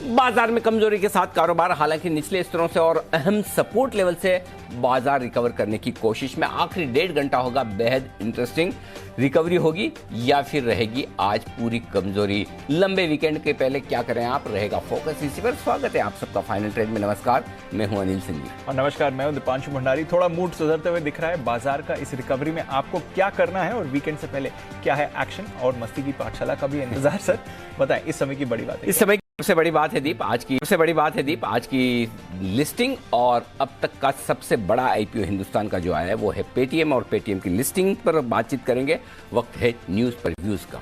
बाजार में कमजोरी के साथ कारोबार, हालांकि निचले स्तरों से और अहम सपोर्ट लेवल से बाजार रिकवर करने की कोशिश में। आखिरी 1.5 घंटा होगा बेहद इंटरेस्टिंग। रिकवरी होगी या फिर रहेगी आज पूरी कमजोरी? लंबे वीकेंड के पहले क्या करें आप, रहेगा फोकस इसी पर। स्वागत है आप सबका फाइनल ट्रेड में। नमस्कार, मैं हूं अनिल सिंह जी। और नमस्कार, मैं हूं दीपांशु भंडारी। थोड़ा मूड सुधरते हुए दिख रहा है बाजार का। इस रिकवरी में आपको क्या करना है और वीकेंड से पहले क्या है एक्शन? और मस्ती की पाठशाला का भी इंतजार। सर बताएं, इस समय की बड़ी बात है। इस समय सबसे बड़ी बात है दीप, आज की लिस्टिंग और अब तक का सबसे बड़ा आईपीओ हिंदुस्तान का जो आया है वो है पेटीएम, और पेटीएम की लिस्टिंग पर बातचीत करेंगे। वक्त है न्यूज पर व्यूज का।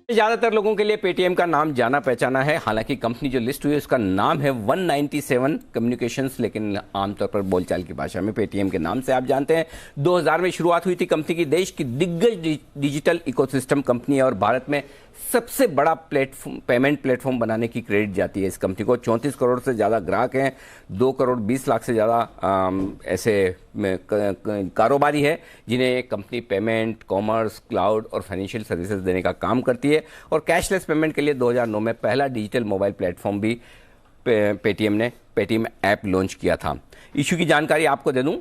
ज्यादातर लोगों के लिए पेटीएम का नाम जाना पहचाना है। हालांकि कंपनी जो लिस्ट हुई है उसका नाम है 197 कम्युनिकेशंस, लेकिन आमतौर पर बोलचाल की भाषा में पेटीएम के नाम से आप जानते हैं। 2000 में शुरुआत हुई थी कंपनी की। देश की दिग्गज डिजिटल इकोसिस्टम कंपनी है और भारत में सबसे बड़ा पेमेंट प्लेटफॉर्म बनाने की क्रेडिट जाती है इस कंपनी को। 34 करोड़ से ज़्यादा ग्राहक हैं, 2 करोड़ 20 लाख से ज़्यादा ऐसे कारोबारी है जिन्हें कंपनी पेमेंट, कॉमर्स, क्लाउड और फाइनेंशियल सर्विसेज देने का काम करती है। और कैशलेस पेमेंट के लिए 2009 में पहला डिजिटल मोबाइल प्लेटफॉर्म भी पेटीएम ऐप लॉन्च किया था। इशू की जानकारी आपको दे दूं,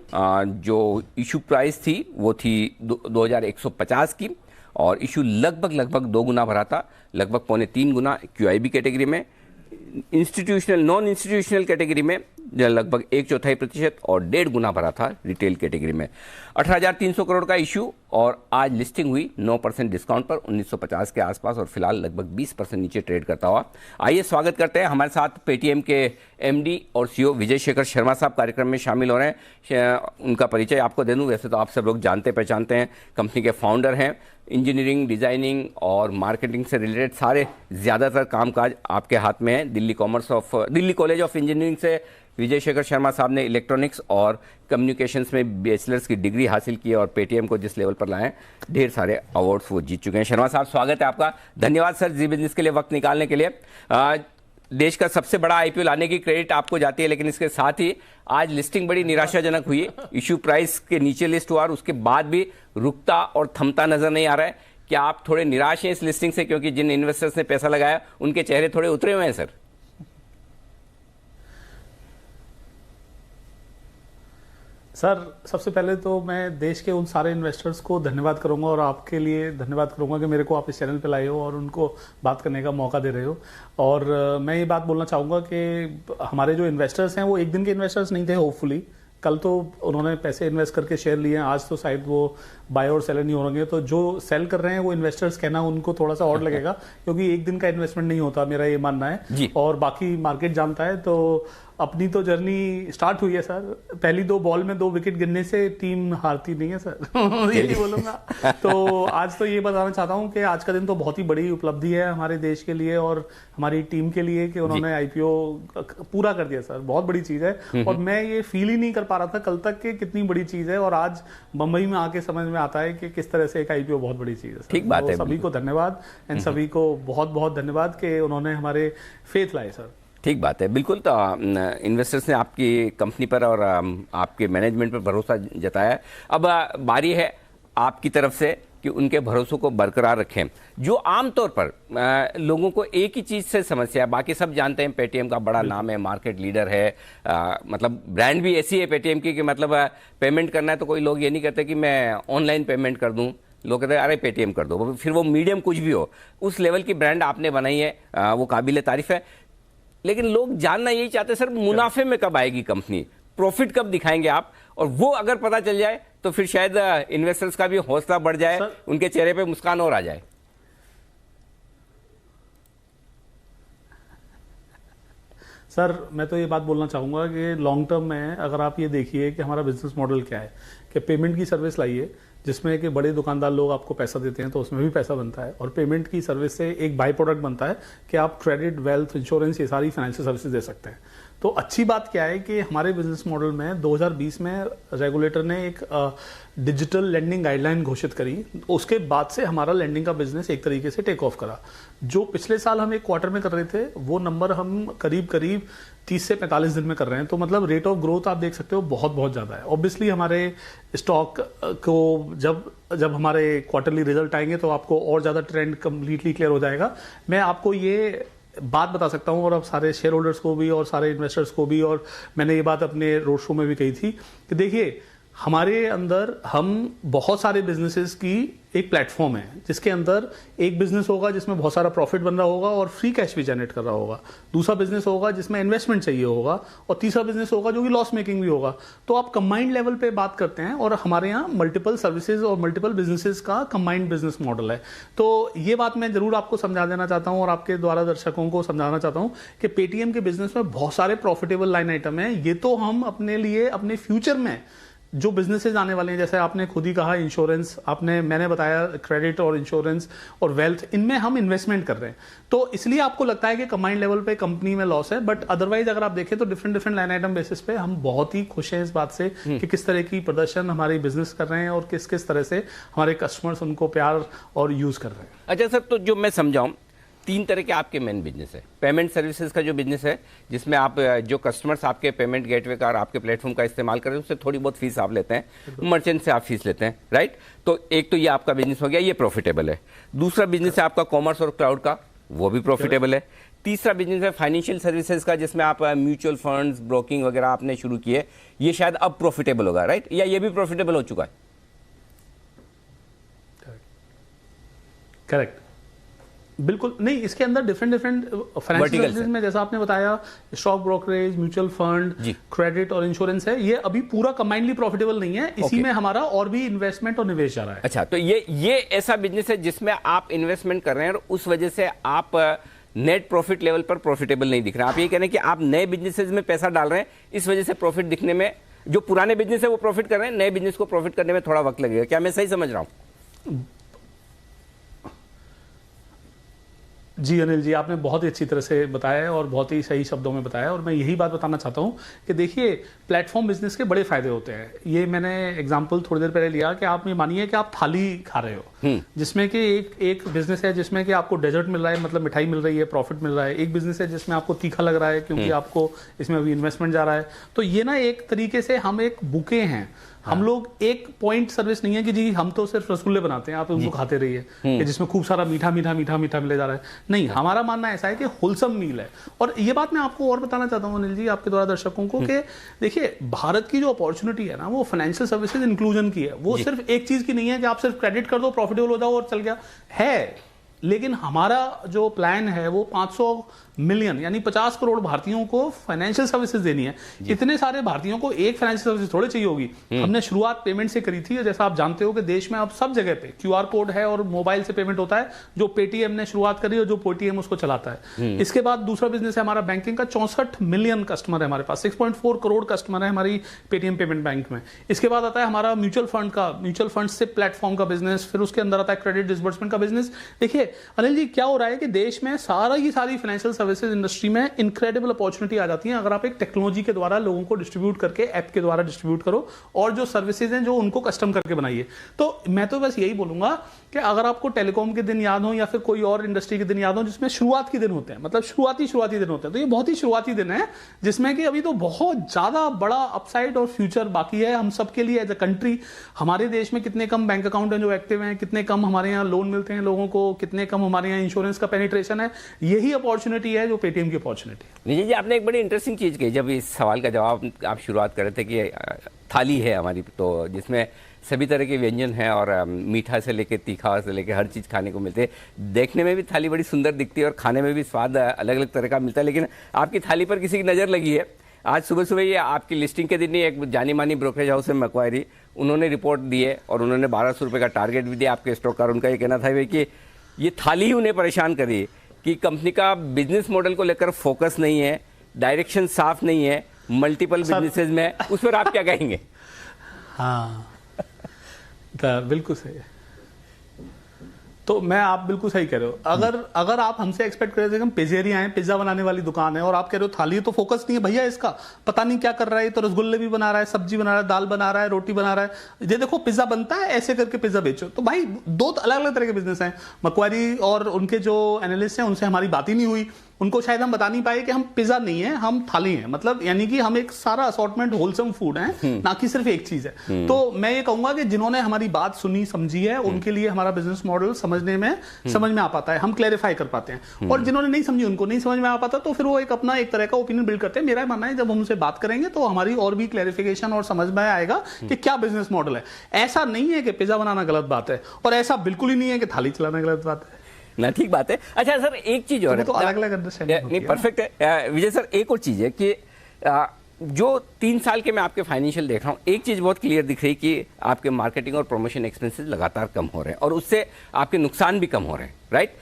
जो इशू प्राइस थी वो थी 2150 की, और इशू लगभग 2 गुना भरा था, लगभग 2.25 गुना क्यूआईबी कैटेगरी में। नॉन इंस्टीट्यूशनल कैटेगरी में लगभग 1/4% और 1.5 गुना भरा था रिटेल कैटेगरी में। 18,300 करोड़ का इशू, और आज लिस्टिंग हुई 9% डिस्काउंट पर 1950 के आसपास, और फिलहाल लगभग 20% नीचे ट्रेड करता हुआ। आइए स्वागत करते हैं, हमारे साथ पेटीएम के एमडी और सीईओ विजय शेखर शर्मा साहब कार्यक्रम में शामिल हो रहे हैं। उनका परिचय आपको दे दूं, वैसे तो आप सब लोग जानते पहचानते हैं। कंपनी के फाउंडर हैं। इंजीनियरिंग, डिजाइनिंग और मार्केटिंग से रिलेटेड सारे ज़्यादातर कामकाज आपके हाथ में है। दिल्ली कॉलेज ऑफ इंजीनियरिंग से विजय शेखर शर्मा साहब ने इलेक्ट्रॉनिक्स और कम्युनिकेशंस में बैचलर्स की डिग्री हासिल की है, और पेटीएम को जिस लेवल पर लाए, ढेर सारे अवार्ड्स वो जीत चुके हैं। शर्मा साहब, स्वागत है आपका। धन्यवाद सर जी बिजनेस के लिए वक्त निकालने के लिए। देश का सबसे बड़ा आईपीओ लाने की क्रेडिट आपको जाती है, लेकिन इसके साथ ही आज लिस्टिंग बड़ी निराशाजनक हुई। इशू प्राइस के नीचे लिस्ट हुआ और उसके बाद भी रुकता और थमता नजर नहीं आ रहा है। क्या आप थोड़े निराश हैं इस लिस्टिंग से, क्योंकि जिन इन्वेस्टर्स ने पैसा लगाया उनके चेहरे थोड़े उतरे हुए हैं सर? सर, सबसे पहले तो मैं देश के उन सारे इन्वेस्टर्स को धन्यवाद करूंगा और आपके लिए धन्यवाद करूंगा कि मेरे को आप इस चैनल पे लाए हो और उनको बात करने का मौका दे रहे हो। और मैं ये बात बोलना चाहूँगा कि हमारे जो इन्वेस्टर्स हैं वो एक दिन के इन्वेस्टर्स नहीं थे। होपफुली कल तो उन्होंने पैसे इन्वेस्ट करके शेयर लिए हैं, आज तो शायद वो बाय और सेलर नहीं होंगे। तो जो सेल कर रहे हैं वो इन्वेस्टर्स कहना उनको थोड़ा सा और लगेगा, क्योंकि एक दिन का इन्वेस्टमेंट नहीं होता, मेरा ये मानना है। और बाकी मार्केट जानता है। तो अपनी तो जर्नी स्टार्ट हुई है सर। पहली 2 बॉल में 2 विकेट गिरने से टीम हारती नहीं है सर। यही बोलूंगा। तो आज तो ये बताना चाहता हूँ कि आज का दिन तो बहुत ही बड़ी उपलब्धि है हमारे देश के लिए और हमारी टीम के लिए कि उन्होंने आईपीओ पूरा कर दिया सर। बहुत बड़ी चीज है, और मैं ये फील ही नहीं कर पा रहा था कल तक कि कितनी बड़ी चीज है, और आज मुंबई में आके समझ में आता है कि किस तरह से एक आईपीओ बहुत बड़ी चीज है। ठीक बात है। सभी को धन्यवाद, एंड सभी को बहुत बहुत धन्यवाद कि उन्होंने हमारे फेथ लाए सर। ठीक बात है, बिल्कुल। तो इन्वेस्टर्स ने आपकी कंपनी पर और आपके मैनेजमेंट पर भरोसा जताया है। अब बारी है आपकी तरफ से कि उनके भरोसों को बरकरार रखें। जो आमतौर पर लोगों को एक ही चीज़ से समस्या है, बाकी सब जानते हैं पेटीएम का बड़ा नाम है, मार्केट लीडर है, मतलब ब्रांड भी ऐसी है पेटीएम की कि मतलब पेमेंट करना है तो कोई लोग ये नहीं कहते कि मैं ऑनलाइन पेमेंट कर दूं। लोग कहते हैं अरे पेटीएम कर दो, फिर वो मीडियम कुछ भी हो। उस लेवल की ब्रांड आपने बनाई है, वो काबिल तारीफ है। लेकिन लोग जानना यही चाहते हैं सर, मुनाफे में कब आएगी कंपनी, प्रॉफिट कब दिखाएंगे आप? और वो अगर पता चल जाए तो फिर शायद इन्वेस्टर्स का भी हौसला बढ़ जाए, उनके चेहरे पे मुस्कान और आ जाए। सर, मैं तो ये बात बोलना चाहूँगा कि लॉन्ग टर्म में अगर आप ये देखिए कि हमारा बिजनेस मॉडल क्या है, कि पेमेंट की सर्विस लाइए जिसमें कि बड़े दुकानदार लोग आपको पैसा देते हैं तो उसमें भी पैसा बनता है, और पेमेंट की सर्विस से एक बाई प्रोडक्ट बनता है कि आप क्रेडिट, वेल्थ, इंश्योरेंस, ये सारी फाइनेंशियल सर्विसेज दे सकते हैं। तो अच्छी बात क्या है कि हमारे बिजनेस मॉडल में 2020 में रेगुलेटर ने एक डिजिटल लैंडिंग गाइडलाइन घोषित करी। उसके बाद से हमारा लैंडिंग का बिजनेस एक तरीके से टेक ऑफ करा। जो पिछले साल हम एक क्वार्टर में कर रहे थे वो नंबर हम करीब करीब 30 से 45 दिन में कर रहे हैं। तो मतलब रेट ऑफ ग्रोथ आप देख सकते हो बहुत बहुत ज़्यादा है। ऑब्वियसली हमारे स्टॉक को जब हमारे क्वार्टरली रिजल्ट आएंगे तो आपको और ज़्यादा ट्रेंड कम्प्लीटली क्लियर हो जाएगा। मैं आपको ये बात बता सकता हूँ और अब सारे शेयर होल्डर्स को भी और सारे इन्वेस्टर्स को भी, और मैंने ये बात अपने रोड शो में भी कही थी कि देखिए हमारे अंदर हम बहुत सारे बिजनेसेस की एक प्लेटफॉर्म है जिसके अंदर एक बिजनेस होगा जिसमें बहुत सारा प्रॉफिट बन रहा होगा और फ्री कैश भी जनरेट कर रहा होगा, दूसरा बिजनेस होगा जिसमें इन्वेस्टमेंट चाहिए होगा, और तीसरा बिजनेस होगा जो कि लॉस मेकिंग भी होगा। तो आप कंबाइंड लेवल पे बात करते हैं और हमारे यहाँ मल्टीपल सर्विसेज और मल्टीपल बिजनेसेस का कंबाइंड बिजनेस मॉडल है। तो ये बात मैं जरूर आपको समझा देना चाहता हूँ और आपके द्वारा दर्शकों को समझाना चाहता हूँ कि पेटीएम के बिजनेस में बहुत सारे प्रॉफिटेबल लाइन आइटम है। ये तो हम अपने लिए अपने फ्यूचर में जो बिजनेसेस आने वाले हैं, जैसे आपने खुद ही कहा इंश्योरेंस, मैंने बताया क्रेडिट और इंश्योरेंस और वेल्थ, इनमें हम इन्वेस्टमेंट कर रहे हैं। तो इसलिए आपको लगता है कि कंबाइंड लेवल पे कंपनी में लॉस है, बट अदरवाइज अगर आप देखें तो डिफरेंट लाइन आइटम बेसिस पे हम बहुत ही खुश हैं इस बात से कि किस तरह की प्रदर्शन हमारे बिजनेस कर रहे हैं और किस तरह से हमारे कस्टमर्स उनको प्यार और यूज कर रहे हैं। अच्छा सर, तो जो मैं समझाऊं, 3 तरह के आपके मेन बिजनेस है। पेमेंट सर्विसेज का जो बिजनेस है जिसमें आप जो कस्टमर्स आपके पेमेंट गेटवे का और आपके प्लेटफॉर्म का इस्तेमाल कर रहे हैं उससे थोड़ी बहुत फीस आप लेते हैं, मर्चेंट से आप फीस लेते हैं, राइट। तो एक तो ये आपका बिजनेस हो गया, ये प्रॉफिटेबल है। दूसरा बिजनेस है आपका कॉमर्स और क्लाउड का, वो भी प्रॉफिटेबल है। तीसरा बिजनेस है फाइनेंशियल सर्विसेज का जिसमें आप म्यूचुअल फंड्स, ब्रोकिंग वगैरह आपने शुरू किए, ये शायद अब प्रॉफिटेबल होगा, राइट, या ये भी प्रॉफिटेबल हो चुका है? करेक्ट, बिल्कुल नहीं। इसके अंदर डिफरेंट फाइनेंशियल सर्विसेज में जैसा आपने बताया stock brokerage, mutual fund, credit और इंश्योरेंस है, ये अभी पूरा कंबाइंडली प्रॉफिटेबल नहीं है। इसी में हमारा और भी इन्वेस्टमेंट और निवेश जा रहा है। अच्छा, तो ये ऐसा बिजनेस है जिसमें आप इन्वेस्टमेंट कर रहे हैं और उस वजह से आप नेट प्रॉफिट लेवल पर प्रॉफिटेबल नहीं दिख रहे हैं। आप ये कह रहे हैं कि आप नए बिजनेसेस में पैसा डाल रहे हैं, इस वजह से प्रॉफिट दिखने में, जो पुराने बिजनेस है वो प्रॉफिट कर रहे हैं, नए बिजनेस को प्रॉफिट करने में थोड़ा वक्त लगेगा। क्या मैं सही समझ रहा हूं? जी अनिल जी, आपने बहुत ही अच्छी तरह से बताया है और बहुत ही सही शब्दों में बताया है, और मैं यही बात बताना चाहता हूं कि देखिए प्लेटफॉर्म बिजनेस के बड़े फायदे होते हैं। ये मैंने एग्जांपल थोड़ी देर पहले लिया कि आप ये मानिए कि आप थाली खा रहे हो, जिसमें कि एक बिजनेस है जिसमें कि आपको डेजर्ट मिल रहा है, मतलब मिठाई मिल रही है, प्रॉफिट मिल रहा है। एक बिजनेस है जिसमें आपको तीखा लग रहा है क्योंकि आपको इसमें अभी इन्वेस्टमेंट जा रहा है। तो ये ना एक तरीके से हम एक बुके हैं। हम लोग एक पॉइंट सर्विस नहीं है कि जी हम तो सिर्फ रसगुल्ले बनाते हैं, आप उनको खाते रहिए, कि जिसमें खूब सारा मीठा मिले जा रहा है। नहीं, हमारा मानना ऐसा है कि होलसम मील है। और ये बात मैं आपको और बताना चाहता हूं अनिल जी, आपके द्वारा दर्शकों को, कि देखिए भारत की जो अपॉर्चुनिटी है ना, वो फाइनेंशियल सर्विसेज इंक्लूजन की है। वो सिर्फ एक चीज की नहीं है कि आप सिर्फ क्रेडिट कर दो, प्रॉफिटेबल हो जाओ और चल गया है। लेकिन हमारा जो प्लान है वो 500 मिलियन यानी 50 करोड़ भारतीयों को फाइनेंशियल सर्विसेज देनी है। इतने सारे भारतीयों को एक फाइनेंशियल सर्विसेज थोड़े चाहिए होगी। हमने शुरुआत पेमेंट से करी थी, जैसा आप जानते हो कि देश में अब सब जगह पे क्यूआर कोड है और मोबाइल से पेमेंट होता है, जो पेटीएम ने शुरुआत करी और जो पेटीएम उसको चलाता है। इसके बाद दूसरा बिजनेस है हमारा बैंकिंग का। 64 मिलियन कस्टमर है हमारे पास, 6.4 करोड़ कस्टमर है हमारी पेटीएम पेमेंट बैंक में। इसके बाद आता है हमारा म्यूचुअल फंड से प्लेटफॉर्म का बिजनेस, फिर उसके अंदर आता है क्रेडिट डिसबर्समेंट का बिजनेस। देखिए अनिल जी, क्या हो रहा है कि देश में सारी फाइनेंशियल सर्विसेज इंडस्ट्री में इनक्रेडिबल अपॉर्चुनिटी आ जाती है अगर आप एक टेक्नोलॉजी के द्वारा लोगों को डिस्ट्रीब्यूट करके, ऐप के द्वारा डिस्ट्रीब्यूट करो और जो सर्विसेज हैं जो उनको कस्टम करके बनाइए। तो मैं तो बस यही बोलूंगा कि अगर आपको टेलीकॉम के दिन याद हो या फिर कोई और इंडस्ट्री के दिन याद हो जिसमें शुरुआत के दिन होते हैं, मतलब शुरुआती दिन होते हैं, तो ये बहुत ही शुरुआती दिन है जिसमें कि अभी तो बहुत ज्यादा बड़ा अपसाइड और फ्यूचर बाकी है हम सबके लिए एज अ कंट्री। हमारे देश में कितने कम बैंक अकाउंट हैं जो एक्टिव हैं, कितने कम हमारे यहाँ लोन मिलते हैं लोगों को, कितने कम हमारे यहाँ इंश्योरेंस का पेनिट्रेशन है। यही अपॉर्चुनिटी है जो पेटीएम की अपॉर्चुनिटी है। विजय जी, आपने एक बड़ी इंटरेस्टिंग चीज कही जब इस सवाल का जवाब आप शुरुआत कर रहे थे कि थाली है हमारी, तो जिसमें सभी तरह के व्यंजन हैं और मीठा से लेके तीखा से लेके हर चीज़ खाने को मिलते हैं। देखने में भी थाली बड़ी सुंदर दिखती है और खाने में भी स्वाद अलग अलग तरह का मिलता है। लेकिन आपकी थाली पर किसी की नज़र लगी है। आज सुबह ये आपकी लिस्टिंग के दिन ही एक जानी मानी ब्रोकरेज हाउस है मैक्वायरी, उन्होंने रिपोर्ट दी है और उन्होंने 1200 रुपये का टारगेट भी दिया आपके स्टॉक का। उनका ये कहना था कि ये थाली ही उन्हें परेशान करी कि कंपनी का बिजनेस मॉडल को लेकर फोकस नहीं है, डायरेक्शन साफ नहीं है, मल्टीपल बिजनेसेस में। उस पर आप क्या कहेंगे? हाँ बिल्कुल सही है। तो मैं आप बिल्कुल सही कह रहे हो। अगर आप हमसे एक्सपेक्ट कर रहे थे कि हम पिज़्ज़ेरिया हैं, पिज्जा बनाने वाली दुकान है, और आप कह रहे हो थाली, तो फोकस नहीं है भैया इसका, पता नहीं क्या कर रहा है, तो रसगुल्ले भी बना रहा है, सब्जी बना रहा है, दाल बना रहा है, रोटी बना रहा है, ये देखो पिज्जा बनता है, ऐसे करके पिज्जा बेचो। तो भाई दो अलग अलग तरह के बिजनेस हैं। मक्वारी और उनके जो एनालिस्ट हैं उनसे हमारी बात ही नहीं हुई, उनको शायद हम बता नहीं पाए कि हम पिज्जा नहीं है, हम थाली हैं, मतलब यानी कि हम एक सारा असॉर्टमेंट होलसम फूड है, ना कि सिर्फ एक चीज है। तो मैं ये कहूंगा कि जिन्होंने हमारी बात सुनी समझी है उनके लिए हमारा बिजनेस मॉडल समझ में आ पाता है, हम क्लैरिफाई कर पाते हैं, और जिन्होंने नहीं समझी उनको नहीं समझ में आ पाता, तो फिर वो एक अपना एक तरह का ओपिनियन बिल्ड करते हैं। मेरा मानना है जब हम उनसे बात करेंगे तो हमारी और भी क्लैरिफिकेशन और समझ में आएगा कि क्या बिजनेस मॉडल है। ऐसा नहीं है कि पिज्जा बनाना गलत बात है, और ऐसा बिल्कुल ही नहीं है कि थाली चलाना गलत बात है ना। ठीक बात है। अच्छा सर, एक चीज और है, तो अलग अलग अंडरस्टैंडिंग नहीं परफेक्ट है विजय सर। एक और चीज है कि जो 3 साल के मैं आपके फाइनेंशियल देख रहा हूँ, एक चीज बहुत क्लियर दिख रही है कि आपके मार्केटिंग और प्रमोशन एक्सपेंसेस लगातार कम हो रहे हैं, और उससे आपके नुकसान भी कम हो रहे हैं, राइट?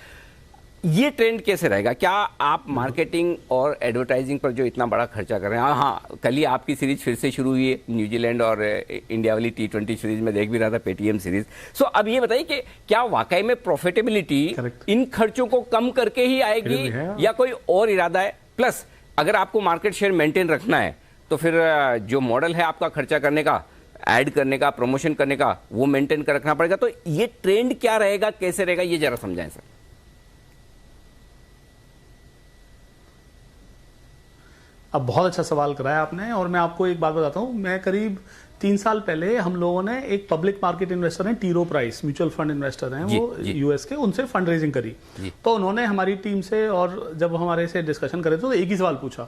ये ट्रेंड कैसे रहेगा? क्या आप मार्केटिंग और एडवर्टाइजिंग पर जो इतना बड़ा खर्चा कर रहे हैं, हाँ कल ही आपकी सीरीज फिर से शुरू हुई है, न्यूजीलैंड और इंडिया वाली T20 सीरीज में देख भी रहा था, पेटीएम सीरीज। सो अब ये बताइए कि क्या वाकई में प्रॉफिटेबिलिटी इन खर्चों को कम करके ही आएगी या कोई और इरादा है? प्लस अगर आपको मार्केट शेयर मेंटेन रखना है तो फिर जो मॉडल है आपका खर्चा करने का, ऐड करने का, प्रमोशन करने का, वो मेंटेन कर रखना पड़ेगा। तो ये ट्रेंड क्या रहेगा, कैसे रहेगा, ये जरा समझाएं सर। अब बहुत अच्छा सवाल कराया आपने, और मैं आपको एक बात बताता हूं। मैं करीब 3 साल पहले हम लोगों ने एक पब्लिक मार्केट इन्वेस्टर हैं, टी रो प्राइस म्यूचुअल फंड इन्वेस्टर हैं, वो यूएस के, उनसे फंड रेजिंग करी। तो उन्होंने हमारी टीम से, और जब हमारे से डिस्कशन करे तो एक ही सवाल पूछा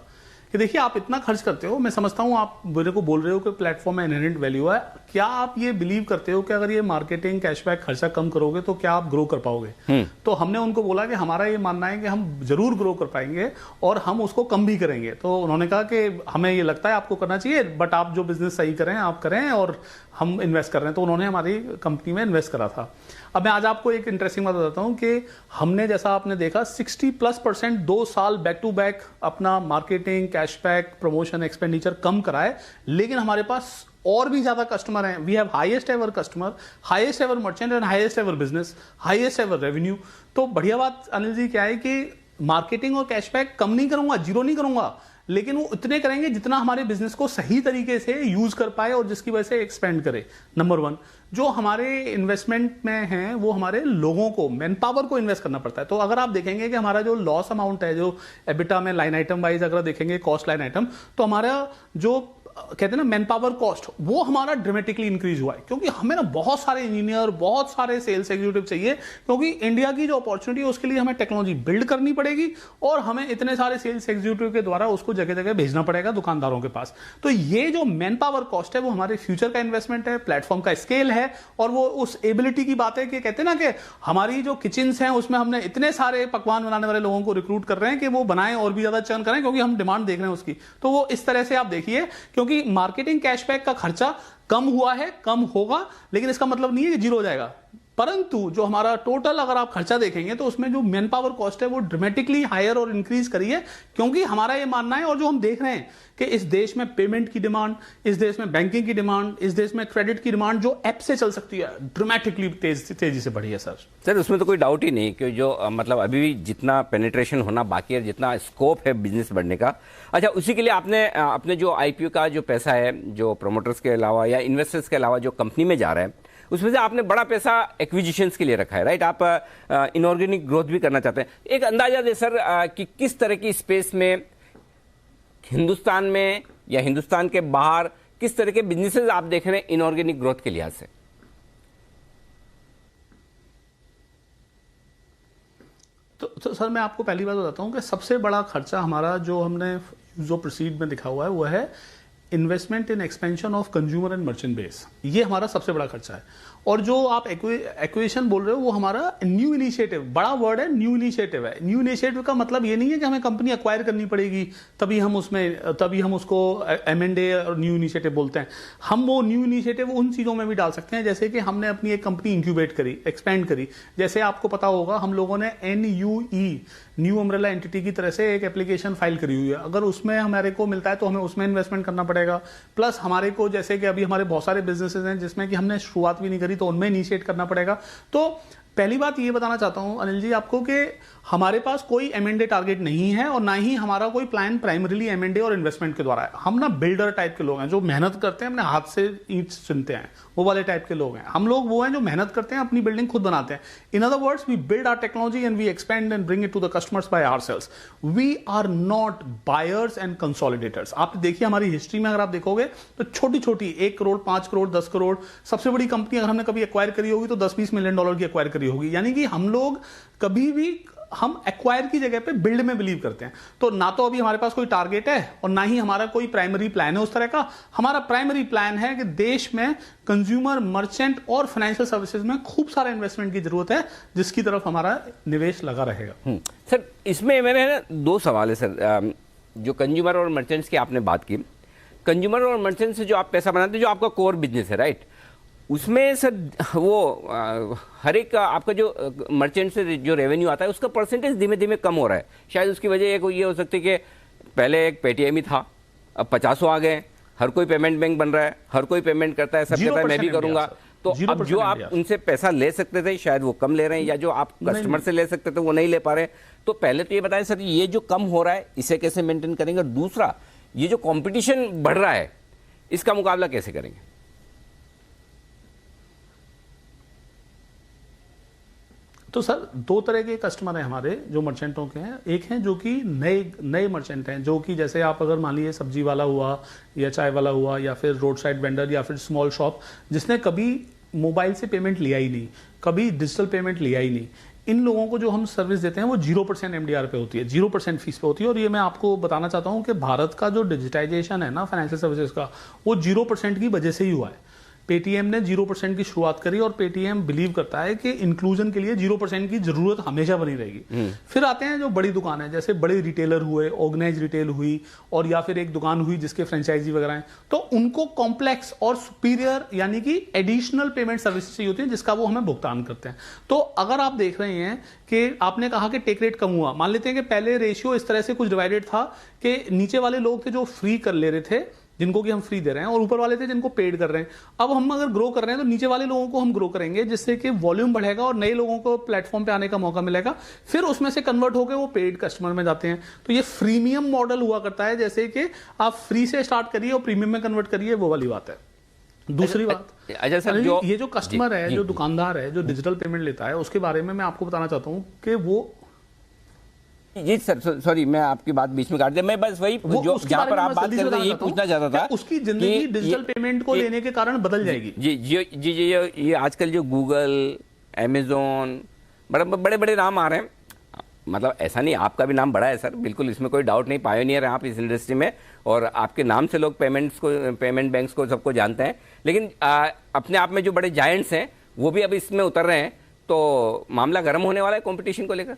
कि देखिए आप इतना खर्च करते हो, मैं समझता हूं आप मेरे को बोल रहे हो कि प्लेटफॉर्म में इनहेरेंट वैल्यू है, क्या आप ये बिलीव करते हो कि अगर ये मार्केटिंग कैशबैक खर्चा कम करोगे तो क्या आप ग्रो कर पाओगे? तो हमने उनको बोला कि हमारा ये मानना है कि हम जरूर ग्रो कर पाएंगे और हम उसको कम भी करेंगे। तो उन्होंने कहा कि हमें ये लगता है आपको करना चाहिए, बट आप जो बिजनेस सही करें आप करें, और हम इन्वेस्ट कर रहे हैं। तो उन्होंने हमारी कंपनी में इन्वेस्ट करा था। अब मैं आज आपको एक इंटरेस्टिंग बात बताता हूं कि हमने, जैसा आपने देखा, 60+% 2 साल बैक टू बैक अपना मार्केटिंग, कैशबैक, प्रमोशन एक्सपेंडिचर कम कराए, लेकिन हमारे पास और भी ज्यादा कस्टमर हैं। We have highest ever customer, highest ever merchant and highest ever business, highest ever revenue. तो बढ़िया बात अनिल जी क्या है कि मार्केटिंग और कैशबैक कम नहीं करूंगा, जीरो नहीं करूंगा, लेकिन वो इतने करेंगे जितना हमारे बिजनेस को सही तरीके से यूज कर पाए और जिसकी वजह से एक्सपेंड करे। नंबर 1, जो हमारे इन्वेस्टमेंट में है वो हमारे लोगों को, मैन पावर को इन्वेस्ट करना पड़ता है। तो अगर आप देखेंगे कि हमारा जो लॉस अमाउंट है, जो एबिटा में लाइन आइटम वाइज अगर देखेंगे कॉस्ट लाइन आइटम, तो हमारा जो कहते हैं ना मैन पावर कॉस्ट, वो हमारा ड्रामेटिकली इंक्रीज हुआ है, क्योंकि हमें ना बहुत सारे इंजीनियर, बहुत सारे सेल्स एग्जीक्यूटिव चाहिए, क्योंकि इंडिया की जो अपॉर्चुनिटी है उसके लिए हमें टेक्नोलॉजी बिल्ड करनी पड़ेगी, और हमें इतने सारे सेल्स एग्जीक्यूटिव के द्वारा उसको जगह जगह भेजना पड़ेगा दुकानदारों के पास। तो ये जो मैन पावर कॉस्ट है वो हमारे फ्यूचर का इन्वेस्टमेंट है, प्लेटफॉर्म का स्केल है, और वो उस एबिलिटी की बात है कि कहते हैं ना कि हमारी जो किचन्स हैं उसमें हमने इतने सारे पकवान बनाने वाले लोगों को रिक्रूट कर रहे हैं कि वो बनाएं और भी ज्यादा चर्न करें, क्योंकि हम डिमांड देख रहे हैं उसकी। तो वो इस तरह से आप देखिए, क्योंकि मार्केटिंग कैशबैक का खर्चा कम हुआ है, कम होगा, लेकिन इसका मतलब नहीं है कि जीरो हो जाएगा। परंतु जो हमारा टोटल अगर आप खर्चा देखेंगे तो उसमें जो मैन पावर कॉस्ट है वो ड्रामेटिकली हायर और इंक्रीज करी है, क्योंकि हमारा ये मानना है, और जो हम देख रहे हैं कि इस देश में पेमेंट की डिमांड, इस देश में बैंकिंग की डिमांड, इस देश में क्रेडिट की डिमांड जो ऐप से चल सकती है, ड्रामेटिकली तेजी से बढ़ी है सर। उसमें तो कोई डाउट ही नहीं कि जो मतलब अभी भी जितना पेनिट्रेशन होना बाकी है, जितना स्कोप है बिजनेस बढ़ने का। अच्छा, उसी के लिए आपने अपने जो आईपीओ का जो पैसा है, जो प्रमोटर्स के अलावा या इन्वेस्टर्स के अलावा जो कंपनी में जा रहा है, उसमें से आपने बड़ा पैसा एक्विजिशंस के लिए रखा है, राइट? आप इनऑर्गेनिक ग्रोथ भी करना चाहते हैं। एक अंदाजा दे सर कि किस तरह की स्पेस में, हिंदुस्तान में या हिंदुस्तान के बाहर, किस तरह के बिजनेसेस आप देख रहे हैं इनऑर्गेनिक ग्रोथ के लिहाज से? तो सर मैं आपको पहली बात बताता हूं कि सबसे बड़ा खर्चा हमारा जो हमने जो प्रोसीड में दिखा हुआ है वो है investment in expansion of consumer and merchant base. ये हमारा सबसे बड़ा खर्चा है। और जो आप एक्विजिशन बोल रहे हो वो हमारा न्यू इनिशिएटिव, बड़ा वर्ड है, न्यू इनिशिएटिव है। न्यू इनिशिएटिव का मतलब ये नहीं है कि हमें कंपनी एक्वायर करनी पड़ेगी तभी हम उसको M&A और न्यू इनिशिएटिव बोलते हैं। हम वो न्यू इनिशिएटिव उन चीजों में भी डाल सकते हैं, जैसे कि हमने अपनी एक कंपनी इंक्यूबेट करी, एक्सपेंड करी। जैसे आपको पता होगा हम लोगों ने NUE, न्यू अम्ब्रेला एंटिटी की तरह से एक एप्लीकेशन फाइल करी हुई है। अगर उसमें हमारे को मिलता है तो हमें उसमें इन्वेस्टमेंट करना पड़ेगा। प्लस हमारे को, जैसे कि अभी हमारे बहुत सारे बिजनेसेस हैं जिसमें कि हमने शुरुआत भी नहीं करी, तो उनमें इनिशिएट करना पड़ेगा। तो पहली बात ये बताना चाहता हूं अनिल जी आपको कि हमारे पास कोई M&A टारगेट नहीं है और ना ही हमारा कोई प्लान प्राइमरीली M&A और इन्वेस्टमेंट के द्वारा है। हम ना बिल्डर टाइप के लोग हैं, जो मेहनत करते हैं, अपने हाथ से ईंट चुनते हैं, वो वाले टाइप के लोग हैं। हम लोग वो हैं जो मेहनत करते हैं, अपनी बिल्डिंग खुद बनाते हैं। In other words, we build our technology and we expand and bring it to the customers by ourselves. We are not buyers and consolidators. आप देखिए हमारी हिस्ट्री में अगर आप देखोगे तो छोटी छोटी 1 करोड़, 5 करोड़, 10 करोड़, सबसे बड़ी कंपनी अगर हमने कभी एक्वायर करी होगी तो 10-20 मिलियन डॉलर की एक्वायर करी होगी। यानी कि हम लोग कभी भी हम एक्वायर की जगह पे बिल्ड में बिलीव करते हैं। तो ना तो अभी हमारे पास कोई टारगेट है और ना ही हमारा कोई प्राइमरी प्लान है उस तरह का। हमारा प्राइमरी प्लान है कि देश में कंज्यूमर, मर्चेंट और फाइनेंशियल सर्विसेज में खूब सारा इन्वेस्टमेंट की जरूरत है, जिसकी तरफ हमारा निवेश लगा रहेगा। सर, इसमें मेरे ना 2 सवाल है सर। जो कंज्यूमर और मर्चेंट्स की आपने बात की, कंज्यूमर और मर्चेंट से जो आप पैसा बनाते हैं, जो आपका कोर बिजनेस है, राइट, उसमें सर वो हर एक आपका जो मर्चेंट से जो रेवेन्यू आता है उसका परसेंटेज धीमे धीमे कम हो रहा है। शायद उसकी वजह एक ये हो सकती है कि पहले एक पेटीएम ही था, अब 50 आ गए, हर कोई पेमेंट बैंक बन रहा है, हर कोई पेमेंट करता है, सब कहता है मैं भी करूंगा। तो अब जो आप उनसे पैसा ले सकते थे शायद वो कम ले रहे हैं, या जो आप कस्टमर से ले सकते थे वो नहीं ले पा रहे। तो पहले तो ये बताएं सर, ये जो कम हो रहा है इसे कैसे मेंटेन करेंगे, और दूसरा ये जो कंपटीशन बढ़ रहा है इसका मुकाबला कैसे करेंगे? तो सर 2 तरह के कस्टमर हैं हमारे जो मर्चेंटों के हैं। एक हैं जो कि नए मर्चेंट हैं, जो कि जैसे आप अगर मान लीजिए सब्जी वाला हुआ या चाय वाला हुआ या फिर रोड साइड वेंडर या फिर स्मॉल शॉप, जिसने कभी मोबाइल से पेमेंट लिया ही नहीं, कभी डिजिटल पेमेंट लिया ही नहीं। इन लोगों को जो हम सर्विस देते हैं वो 0% MDR पे होती है, 0% फीस पे होती है। और ये मैं आपको बताना चाहता हूँ कि भारत का जो डिजिटाइजेशन है ना फाइनेंशियल सर्विसेज का, वो 0% की वजह से ही हुआ है। पेटीएम ने 0% की शुरुआत करी और पेटीएम बिलीव करता है कि इंक्लूजन के लिए 0% की जरूरत हमेशा बनी रहेगी। फिर आते हैं जो बड़ी दुकान है, जैसे बड़े रिटेलर हुए, ऑर्गेनाइज रिटेल हुई, और या फिर एक दुकान हुई जिसके फ्रेंचाइजी वगैरह हैं, तो उनको कॉम्प्लेक्स और सुपीरियर यानी कि एडिशनल पेमेंट सर्विसेज चाहिए होती है, जिसका वो हमें भुगतान करते हैं। तो अगर आप देख रहे हैं कि आपने कहा कि टेक रेट कम हुआ, मान लेते हैं कि पहले रेशियो इस तरह से कुछ डिवाइडेड था कि नीचे वाले लोग थे जो फ्री कर ले रहे थे, जिनको कि हम फ्री दे रहे हैं, और ऊपर वाले थे जिनको पेड कर रहे हैं। अब हम अगर ग्रो कर रहे हैं तो नीचे वाले लोगों को हम ग्रो करेंगे, जिससे कि वॉल्यूम बढ़ेगा और नए लोगों को प्लेटफॉर्म पे आने का मौका मिलेगा। फिर उसमें से कन्वर्ट होकर वो पेड कस्टमर में जाते हैं। तो ये फ्रीमियम मॉडल हुआ करता है, जैसे कि आप फ्री से स्टार्ट करिए और प्रीमियम में कन्वर्ट करिए, वो वाली बात है। दूसरी बात, अच्छा सर, ये जो कस्टमर है, जो दुकानदार है, जो डिजिटल पेमेंट लेता है, उसके बारे में मैं आपको बताना चाहता हूँ कि वो जी सर, सॉरी मैं आपकी बात बीच में काट दिया। मैं बस वही जो जहां पर आप बात कर रहे थे यही पूछना चाहता था, उसकी जिंदगी डिजिटल पेमेंट को लेने के कारण बदल जाएगी। जी जी जी जी, ये आजकल जो गूगल, अमेजोन, बड़े बड़े नाम आ रहे हैं, मतलब ऐसा नहीं, आपका भी नाम बड़ा है सर, बिल्कुल इसमें कोई डाउट नहीं, पायोनियर है आप इस इंडस्ट्री में, और आपके नाम से लोग पेमेंट बैंक्स को सबको जानते हैं। लेकिन अपने आप में जो बड़े जायंट्स हैं वो भी अब इसमें उतर रहे हैं, तो मामला गर्म होने वाला है कॉम्पिटिशन को लेकर।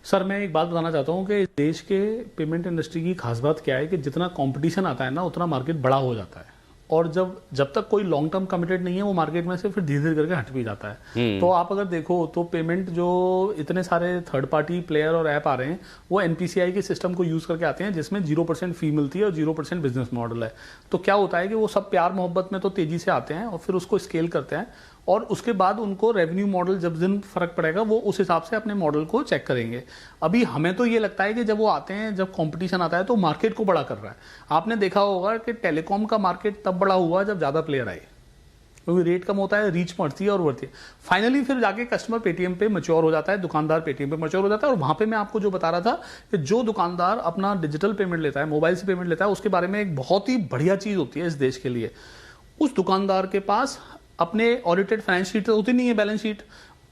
सर मैं एक बात बताना चाहता हूँ कि देश के पेमेंट इंडस्ट्री की खास बात क्या है कि जितना कंपटीशन आता है ना, उतना मार्केट बड़ा हो जाता है, और जब तक कोई लॉन्ग टर्म कमिटेड नहीं है वो मार्केट में से फिर धीरे धीरे करके हट भी जाता है। तो आप अगर देखो तो पेमेंट जो इतने सारे थर्ड पार्टी प्लेयर और ऐप आ रहे हैं, वो NPCI के सिस्टम को यूज करके आते हैं, जिसमें 0% फी मिलती है और 0% बिजनेस मॉडल है। तो क्या होता है कि वो सब प्यार मोहब्बत में तो तेजी से आते हैं और फिर उसको स्केल करते हैं, और उसके बाद उनको रेवेन्यू मॉडल जब दिन फर्क पड़ेगा वो उस हिसाब से अपने मॉडल को चेक करेंगे। अभी हमें तो ये लगता है कि जब वो आते हैं, जब कंपटीशन आता है तो मार्केट को बड़ा कर रहा है। आपने देखा होगा कि टेलीकॉम का मार्केट तब बड़ा हुआ जब ज्यादा प्लेयर आए, क्योंकि रेट कम होता है, रीच बढ़ती है और बढ़ती है। फाइनली फिर जाके कस्टमर पेटीएम पे मैच्योर हो जाता है, दुकानदार पेटीएम पे मैच्योर हो जाता है। और वहां पे मैं आपको जो बता रहा था कि जो दुकानदार अपना डिजिटल पेमेंट लेता है, मोबाइल से पेमेंट लेता है, उसके बारे में एक बहुत ही बढ़िया चीज होती है इस देश के लिए, उस दुकानदार के पास अपने ऑडिटेड फाइनेंस शीट तो होती नहीं है, बैलेंस शीट,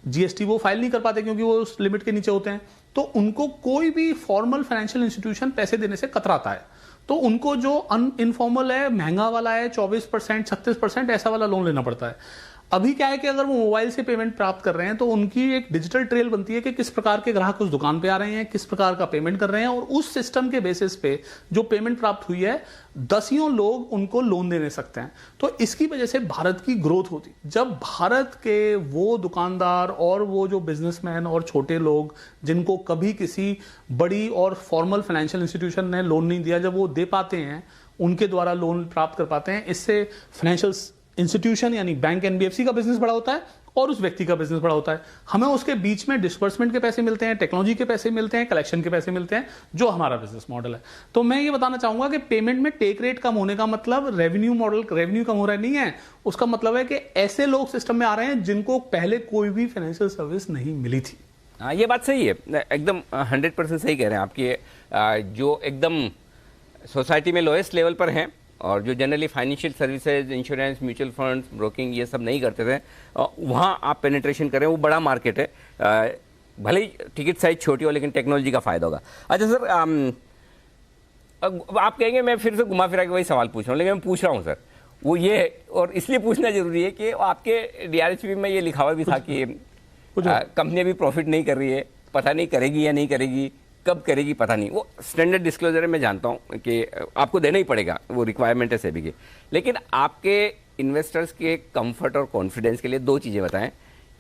GST वो फाइल नहीं कर पाते क्योंकि वो उस लिमिट के नीचे होते हैं। तो उनको कोई भी फॉर्मल फाइनेंशियल इंस्टीट्यूशन पैसे देने से कतराता है। तो उनको जो इनफॉर्मल है, महंगा वाला है, 24%, 36% ऐसा वाला लोन लेना पड़ता है। अभी क्या है कि अगर वो मोबाइल से पेमेंट प्राप्त कर रहे हैं तो उनकी एक डिजिटल ट्रेल बनती है कि किस प्रकार के ग्राहक उस दुकान पे आ रहे हैं, किस प्रकार का पेमेंट कर रहे हैं, और उस सिस्टम के बेसिस पे जो पेमेंट प्राप्त हुई है, दसियों लोग उनको लोन देने सकते हैं। तो इसकी वजह से भारत की ग्रोथ होती। जब भारत के वो दुकानदार और वो जो बिजनेसमैन और छोटे लोग जिनको कभी किसी बड़ी और फॉर्मल फाइनेंशियल इंस्टीट्यूशन ने लोन नहीं दिया, जब वो दे पाते हैं, उनके द्वारा लोन प्राप्त कर पाते हैं। इससे फाइनेंशियल इंस्टीट्यूशन यानी बैंक एनबीएफसी का बिजनेस बड़ा होता है और उस व्यक्ति का बिजनेस बड़ा होता है। हमें उसके बीच में डिस्बर्समेंट के पैसे मिलते हैं, टेक्नोलॉजी के पैसे मिलते हैं, कलेक्शन के पैसे मिलते हैं, जो हमारा बिजनेस मॉडल है। तो मैं ये बताना चाहूंगा कि पेमेंट में टेक रेट कम होने का मतलब रेवेन्यू कम हो रहा नहीं है। उसका मतलब है कि ऐसे लोग सिस्टम में आ रहे हैं जिनको पहले कोई भी फाइनेंशियल सर्विस नहीं मिली थी। हाँ, ये बात सही है, एकदम 100% सही कह रहे हैं आपकी। जो एकदम सोसाइटी में लोएस्ट लेवल पर हैं और जो generally financial services, insurance, mutual funds, broking ये सब नहीं करते थे, वहाँ आप पेनिट्रेशन करें, वो बड़ा मार्केट है। भले ही टिकट साइज छोटी हो लेकिन टेक्नोलॉजी का फायदा होगा। अच्छा सर, आप कहेंगे मैं फिर से घुमा फिरा के वही सवाल पूछ रहा हूँ, लेकिन मैं पूछ रहा हूँ सर, वो ये है और इसलिए पूछना जरूरी है कि आपके डीआरएचपी में ये लिखा हुआ भी था कि कंपनी अभी प्रॉफिट नहीं कर रही है, पता नहीं करेगी या नहीं करेगी, कब करेगी पता नहीं। वो स्टैंडर्ड डिस्क्लोजर है, मैं जानता हूँ कि आपको देना ही पड़ेगा, वो रिक्वायरमेंट है सेबी की। लेकिन आपके इन्वेस्टर्स के कंफर्ट और कॉन्फिडेंस के लिए दो चीज़ें बताएं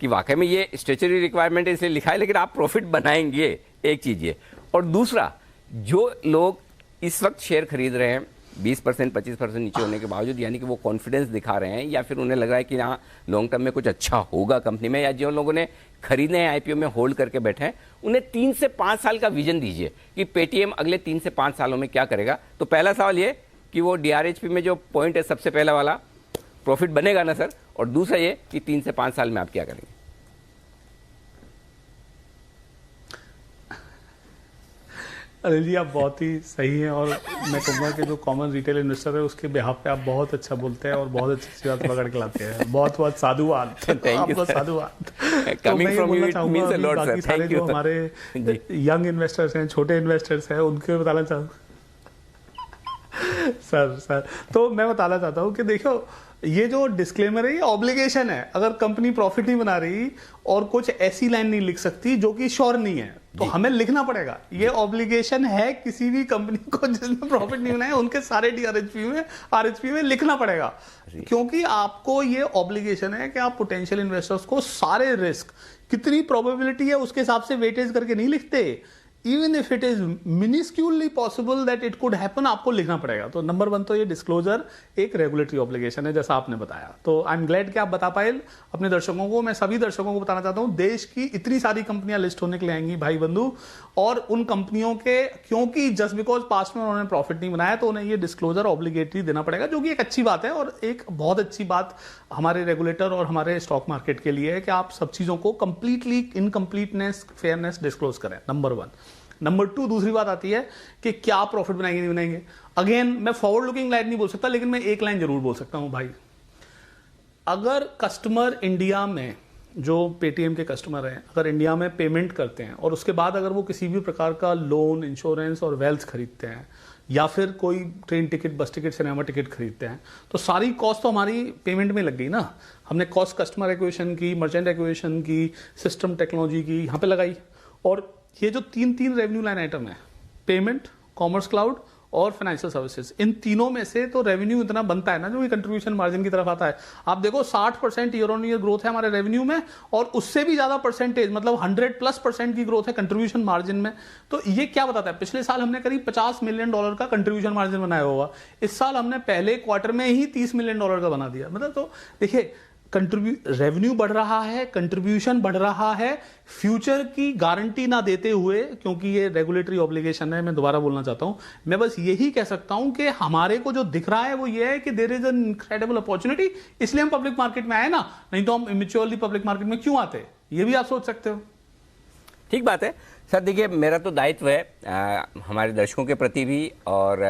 कि वाकई में ये स्टैट्यूटरी रिक्वायरमेंट है इसलिए लिखा है, लेकिन आप प्रॉफिट बनाएंगे, एक चीज़ ये। और दूसरा, जो लोग इस वक्त शेयर खरीद रहे हैं 20% 25% नीचे होने के बावजूद, यानी कि वो कॉन्फिडेंस दिखा रहे हैं या फिर उन्हें लग रहा है कि हाँ लॉन्ग टर्म में कुछ अच्छा होगा कंपनी में, या जो लोगों ने खरीदे हैं आईपीओ में होल्ड करके बैठे हैं, उन्हें 3 से 5 साल का विजन दीजिए कि पेटीएम अगले 3 से 5 सालों में क्या करेगा। तो पहला सवाल ये कि वो डीआरएचपी में जो पॉइंट है सबसे पहला वाला, प्रॉफिट बनेगा ना सर, और दूसरा ये कि 3 से 5 साल में आप क्या करेंगे। अनिल जी, आप बहुत ही सही हैं और मैं कहूँगा कि जो कॉमन रिटेल इन्वेस्टर है उसके बिहाफ पे आप बहुत अच्छा बोलते हैं और बहुत अच्छी बात पकड़ के लाते हैं। बहुत बहुत साधुवाद, आपको साधुवाद। तो मैं ये बोलना चाहूँगा बाकी सारे जो हमारे यंग इन्वेस्टर्स हैं, छोटे इन्वेस्टर्स हैं, उनके बताना चाहूँगा सर तो मैं बताना चाहता हूँ कि देखो, ये जो डिस्क्लेमर है ये ऑब्लिगेशन है। अगर कंपनी प्रॉफिट नहीं बना रही और कुछ ऐसी लाइन नहीं लिख सकती जो कि श्योर नहीं है, तो हमें लिखना पड़ेगा। ये ऑब्लिगेशन है किसी भी कंपनी को जिसने प्रॉफिट नहीं बनाया, उनके सारे आरएचपी में लिखना पड़ेगा, क्योंकि आपको ये ऑब्लिगेशन है कि आप पोटेंशियल इन्वेस्टर्स को सारे रिस्क, कितनी प्रोबेबिलिटी है उसके हिसाब से वेटेज करके नहीं लिखते। Even if it is minusculely possible that it could happen, आपको लिखना पड़ेगा। तो नंबर 1 तो ये डिस्क्लोजर एक रेगुलेटरी ऑब्लिगेशन है, जैसा आपने बताया। तो आई एम ग्लैड कि आप बता पाए अपने दर्शकों को। मैं सभी दर्शकों को बताना चाहता हूं, देश की इतनी सारी कंपनियां लिस्ट होने के लिए आएंगी भाई बंधु, और उन कंपनियों के, क्योंकि जस्ट बिकॉज पास्ट में उन्होंने प्रॉफिट नहीं बनाया तो उन्हें ये डिस्क्लोजर ऑब्लिगेटरी देना पड़ेगा, जो कि एक अच्छी बात है और एक बहुत अच्छी बात हमारे रेगुलेटर और हमारे स्टॉक मार्केट के लिए है कि आप सब चीजों को कंप्लीटली इनकम्प्लीटनेस, फेयरनेस डिस्क्लोज करें। नंबर 1। नंबर 2, दूसरी बात आती है कि क्या प्रॉफिट बनाएंगे नहीं बनाएंगे। अगेन, मैं फॉरवर्ड लुकिंग लाइन नहीं बोल सकता, लेकिन मैं एक लाइन जरूर बोल सकता हूं भाई। अगर कस्टमर इंडिया में, जो पेटीएम के कस्टमर हैं, अगर इंडिया में पेमेंट करते हैं और उसके बाद अगर वो किसी भी प्रकार का लोन, इंश्योरेंस और वेल्थ खरीदते हैं, या फिर कोई ट्रेन टिकट, बस टिकट, सिनेमा टिकट खरीदते हैं, तो सारी कॉस्ट तो हमारी पेमेंट में लग गई ना। हमने कॉस्ट कस्टमर एक्विजिशन की, मर्चेंट एक्विजिशन की, सिस्टम टेक्नोलॉजी की यहाँ पे लगाई। और ये जो तीन रेवेन्यू लाइन आइटम है, पेमेंट, कॉमर्स क्लाउड और फाइनेंशियल सर्विसेज, इन तीनों में से तो रेवेन्यू इतना बनता है ना जो कि कंट्रीब्यूशन मार्जिन की तरफ आता है। आप देखो 60% ईयर ऑन ईयर ग्रोथ है हमारे रेवेन्यू में, और उससे भी ज्यादा परसेंटेज, मतलब 100+% की ग्रोथ है कंट्रीब्यूशन मार्जिन में। तो ये क्या बताता है? पिछले साल हमने करीब $50 मिलियन का कंट्रीब्यूशन मार्जिन बनाया होगा, इस साल हमने पहले क्वार्टर में ही $30 मिलियन का बना दिया। मतलब तो देखिए, रेवेन्यू बढ़ रहा है, कंट्रीब्यूशन बढ़ रहा है, फ्यूचर की गारंटी ना देते हुए, क्योंकि ये रेगुलेटरी ऑब्लिगेशन है। मैं दोबारा बोलना चाहता हूं, मैं बस यही कह सकता हूं कि हमारे को जो दिख रहा है वो ये है कि there is an incredible opportunity, इसलिए हम पब्लिक मार्केट में आए ना, नहीं तो हम इमेच्योरली पब्लिक मार्केट में क्यों आते, ये भी आप सोच सकते हो। ठीक बात है सर। देखिए, मेरा तो दायित्व है हमारे दर्शकों के प्रति भी और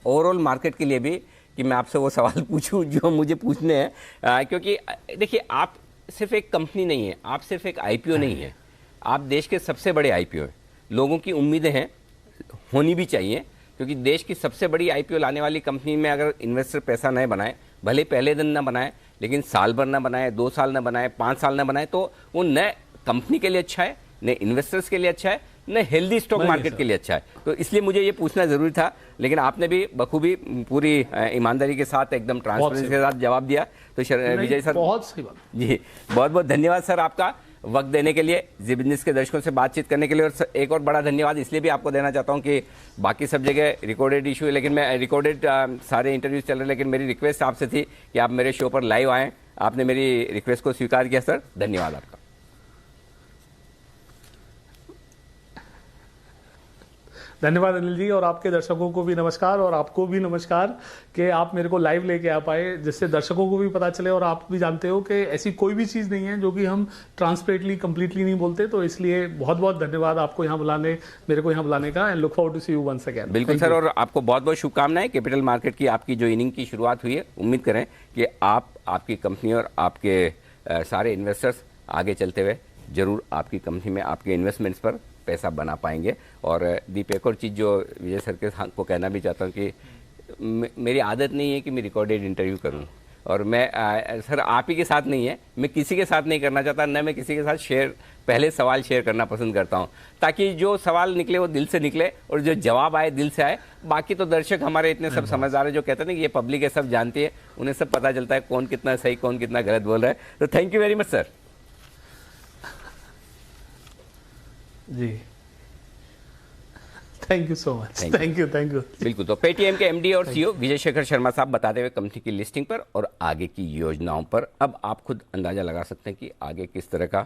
ओवरऑल मार्केट के लिए भी कि मैं आपसे वो सवाल पूछूं जो मुझे पूछने हैं, क्योंकि देखिए, आप सिर्फ एक कंपनी नहीं है, आप सिर्फ एक आईपीओ नहीं है, आप देश के सबसे बड़े आईपीओ हैं। लोगों की उम्मीदें हैं, होनी भी चाहिए, क्योंकि देश की सबसे बड़ी आईपीओ लाने वाली कंपनी में अगर इन्वेस्टर पैसा न बनाए, भले पहले दिन न बनाए, लेकिन साल भर न बनाए, 2 साल न बनाए, 5 साल न बनाए, तो वो न कंपनी के लिए अच्छा है, न इन्वेस्टर्स के लिए अच्छा है, न हेल्दी स्टॉक मार्केट के लिए अच्छा है। तो इसलिए मुझे ये पूछना जरूरी था, लेकिन आपने भी बखूबी पूरी ईमानदारी के साथ, एकदम ट्रांसपेरेंसी के साथ जवाब दिया। तो विजय सर, बहुत सही बात जी, बहुत बहुत धन्यवाद सर आपका। वक्त देने के लिए, जी बिजनेस के दर्शकों से बातचीत करने के लिए। और एक और बड़ा धन्यवाद इसलिए भी आपको देना चाहता हूं कि बाकी सब जगह रिकॉर्डेड इशू है, लेकिन मैं रिकॉर्डेड सारे इंटरव्यूज चल रहे हैं, लेकिन मेरी रिक्वेस्ट आपसे थी कि आप मेरे शो पर लाइव आएँ। आपने मेरी रिक्वेस्ट को स्वीकार किया सर, धन्यवाद आपका। धन्यवाद अनिल जी, और आपके दर्शकों को भी नमस्कार और आपको भी नमस्कार कि आप मेरे को लाइव लेके आ पाए, जिससे दर्शकों को भी पता चले। और आप भी जानते हो कि ऐसी कोई भी चीज़ नहीं है जो कि हम ट्रांसपेरेंटली कंप्लीटली नहीं बोलते, तो इसलिए बहुत बहुत धन्यवाद आपको मेरे को यहाँ बुलाने का। And look forward to see you once again. बिल्कुल सर, और आपको बहुत बहुत शुभकामनाएं। कैपिटल मार्केट की आपकी जो इनिंग की शुरुआत हुई है, उम्मीद करें कि आपकी कंपनी और आपके सारे इन्वेस्टर्स आगे चलते हुए जरूर आपकी कंपनी में आपके इन्वेस्टमेंट्स पर पैसा बना पाएंगे। और दीप, एक और चीज़ जो विजय सर के को कहना भी चाहता हूँ कि मेरी आदत नहीं है कि मैं रिकॉर्डेड इंटरव्यू करूँ, और मैं सर आप ही के साथ नहीं है, मैं किसी के साथ नहीं करना चाहता, न मैं किसी के साथ पहले सवाल शेयर करना पसंद करता हूँ, ताकि जो सवाल निकले वो दिल से निकले और जो जवाब आए दिल से आए। बाकी तो दर्शक हमारे इतने सब समझदार है, जो कहते हैं ना कि ये पब्लिक है, सब जानती है, उन्हें सब पता चलता है कौन कितना सही कौन कितना गलत बोल रहा है। तो thank you very much sir. जी, thank you so much. Thank you. बिल्कुल। तो पेटीएम के एमडी और सीईओ विजय शेखर शर्मा साहब बताते हुए कंपनी की लिस्टिंग पर और आगे की योजनाओं पर। अब आप खुद अंदाजा लगा सकते हैं कि आगे किस तरह का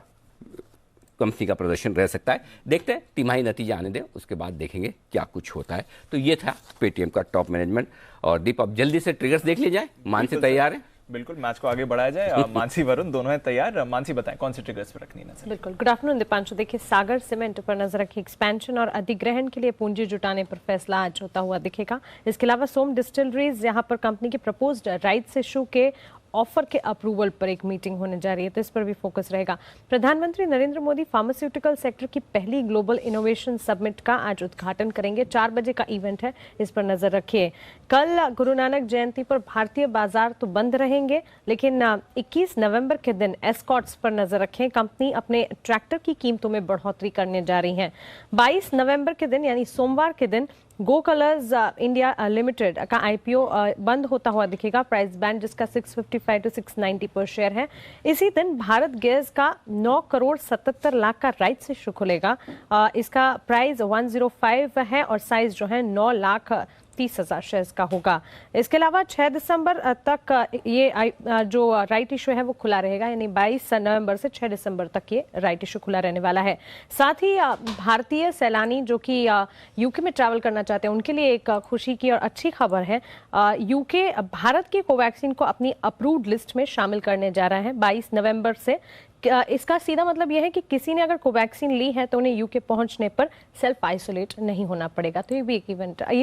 कंपनी का प्रदर्शन रह सकता है। देखते हैं, तिमाही नतीजा आने दें, उसके बाद देखेंगे क्या कुछ होता है। तो ये था पेटीएम का टॉप मैनेजमेंट। और दीप, अब जल्दी से ट्रिगर्स देख लिए जाए। मानसी तैयार है? बिल्कुल, मैच को आगे बढ़ाया जाए। मानसी वरुण दोनों हैं तैयार। मानसी बताएं कौन सी ट्रिगर्स पर रखनी नजर? बिल्कुल, गुड आफ्टरनून दीपांशु। देखिए, सागर सीमेंट पर नजर रखी। एक्सपेंशन और अधिग्रहण के लिए पूंजी जुटाने पर फैसला आज होता हुआ दिखेगा। इसके अलावा सोम डिस्टिलरीज, यहाँ पर कंपनी के प्रपोज्ड राइट्स इशू के ऑफर के अप्रूवल पर एक मीटिंग होने जा रही है, तो इस पर भी फोकस रहेगा। प्रधानमंत्री नरेंद्र मोदी फार्मास्यूटिकल सेक्टर की पहली ग्लोबल इनोवेशन समिट का आज उद्घाटन करेंगे। 4 बजे का इवेंट है, इस पर नजर रखिए। कल गुरु नानक जयंती पर भारतीय बाजार तो बंद रहेंगे, लेकिन 21 नवंबर के दिन एस्कॉर्ट्स पर नजर रखें। कंपनी अपने ट्रैक्टर की कीमतों में बढ़ोतरी करने जा रही है। 22 नवंबर के दिन यानी सोमवार के दिन गो कलर्स इंडिया लिमिटेड का आईपीओ बंद होता हुआ दिखेगा। प्राइस बैंड जिसका 655 to 690 पर शेयर है। इसी दिन भारत गैस का 9 करोड़ 77 लाख का राइट्स इशू खुलेगा। इसका प्राइस 105 है और साइज जो है 9,30,000 शेयर्स का होगा। इसके अलावा 6 दिसंबर तक ये जो राइट इशू है वो खुला रहेगा, यानी 22 नवंबर से 6 दिसंबर तक ये राइट इशू खुला रहने वाला है। साथ ही भारतीय सैलानी जो कि यूके में ट्रैवल करना चाहते हैं, उनके लिए एक खुशी की और अच्छी खबर है। यूके भारत की कोवैक्सीन को अपनी अप्रूव्ड लिस्ट में शामिल करने जा रहा है 22 नवंबर से। इसका सीधा मतलब यह है कि किसी ने अगर कोवैक्सीन ली है तो उन्हें यूके पहुंचने पर सेल्फ आइसोलेट नहीं होना पड़ेगा। तो ये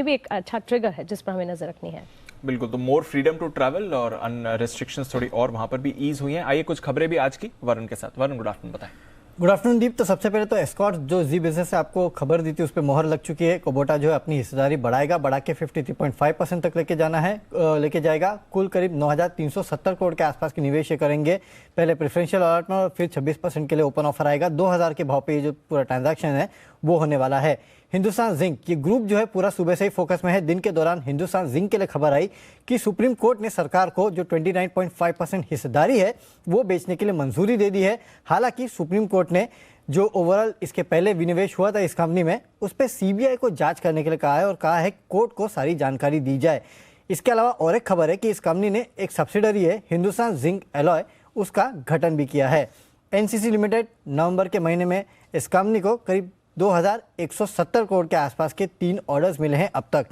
भी एक अच्छा ट्रिगर है जिस पर हमें नजर रखनी है। बिल्कुल, तो मोर फ्रीडम टू ट्रैवल और रेस्ट्रिक्शंस थोड़ी और वहां पर भी ईज हुई हैं। आइए कुछ खबरें भी आज की वरुण के साथ। वरुण, गुड आफ्टरनून, बताएं। गुड आफ्टरनून दीप। तो सबसे पहले तो एस्कॉर्ट्स जो जी बिजनेस से आपको खबर दी थी उस पर मोहर लग चुकी है। कुबोटा जो है अपनी हिस्सेदारी बढ़ा के 53.5% तक लेके जाएगा। कुल करीब 9,370 करोड़ के आसपास के निवेश करेंगे। पहले प्रेफरेंशियल अलॉटमेंट और फिर 26% के लिए ओपन ऑफर आएगा। 2,000 के भाव पे ये जो पूरा ट्रांजैक्शन है वो होने वाला है। हिंदुस्तान जिंक, ये ग्रुप जो है पूरा सुबह से ही फोकस में है। दिन के दौरान हिंदुस्तान जिंक के लिए खबर आई कि सुप्रीम कोर्ट ने सरकार को जो 29.5% हिस्सेदारी है वो बेचने के लिए मंजूरी दे दी है। हालांकि सुप्रीम कोर्ट ने जो ओवरऑल इसके पहले विनिवेश हुआ था इस कंपनी में, उस पर सीबीआई को जांच करने के लिए कहा है और कहा है कोर्ट को सारी जानकारी दी जाए। इसके अलावा और एक खबर है कि इस कंपनी ने एक सब्सिडरी है हिंदुस्तान जिंक एलॉय, उसका गठन भी किया है। एनसीसी लिमिटेड, नवंबर के महीने में इस कंपनी को करीब 2,170 करोड़ के आसपास के 3 ऑर्डर्स मिले हैं अब तक।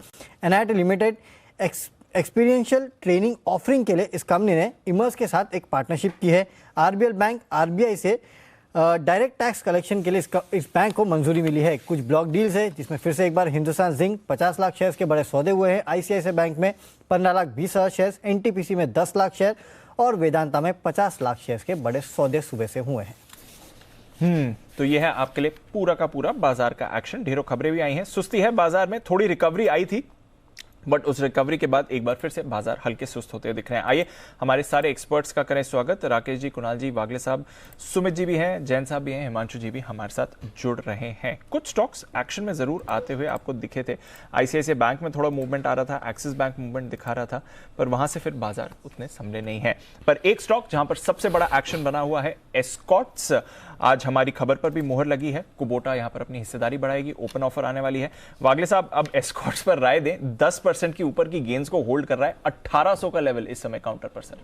NIT limited experiential training offering के लिए इस कंपनी ने इमर्स के साथ एक पार्टनरशिप की है। आरबीएल बैंक, आरबीआई से डायरेक्ट टैक्स कलेक्शन के लिए इस बैंक को मंजूरी मिली है। कुछ ब्लॉक डील्स है जिसमें फिर से एक बार हिंदुस्तान जिंक 50 लाख शेयर्स के बड़े सौदे हुए हैं। आईसीआईसीआई बैंक में 15,20,000 शेयर्स, एनटीपीसी में 10 लाख शेयर और वेदांता में 50 लाख शेयर्स के बड़े सौदे सुबह से हुए हैं। तो ये है आपके लिए पूरा का पूरा बाजार का एक्शन। ढेरों खबरें भी आई हैं। सुस्ती है बाजार में, थोड़ी रिकवरी आई थी, बट उस रिकवरी के बाद एक बार फिर से बाजार हल्के सुस्त होते हुए दिख रहे हैं। आइए हमारे सारे एक्सपर्ट्स का करें स्वागत। राकेश जी, कुणाल जी, वागले साहब, सुमित जी भी हैं, जैन साहब भी हैं, हिमांशु जी भी हमारे साथ जुड़ रहे हैं। कुछ स्टॉक्स एक्शन में जरूर आते हुए आपको दिखे थे। आईसीआईसीआई बैंक में थोड़ा मूवमेंट आ रहा था, एक्सिस बैंक मूवमेंट दिखा रहा था, पर वहां से फिर बाजार उतने संभले नहीं है। पर एक स्टॉक जहां पर सबसे बड़ा एक्शन बना हुआ है, एस्कॉर्ट्स। आज हमारी खबर पर भी मोहर लगी है, कुबोटा यहां पर अपनी हिस्सेदारी बढ़ाएगी, ओपन ऑफर आने वाली है। वागले साहब, अब एस्कॉर्ट्स पर राय दें, 10% की ऊपर की गेंस को होल्ड कर रहा है, 1800 का लेवल इस समय काउंटर पर sir.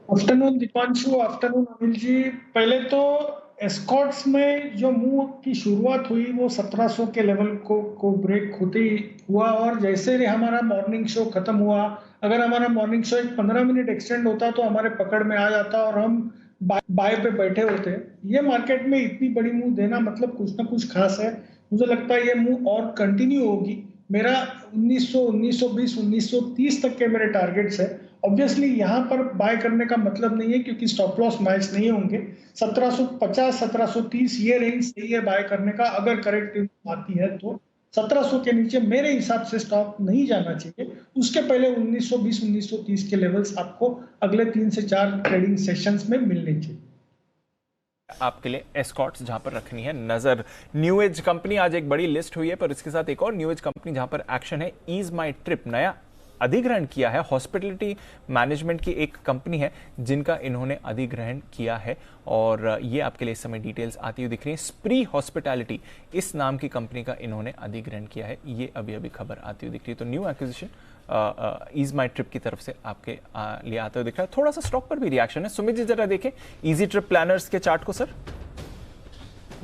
Afternoon Dipanshu, afternoon Anil ji. पहले तो एस्कॉर्ट्स में जो मूव की शुरुआत हुई वो 1700 के लेवल को ब्रेक होते ही हुआ, और जैसे ही हमारा मॉर्निंग शो खत्म हुआ, अगर हमारा मॉर्निंग शो एक 15 मिनट एक्सटेंड होता तो हमारे पकड़ में आ जाता और हम बाय पे बैठे होते। ये मार्केट में इतनी बड़ी मूव देना मतलब कुछ ना कुछ खास है। मुझे लगता है ये मूव और कंटिन्यू होगी। मेरा 1900, 1920, 1930 तक के मेरे टारगेट्स है। ऑब्वियसली यहाँ पर बाय करने का मतलब नहीं है क्योंकि स्टॉप लॉस मैच नहीं होंगे। 1750, 1730 ये रेंज सही है बाय करने का, अगर करेक्ट आती है तो। 1700 के नीचे मेरे हिसाब से स्टॉक नहीं जाना चाहिए। उसके पहले 1920, 1930 के लेवल्स आपको अगले 3 से 4 ट्रेडिंग सेशंस में मिलने चाहिए। आपके लिए एस्कॉर्ट्स जहां पर रखनी है नजर। न्यू एज कंपनी, आज एक बड़ी लिस्ट हुई है, पर इसके साथ एक और न्यू एज कंपनी जहां पर एक्शन है, ईज माई ट्रिप, नया अधिग्रहण किया है। हॉस्पिटलिटी मैनेजमेंट की एक कंपनी है जिनका इन्होंने अधिग्रहण किया है, और ये आपके लिए इस समय डिटेल्स आती हुई दिख रही है। स्प्री हॉस्पिटैलिटी इस नाम की कंपनी का इन्होंने अधिग्रहण किया है, ये अभी अभी खबर आती हुई दिख रही है। तो न्यू एक्विजिशन ईज माई ट्रिप की तरफ से आपके लिए आते हुए दिख रहा है। थोड़ा सा स्टॉक पर भी रिएक्शन है, सुमित जी जरा देखें इजी ट्रिप प्लानर्स के चार्ट को सर।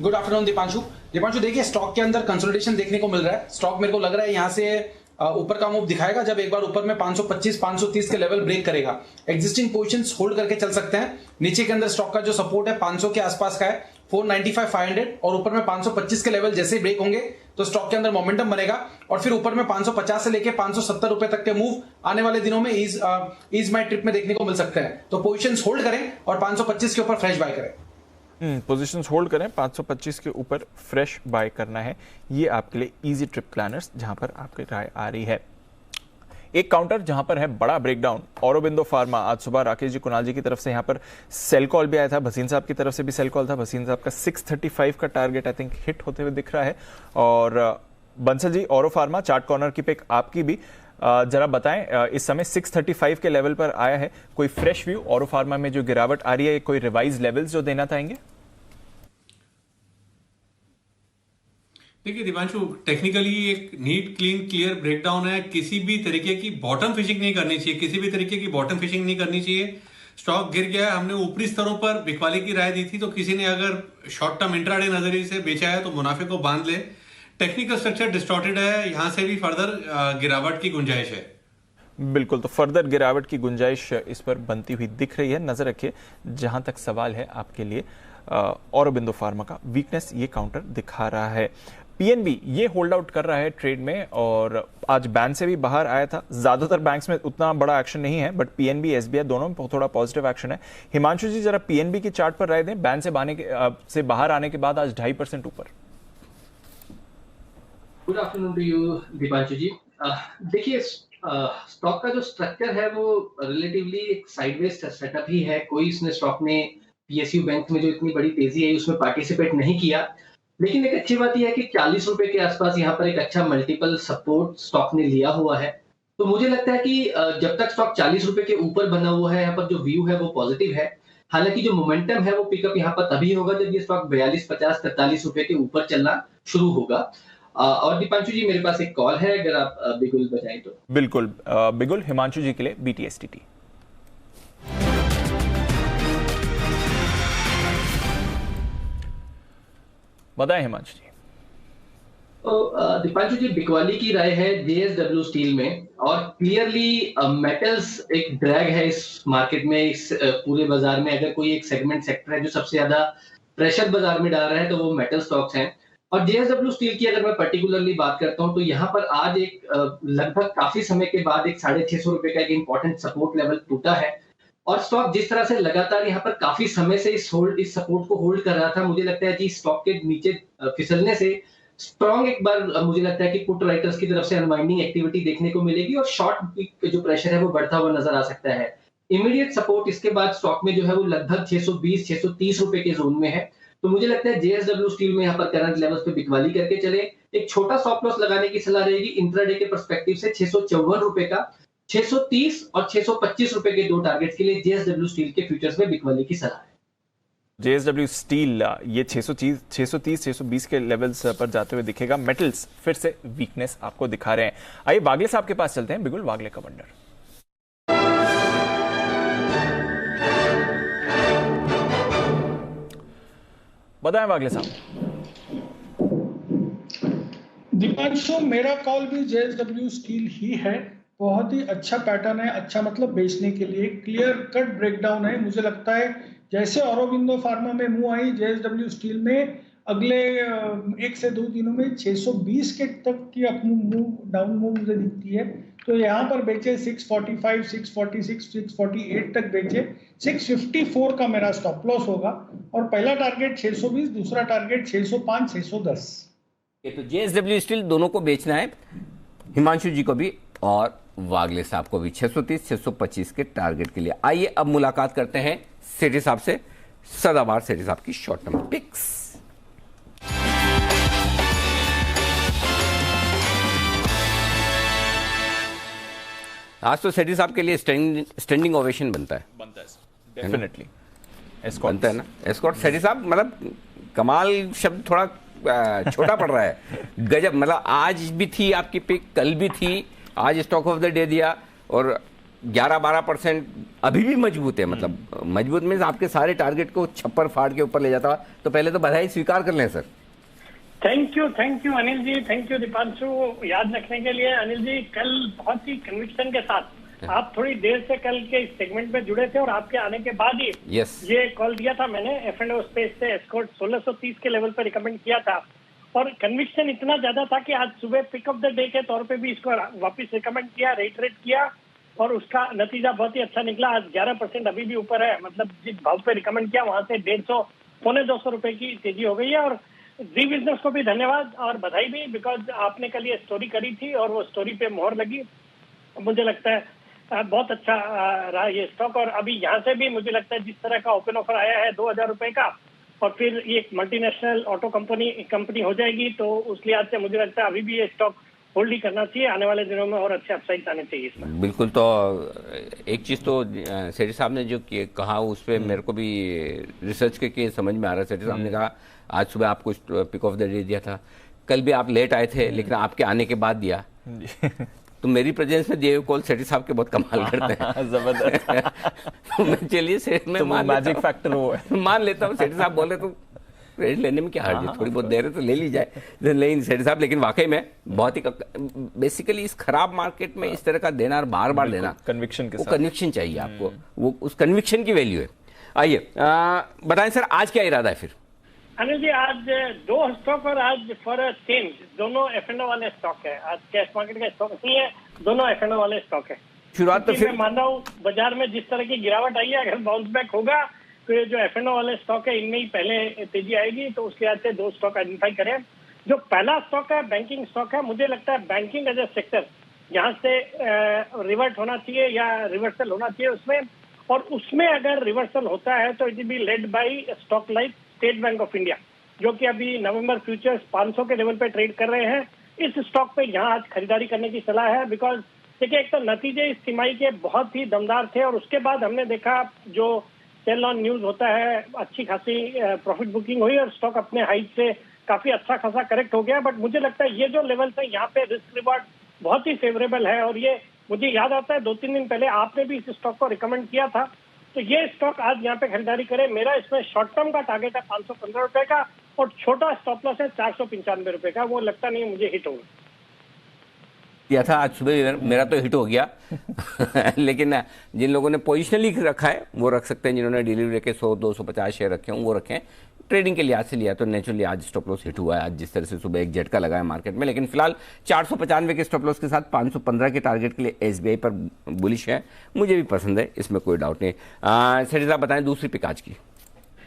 Good afternoon Deepanshu. देखिए स्टॉक के अंदर कंसोलिडेशन देखने को मिल रहा है। स्टॉक मेरे को लग रहा है यहाँ से ऊपर का मूव दिखाएगा जब एक बार ऊपर में 525, 530 के लेवल ब्रेक करेगा। एग्जिस्टिंग पोजीशंस होल्ड करके चल सकते हैं। नीचे के अंदर स्टॉक का जो सपोर्ट है 500 के आसपास का है, 495, 500, और ऊपर में 525 के लेवल जैसे ही ब्रेक होंगे तो स्टॉक के अंदर मोमेंटम बनेगा, और फिर ऊपर में 550 से लेके 570 रुपए तक के मूव आने वाले दिनों में ईज माई ट्रिप में देखने को मिल सकते हैं। तो पोजीशंस होल्ड करें और 525 के ऊपर फ्रेश बाय करें। पोजीशंस होल्ड करें, 525 के ऊपर फ्रेश बाय करना है। ये आपके लिए इजी ट्रिप प्लानर्स जहां पर आपकी राय आ रही है। एक काउंटर जहां पर है बड़ा ब्रेकडाउन, औरोबिंदो फार्मा। आज सुबह राकेश जी, कुणाल जी की तरफ से यहां पर सेल कॉल भी आया था, भसीन साहब की तरफ से भी सेल कॉल था। भसीन साहब का 635 का टारगेट आई थिंक हिट होते हुए दिख रहा है। और बंसल जी, औरो फार्मा चार्ट कॉर्नर की पिक आपकी भी, जरा बताएं इस समय 635 के लेवल पर आया है, कोई फ्रेश व्यू औरो फार्मा में जो गिरावट आ रही है, कोई रिवाइज लेवल्स जो देना चाहेंगे? देखिए दीपांशु, टेक्निकली एक नीट क्लीन क्लियर ब्रेकडाउन है। किसी भी तरीके की बॉटम फिशिंग नहीं करनी चाहिए, किसी भी तरीके की बॉटम फिशिंग नहीं करनी चाहिए। स्टॉक गिर गया है, हमने ऊपरी स्तरों पर बिकवाली की राय दी थी, तो किसी ने अगर शॉर्ट टर्म इंट्राडे नजरिए से बेचा है तो मुनाफे को बांध ले। टेक्निकल स्ट्रक्चर डिस्टॉर्टेड है, यहां से भी फर्दर गिरावट की गुंजाइश है। बिल्कुल, तो फर्दर गिरावट की गुंजाइश इस पर बनती हुई दिख रही है। नजर रखिए, जहां तक सवाल है आपके लिए औरोबिंदो फार्मा का वीकनेस ये काउंटर दिखा रहा है। पीएनबी ये होल्ड आउट कर रहा है ट्रेड में, और आज बैंक से भी बाहर आया था। ज्यादातर बैंक्स में उतना बड़ा एक्शन नहीं है, बट पीएनबी, एसबीआई दोनों में थोड़ा पॉजिटिव एक्शन है। हिमांशु जी जरा पीएनबी की चार्ट पर राय दें, बैंक से बाहर आने के बाद आज 2.5% ऊपर। Good afternoon to you Dipanshu ji. देखिए स्टॉक का जो स्ट्रक्चर है वो रिलेटिवली एक साइडवेज सेटअप ही है। कोई इसने स्टॉक में पीएसयू बैंक में जो इतनी बड़ी तेजी आई उसमें पार्टिसिपेट नहीं किया, लेकिन एक अच्छी बात यह है कि 40 रुपए के आसपास यहाँ पर एक अच्छा मल्टीपल सपोर्ट स्टॉक ने लिया हुआ है। तो मुझे लगता है कि जब तक स्टॉक 40 रुपए के ऊपर बना हुआ है, यहाँ पर जो व्यू है वो पॉजिटिव है। हालांकि जो मोमेंटम है वो पिकअप यहाँ पर तभी होगा जब ये स्टॉक 42, 50, 43 रुपए के ऊपर चलना शुरू होगा। और दीपांशु जी, मेरे पास एक कॉल है, अगर आप बिगुल बजाएं तो। बिल्कुल, बिगुल हिमांशु जी के लिए BTSTT। बताएं हिमांशु जी। तो दीपांशु जी, बिकवाली की राय है JSW स्टील में, और क्लियरली मेटल्स एक ड्रैग है इस मार्केट में, इस पूरे बाजार में। अगर कोई एक सेक्टर है जो सबसे ज्यादा प्रेशर बाजार में डाल रहा है तो वो मेटल स्टॉक्स हैं। और JSW स्टील की अगर मैं पर्टिकुलरली बात करता हूं तो यहाँ पर आज एक लगभग काफी समय के बाद एक 650 रुपए का एक इंपॉर्टेंट सपोर्ट लेवल टूटा है, और स्टॉक जिस तरह से लगातार यहाँ पर काफी समय से इस सपोर्ट को होल्ड कर रहा था, मुझे लगता है कि स्टॉक के नीचे फिसलने से स्ट्रॉन्ग एक बार मुझे लगता है कि पुट राइटर्स की तरफ से अनवाइंडिंग एक्टिविटी देखने को मिलेगी, और शॉर्ट जो प्रेशर है वो बढ़ता हुआ नजर आ सकता है। इमीडिएट सपोर्ट इसके बाद स्टॉक में जो है वो लगभग 620, 630 रुपए के जोन में है। तो मुझे लगता है JSW स्टील में यहाँ पर करंट लेवल्स पे बिकवाली करके चले। एक छोटा स्टॉप लॉस लगाने की सलाह रहेगी इंट्राडे के पर्सपेक्टिव से 654 रुपए का, 630 और 625 रुपए के दो टारगेट्स के लिए जेएसडब्ल्यू स्टील के फ्यूचर्स में बिकवाली की सलाह है। जेएसडब्ल्यू स्टील ये 630 620 के लेवल्स पर जाते हुए दिखेगा। मेटल्स फिर से वीकनेस आपको दिखा रहे हैं। आइए वागले साहब के पास चलते हैं, बिगुल वागले का वंडर। बताएं वागले साहब। दीपांशु, मेरा कॉल भी जेएसडब्ल्यू स्टील ही है। बहुत ही अच्छा पैटर्न है, अच्छा मतलब बेचने के लिए क्लियर कट ब्रेकडाउन है। मुझे लगता है जैसे औरोबिंदो फार्मा में मुंह आई, जेएसडब्ल्यू स्टील में अगले 1 से 2 दिनों में 620 के तक की मूव डाउन मूव मुझे दिखती है। तो यहाँ पर बेचे 645, 646, 648 तक बेचे। 654 का मेरा स्टॉप लॉस होगा और पहला टारगेट 620, दूसरा टारगेट 605, 610। तो जेएसडब्ल्यू स्टील दोनों को बेचना है, हिमांशु जी को भी और वागले साहब को भी 630 625 के टारगेट के लिए। आइए अब मुलाकात करते हैं सेठी साहब से, सदाबहार सेठी साहब की शॉर्ट टर्म पिक्स। आज तो सेठी साहब के लिए स्टैंडिंग ओवेशन बनता है डेफिनेटली बनता है ना। एस्कॉर्ट सेठी साहब, मतलब कमाल शब्द थोड़ा छोटा पड़ रहा है, गजब। मतलब आज भी थी आपकी पिक, कल भी थी, आज स्टॉक ऑफ द डे दिया और 11-12% अभी भी मजबूत है। मतलब मजबूत मीन्स आपके सारे टारगेट को छप्पर फाड़ के ऊपर ले जाता। तो पहले तो बधाई स्वीकार कर लें sir. Thank you Anil ji, thank you Deepanshu याद रखने के लिए। अनिल जी, कल बहुत ही कन्विक्शन के साथ आप थोड़ी देर से कल के इस सेगमेंट में जुड़े थे और आपके आने के बाद ही ये कॉल दिया था मैंने। F&O स्पेस से एस्कॉर्ट 1630 के लेवल पर रिकमेंड किया था और कन्विक्शन इतना ज्यादा था कि आज सुबह पिक ऑफ द डे के तौर पे भी इसको वापस रिकमेंड किया, रेट किया और उसका नतीजा बहुत ही अच्छा निकला। आज 11% अभी भी ऊपर है। मतलब जिस भाव पे रिकमेंड किया वहां से 150 पौने 200 रुपए की तेजी हो गई है। और जी बिजनेस को भी धन्यवाद और बधाई भी, बिकॉज आपने कल ये स्टोरी करी थी और वो स्टोरी पे मोहर लगी। मुझे लगता है बहुत अच्छा रहा ये स्टॉक। और अभी यहाँ से भी मुझे लगता है जिस तरह का ओपन ऑफर आया है 2000 रुपए का और फिर ये मल्टीनेशनल ऑटो कंपनी हो जाएगी, तो उस लिहाज से मुझे लगता है अभी भी ये स्टॉक होल्ड ही करना चाहिए। आने वाले दिनों में और अच्छे अपसाइड आने चाहिए इसमें। बिल्कुल। तो एक चीज़ तो सेठी साहब ने जो कहा उस पर मेरे को भी रिसर्च करके समझ में आ रहा है। सेठी साहब ने कहा आज सुबह आपको पिक ऑफ द डे दिया था, कल भी आप लेट आए थे लेकिन आपके आने के बाद दिया। तो मेरी प्रेजेंस में दिए कॉल सेठी साहब के बहुत कमाल करते हैं। जबरदस्त। तो चलिए मैं मैजिक फैक्टर वो है, मान लेता हूँ। सेठी साहब बोले तो क्रेडिट लेने में क्या हर्ज है, थोड़ी बहुत देर है तो ले ली जाए। नहीं सेठी साहब, लेकिन वाकई में बहुत ही बेसिकली इस खराब मार्केट में इस तरह का देना और बार बार देना, कन्विक्शन के साथ, वो कन्विक्शन चाहिए आपको, वो उस कन्विक्शन की वैल्यू है। आइए बताएं सर, आज क्या इरादा है फिर? अनिल जी, आज 2 स्टॉक और आज फॉर अ चेंज दोनों F&O वाले स्टॉक है। आज कैश मार्केट का स्टॉक नहीं है, दोनों F&O वाले स्टॉक है। शुरुआत तो फिर मैं मान रहा हूँ बाजार में जिस तरह की गिरावट आई है, अगर बाउंस बैक होगा तो ये जो F&O वाले स्टॉक है इनमें ही पहले तेजी आएगी। तो उसके लिहाज से 2 स्टॉक आइडेंटिफाई करें। जो पहला स्टॉक है बैंकिंग स्टॉक है। मुझे लगता है बैंकिंग एज ए सेक्टर यहाँ से रिवर्ट होना चाहिए या रिवर्सल होना चाहिए उसमें, और उसमें अगर रिवर्सल होता है तो it will B led by stock like state bank of India, जो कि अभी नवंबर फ्यूचर्स 500 के लेवल पे ट्रेड कर रहे हैं। इस स्टॉक पे यहाँ आज खरीदारी करने की सलाह है। बिकॉज देखिए, एक तो नतीजे इस तिमाही के बहुत ही दमदार थे और उसके बाद हमने देखा जो सेल ऑन न्यूज होता है, अच्छी खासी प्रॉफिट बुकिंग हुई और स्टॉक अपने हाइट से काफी अच्छा खासा करेक्ट हो गया। बट मुझे लगता है ये जो लेवल्स है यहाँ पे रिस्क रिवार्ड बहुत ही फेवरेबल है। और ये मुझे याद आता है 2-3 दिन पहले आपने भी इस स्टॉक को रिकमेंड किया था। तो ये स्टॉक आज यहाँ पे खरीदारी करें। मेरा इसमें शॉर्ट टर्म का टारगेट है 515 रुपए का और छोटा स्टॉप लॉस है 495 रुपए का। वो लगता नहीं मुझे हिट होगा। किया था आज सुबह, मेरा तो हिट हो गया। लेकिन जिन लोगों ने पोजिशनली रखा है वो रख सकते हैं, जिन्होंने डिलीवरी के 100-250 शेयर रखे हों वो रखें। ट्रेडिंग के लिहाज से लिया तो नेचुरली आज स्टॉप लॉस हिट हुआ है, आज जिस तरह से सुबह एक झटका लगा है मार्केट में। लेकिन फिलहाल 495 के स्टॉप लॉस के साथ 515 के टारगेट के लिए SBI पर बुलिश है। मुझे भी पसंद है, इसमें कोई डाउट नहीं। सेठी साहब बताएं दूसरी पिक आज की।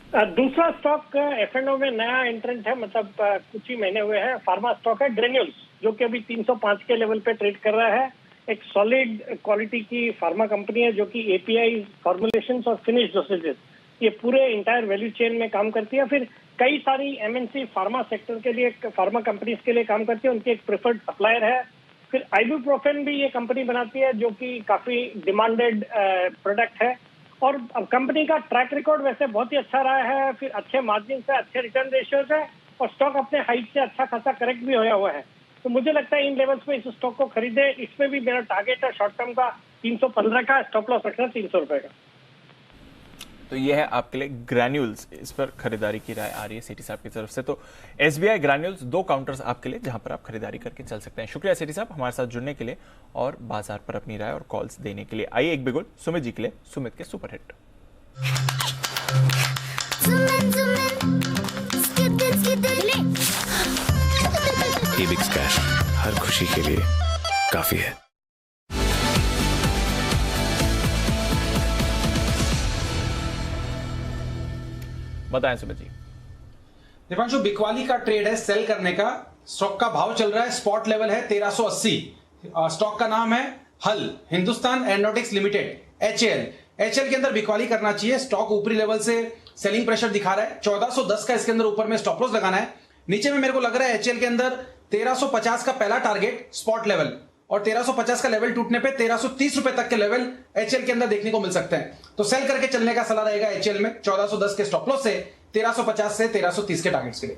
दूसरा स्टॉक F&O में नया एंट्रेंट है, मतलब कुछ ही महीने हुए हैं। फार्मा स्टॉक है ग्रेन्यूल्स, जो कि अभी 305 के लेवल पे ट्रेड कर रहा है। एक सॉलिड क्वालिटी की फार्मा कंपनी है जो कि API, फॉर्मुलेशंस और फिनिश डोसेजेस, ये पूरे इंटायर वैल्यू चेन में काम करती है। फिर कई सारी MNC फार्मा सेक्टर के लिए, फार्मा कंपनीज के लिए काम करती है। उनकी एक प्रेफर्ड सप्लायर है। फिर आइबुप्रोफेन भी ये कंपनी बनाती है जो कि काफी डिमांडेड प्रोडक्ट है, और अब कंपनी का ट्रैक रिकॉर्ड वैसे बहुत ही अच्छा रहा है, फिर अच्छे मार्जिन है, अच्छे रिटर्न रेशियोज है, और स्टॉक अपने हाइट से अच्छा खासा करेक्ट भी होया हुआ है। तो मुझे लगता है इन लेवल्स पे इस स्टॉक को खरीदे। इसमें भी मेरा टारगेट है शॉर्ट टर्म का 315 का, स्टॉप लॉस रखना 300 रुपए का। तो ये है आपके लिए ग्रैन्यूल्स, इस पर खरीदारी की राय आ रही है सेठी साहब की तरफ से। तो एसबीआई ग्रैन्यूल्स 2 काउंटर्स आपके लिए जहां पर आप खरीदारी करके चल सकते हैं। शुक्रिया सेठी साहब हमारे साथ जुड़ने के लिए और बाजार पर अपनी राय और कॉल्स देने के लिए। आइए एक बिगुल सुमित जी के लिए, सुमित के सुपर हिट। एबिक्स कैश हर खुशी के लिए काफी है। बताएं सुमित जी। दीपांशु, बिकवाली का ट्रेड है सेल करने का। स्टॉक का भाव चल रहा है, स्पॉट लेवल है 1380। स्टॉक का नाम है हल, Hindustan aeronautics limited, HAL। HAL के अंदर बिकवाली करना चाहिए। स्टॉक ऊपरी लेवल से सेलिंग प्रेशर दिखा रहा है, 1410 का इसके अंदर ऊपर में स्टॉप लॉस लगाना है। नीचे में मेरे को लग रहा है HAL के अंदर 1350 का पहला टारगेट स्पॉट लेवल, और 1350 का लेवल टूटने पे 1330 रुपए तक के लेवल HAL के अंदर देखने को मिल सकते हैं। तो सेल करके चलने का सलाह रहेगा HAL में 1410 के स्टॉप लॉस से 1350 से 1330 के टारगेट्स के लिए।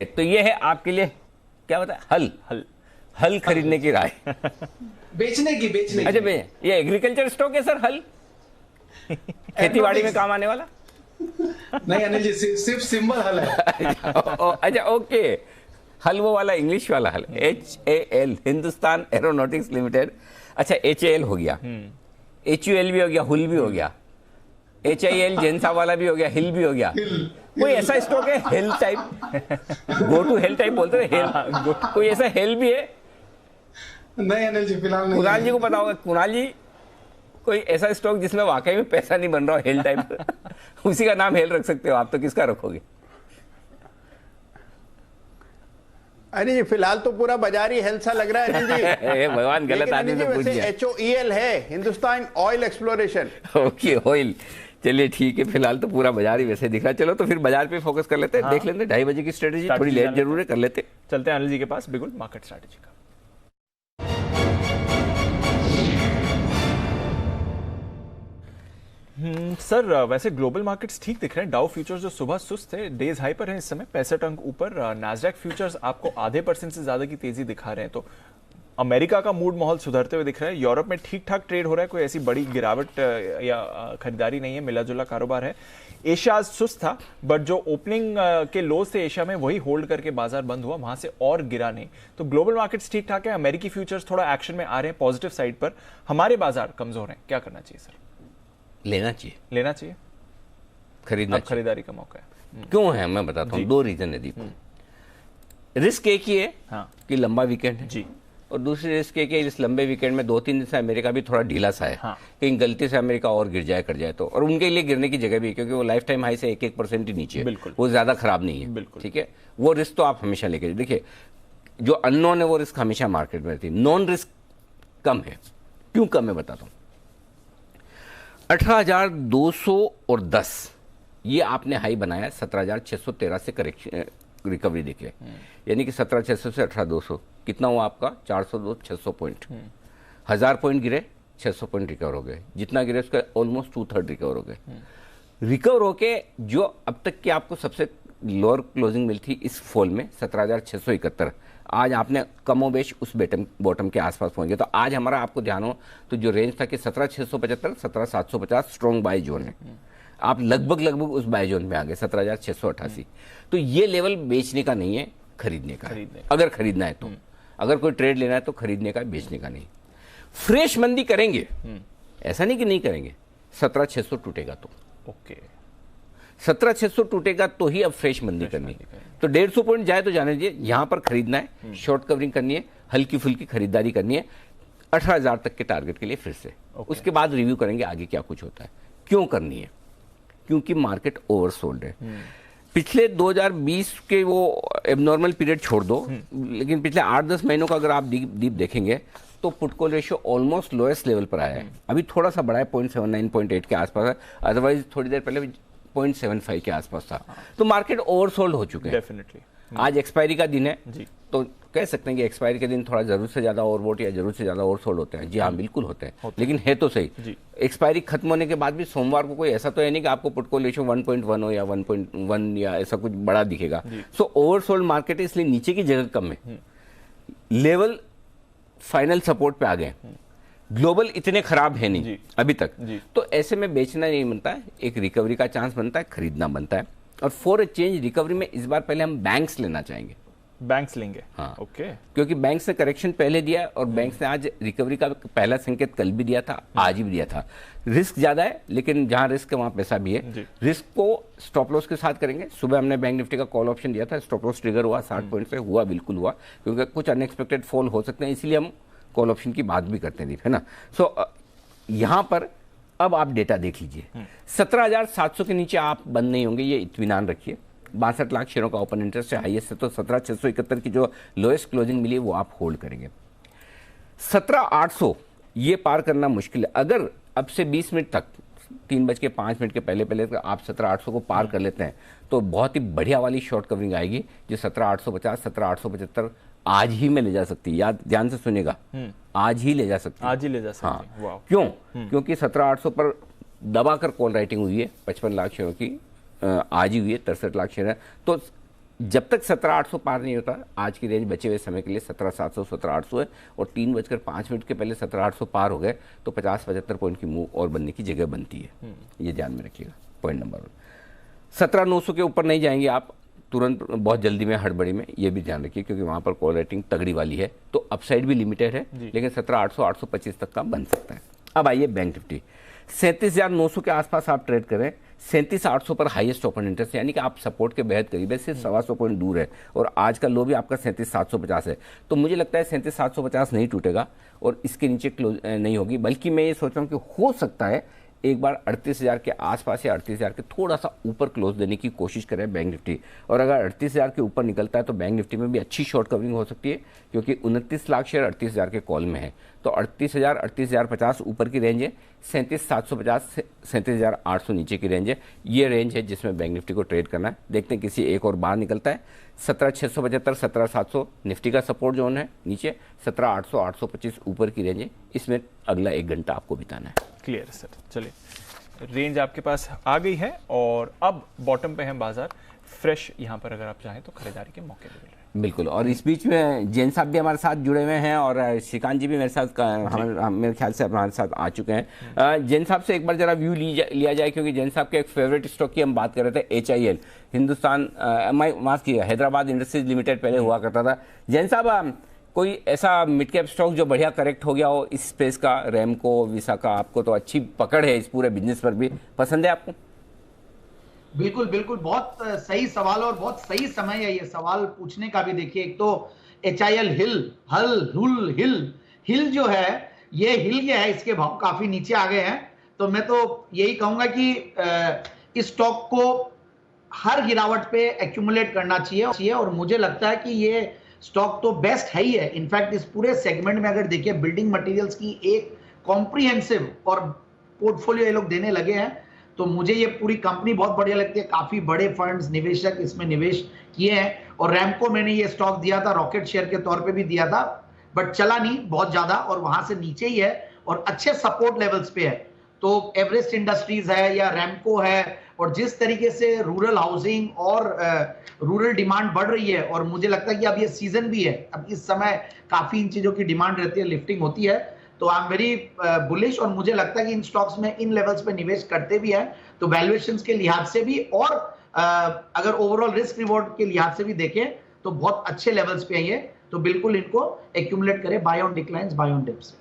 तो ये है आपके लिए क्या बताया, हल खरीदने की राय। बेचने की। अच्छा ये एग्रीकल्चर स्टॉक है सर, हल खेतीबाड़ी में काम आने वाला? नहीं अनिल जी, सिर्फ सिंबल हल है। अच्छा ओके, हल वो वाला इंग्लिश वाला हल, HAL हिंदुस्तान एरोनॉटिक्स लिमिटेड। अच्छा HAL हो गया, HUL भी हो गया, हुल भी हो गया, HIL जेंसा वाला भी हो गया, हिल भी हो गया। कोई ऐसा स्टॉक है hell type, go to hell type बोलते हैं, हेल कोई ऐसा हेल भी है? नहीं अनिल जी, फिलहाल नहीं। कुणाल जी को पता होगा, कुणाल जी कोई ऐसा स्टॉक जिसमें वाकई में पैसा नहीं बन रहा हो, हेल टाइप उसी का नाम हेल रख सकते हो आप, तो किसका रखोगे? अरे जी फिलहाल तो पूरा बाजार ही हेल्थ सा लग रहा है अनिल जी। भगवान गलत आदमी से पूछ दिया। HOEL है, Hindustan oil exploration. Okay oil, चलिए ठीक है, फिलहाल तो पूरा बाजार ही वैसे दिख रहा है। चलो तो फिर बाजार पे फोकस कर लेते हैं, देख लेते हैं 2:30 बजे की स्ट्रेटेजी, थोड़ी लेट जरूर है, कर लेते। चलते हैं अनिल जी के पास, बिगुल मार्केट स्ट्रेटेजी का। सर वैसे ग्लोबल मार्केट्स ठीक दिख रहे हैं। डाउ फ्यूचर्स जो सुबह सुस्त थे, डेज हाई पर हैं इस समय 65 अंक ऊपर। नैस्डैक फ्यूचर्स आपको आधे % से ज्यादा की तेजी दिखा रहे हैं। तो अमेरिका का मूड माहौल सुधरते हुए दिख रहा है। यूरोप में ठीक ठाक ट्रेड हो रहा है, कोई ऐसी बड़ी गिरावट या खरीदारी नहीं है, मिला जुला कारोबार है। एशिया आज सुस्त था, बट जो ओपनिंग के लोज थे एशिया में वही होल्ड करके बाजार बंद हुआ, वहां से और गिरा नहीं। तो ग्लोबल मार्केट्स ठीक ठाक है, अमेरिकी फ्यूचर्स थोड़ा एक्शन में आ रहे हैं पॉजिटिव साइड पर, हमारे बाजार कमजोर हैं। क्या करना चाहिए सर? लेना चाहिए, खरीदना चाहिए। खरीदारी का मौका है। क्यों है मैं बताता हूँ, 2 रीजन है दीप। रिस्क एक ही है कि लंबा वीकेंड है जी, और दूसरी रिस्क एक है इस लंबे वीकेंड में 2-3 दिन से अमेरिका भी थोड़ा ढीला सा है। कहीं गलती से अमेरिका और गिर जाए कर जाए तो, और उनके लिए गिरने की जगह भी है क्योंकि वो लाइफ टाइम हाई से 1% ही नीचे है, वो ज्यादा खराब नहीं है। ठीक है, वो रिस्क तो आप हमेशा लेके देखिए, जो अननोन है वो रिस्क हमेशा मार्केट में रहती है। नॉन रिस्क कम है। क्यों कम है बताता हूँ। 18,210 ये आपने हाई बनाया, 17,613 से करेक्शन रिकवरी देख ले, यानी कि 17,600 से 18,200 कितना हुआ आपका 402 600 पॉइंट। 1000 पॉइंट गिरे, 600 पॉइंट रिकवर हो गए, जितना गिरे उसका ऑलमोस्ट 2/3 रिकवर हो गए। रिकवर होके जो अब तक की आपको सबसे लोअर क्लोजिंग मिली थी इस फॉल में 17,671, आज आपने कमोबेश उस बॉटम के आसपास पहुंच गया। तो आज हमारा आपको ध्यान हो तो जो रेंज था कि 17,675 17,750 स्ट्रॉन्ग बाय जोन है, आप लगभग उस बाय जोन में आ गए 17,688। तो ये लेवल बेचने का नहीं है, खरीदने का है। अगर खरीदना है तो, अगर कोई ट्रेड लेना है तो खरीदने का, बेचने का नहीं। फ्रेश मंदी करेंगे, ऐसा नहीं कि नहीं करेंगे। 17,600 टूटेगा तो ओके, 17,600 टूटेगा तो ही अब फ्रेश मंदी करनी है। तो 150 पॉइंट जाए तो जाने दीजिए, यहां पर खरीदना है, शॉर्ट कवरिंग करनी है, हल्की फुल्की खरीदारी करनी है 18,000 तक के टारगेट के लिए फिर से। उसके बाद रिव्यू करेंगे आगे क्या कुछ होता है। क्यों करनी है? क्योंकि मार्केट ओवरसोल्ड है। पिछले 2020 के वो एबनॉर्मल पीरियड छोड़ दो, लेकिन पिछले 8-10 महीनों का अगर आप डीप देखेंगे तो put call ratio almost lowest level पर आया है। अभी थोड़ा सा बढ़ा है, 0.79 0.8 के आसपास है, अदरवाइज थोड़ी देर पहले 0.75 के आसपास था। तो मार्केट ओवरसोल्ड हो चुके हैं। डेफिनेटली आज एक्सपायरी का दिन है जी। तो कह सकते हैं कि एक्सपायरी के दिन थोड़ा जरूरत से ज्यादा ओवरबॉट या जरूरत से ज्यादा ओवरसोल्ड होते हैं। जी हाँ, बिल्कुल होते हैं, लेकिन है तो सही। एक्सपायरी खत्म होने के बाद भी सोमवार को कोई ऐसा तो है नहीं कि आपको पुट कॉल रेशियो 1.1 हो या 1.1 या ऐसा कुछ बड़ा दिखेगा। सो ओवरसोल्ड मार्केट है, इसलिए नीचे की जगह कम है, लेवल फाइनल सपोर्ट पे आ गए। ग्लोबल इतने खराब है नहीं अभी तक, तो ऐसे में बेचना नहीं बनता है, एक रिकवरी का चांस बनता है, खरीदना बनता है। और फॉर ए चेंज रिकवरी में इस बार पहले हम बैंक्स लेना चाहेंगे। बैंक्स लेंगे? हाँ, ओके। क्योंकि बैंक्स ने करेक्शन पहले दिया और बैंक्स ने आज रिकवरी का पहला संकेत कल भी दिया था, आज भी दिया था। रिस्क ज्यादा है, लेकिन जहां रिस्क है वहां पैसा भी है। रिस्क को स्टॉप लॉस के साथ करेंगे। सुबह हमने बैंक निफ्टी का कॉल ऑप्शन दिया था, स्टॉप लॉस ट्रिगर हुआ 60 पॉइंट से, हुआ बिल्कुल हुआ, क्योंकि कुछ अनएक्सपेक्टेड फॉल हो सकते हैं, इसलिए हम कॉल ऑप्शन की बात भी करते हैं, है ना। सो यहां पर अब आप डेटा देख लीजिए, 17,700 के नीचे आप बंद नहीं होंगे, ये इत्मीनान रखिए। 62 लाख शेयरों का ओपन इंटरेस्ट है, हाईएस्ट है तो 17,671 की जो लोएस्ट क्लोजिंग मिली वो आप होल्ड करेंगे। 17,800 ये पार करना मुश्किल है। अगर अब से 20 मिनट तक 3:05 के पहले आप 17,800 को पार कर लेते हैं तो बहुत ही बढ़िया वाली शॉर्ट कवरिंग आएगी, जो 17,850 17,875 आज ही में ले जा सकती है। याद ध्यान से सुनेगा, आज ही ले जा सकती है, आज ही ले जा सकती है। हाँ। वाह। क्यों? क्योंकि 17,800 पर दबाकर कॉल राइटिंग हुई है, 55 लाख शेयरों की आज ही हुई है, 63 लाख शेयर है। तो जब तक 17,800 पार नहीं होता, आज की रेंज बचे हुए समय के लिए 17,700 17,800 है, और 3:05 के पहले 17,800 पार हो गए तो 50-75 पॉइंट की मूव और बनने की जगह बनती है। ये ध्यान में रखिएगा। पॉइंट नंबर 1, 17,900 के ऊपर नहीं जाएंगे आप तुरंत बहुत जल्दी में, हड़बड़ी में, ये भी ध्यान रखिए, क्योंकि वहां पर कॉल रेटिंग तगड़ी वाली है, तो अपसाइड भी लिमिटेड है, लेकिन 17,800 825 तक का बन सकता है। अब आइए बैंक निफ्टी, 37,900 के आसपास आप ट्रेड करें। 37,800 पर हाईएस्ट ओपन इंटरेस्ट, यानी कि आप सपोर्ट के बेहद करीब है, सिर्फ 125 पॉइंट दूर है, और आज का लो भी आपका 37,750 है। तो मुझे लगता है 37,750 नहीं टूटेगा और इसके नीचे क्लोज नहीं होगी, बल्कि मैं ये सोच रहा हूँ कि हो सकता है एक बार 38,000 के आसपास या 38,000 के थोड़ा सा ऊपर क्लोज देने की कोशिश करें बैंक निफ्टी। और अगर 38,000 के ऊपर निकलता है तो बैंक निफ्टी में भी अच्छी शॉर्ट कवरिंग हो सकती है, क्योंकि 29 लाख शेयर 38,000 के कॉल में है। तो 38,000 38,050 ऊपर की रेंज है, 37,750 से 37,800 नीचे की रेंज है। ये रेंज है जिसमें बैंक निफ्टी को ट्रेड करना है। देखते हैं किसी एक और बाहर निकलता है। 17,675 17,700 निफ्टी का सपोर्ट जोन है, नीचे 17,800 825 ऊपर की रेंज है। इसमें अगला 1 घंटा आपको बिताना है। क्लियर है सर। चलिए, रेंज आपके पास आ गई है और अब बॉटम पे है बाजार। फ्रेश यहाँ पर अगर आप चाहें तो खरीदारी के मौके भी मिल रहे हैं। बिल्कुल, और इस बीच में जैन साहब भी हमारे साथ जुड़े हुए हैं और श्रीकांत जी भी मेरे साथ मेरे ख्याल से हमारे साथ आ चुके हैं। जैन साहब से एक बार जरा व्यू लिया जाए, क्योंकि जैन साहब के एक फेवरेट स्टॉक की हम बात कर रहे थे, HIL, हिंदुस्तान माफ किया, हैदराबाद इंडस्ट्रीज लिमिटेड पहले हुआ करता था। जैन साहब, कोई ऐसा मिड कैप स्टॉक जो बढ़िया करेक्ट हो गया हो इस स्पेस का, रैमको, विसा का, आपको तो अच्छी पकड़ है इस पूरे बिजनेस पर भी, पसंद है आपको? बिल्कुल बिल्कुल, बहुत सही सवाल और बहुत सही समय है ये सवाल पूछने का भी। देखिए, एक तो HIL हिल जो है, ये हिल गया है, इसके भाव काफी नीचे आ गए हैं। तो मैं तो यही कहूंगा कि इस स्टॉक को हर गिरावट पे एक्यूमुलेट करना चाहिए, और मुझे लगता है कि ये स्टॉक तो बेस्ट है ही है। इनफैक्ट इस पूरे सेगमेंट में अगर देखिए, बिल्डिंग मटेरियल्स की एक कॉम्प्रिहेंसिव और पोर्टफोलियो ये लोग देने लगे हैं, तो मुझे ये पूरी कंपनी बहुत बढ़िया लगती है। काफी बड़े फंड्स, निवेशक इसमें निवेश किए हैं। और रैमको मैंने ये स्टॉक दिया था, रॉकेट शेयर के तौर पे भी दिया था, बट चला नहीं बहुत ज्यादा, और वहां से नीचे ही है और अच्छे सपोर्ट लेवल्स पे है। तो एवरेस्ट इंडस्ट्रीज है या रैमको है, और जिस तरीके से रूरल हाउसिंग और रूरल डिमांड बढ़ रही है, और मुझे लगता है कि अब ये सीजन भी है, अब इस समय काफी इन चीजों की डिमांड रहती है, लिफ्टिंग होती है, तो आई एम वेरी बुलिश। और मुझे लगता है कि इन स्टॉक्स में इन लेवल्स पे निवेश करते भी हैं, तो वैल्यूएशंस के लिहाज से भी और अगर ओवरऑल रिस्क रिवॉर्ड के लिहाज से भी देखें तो बहुत अच्छे लेवल्स पे है ये। तो बिल्कुल इनको एक्यूमुलेट करें, buy on declines, buy on dips.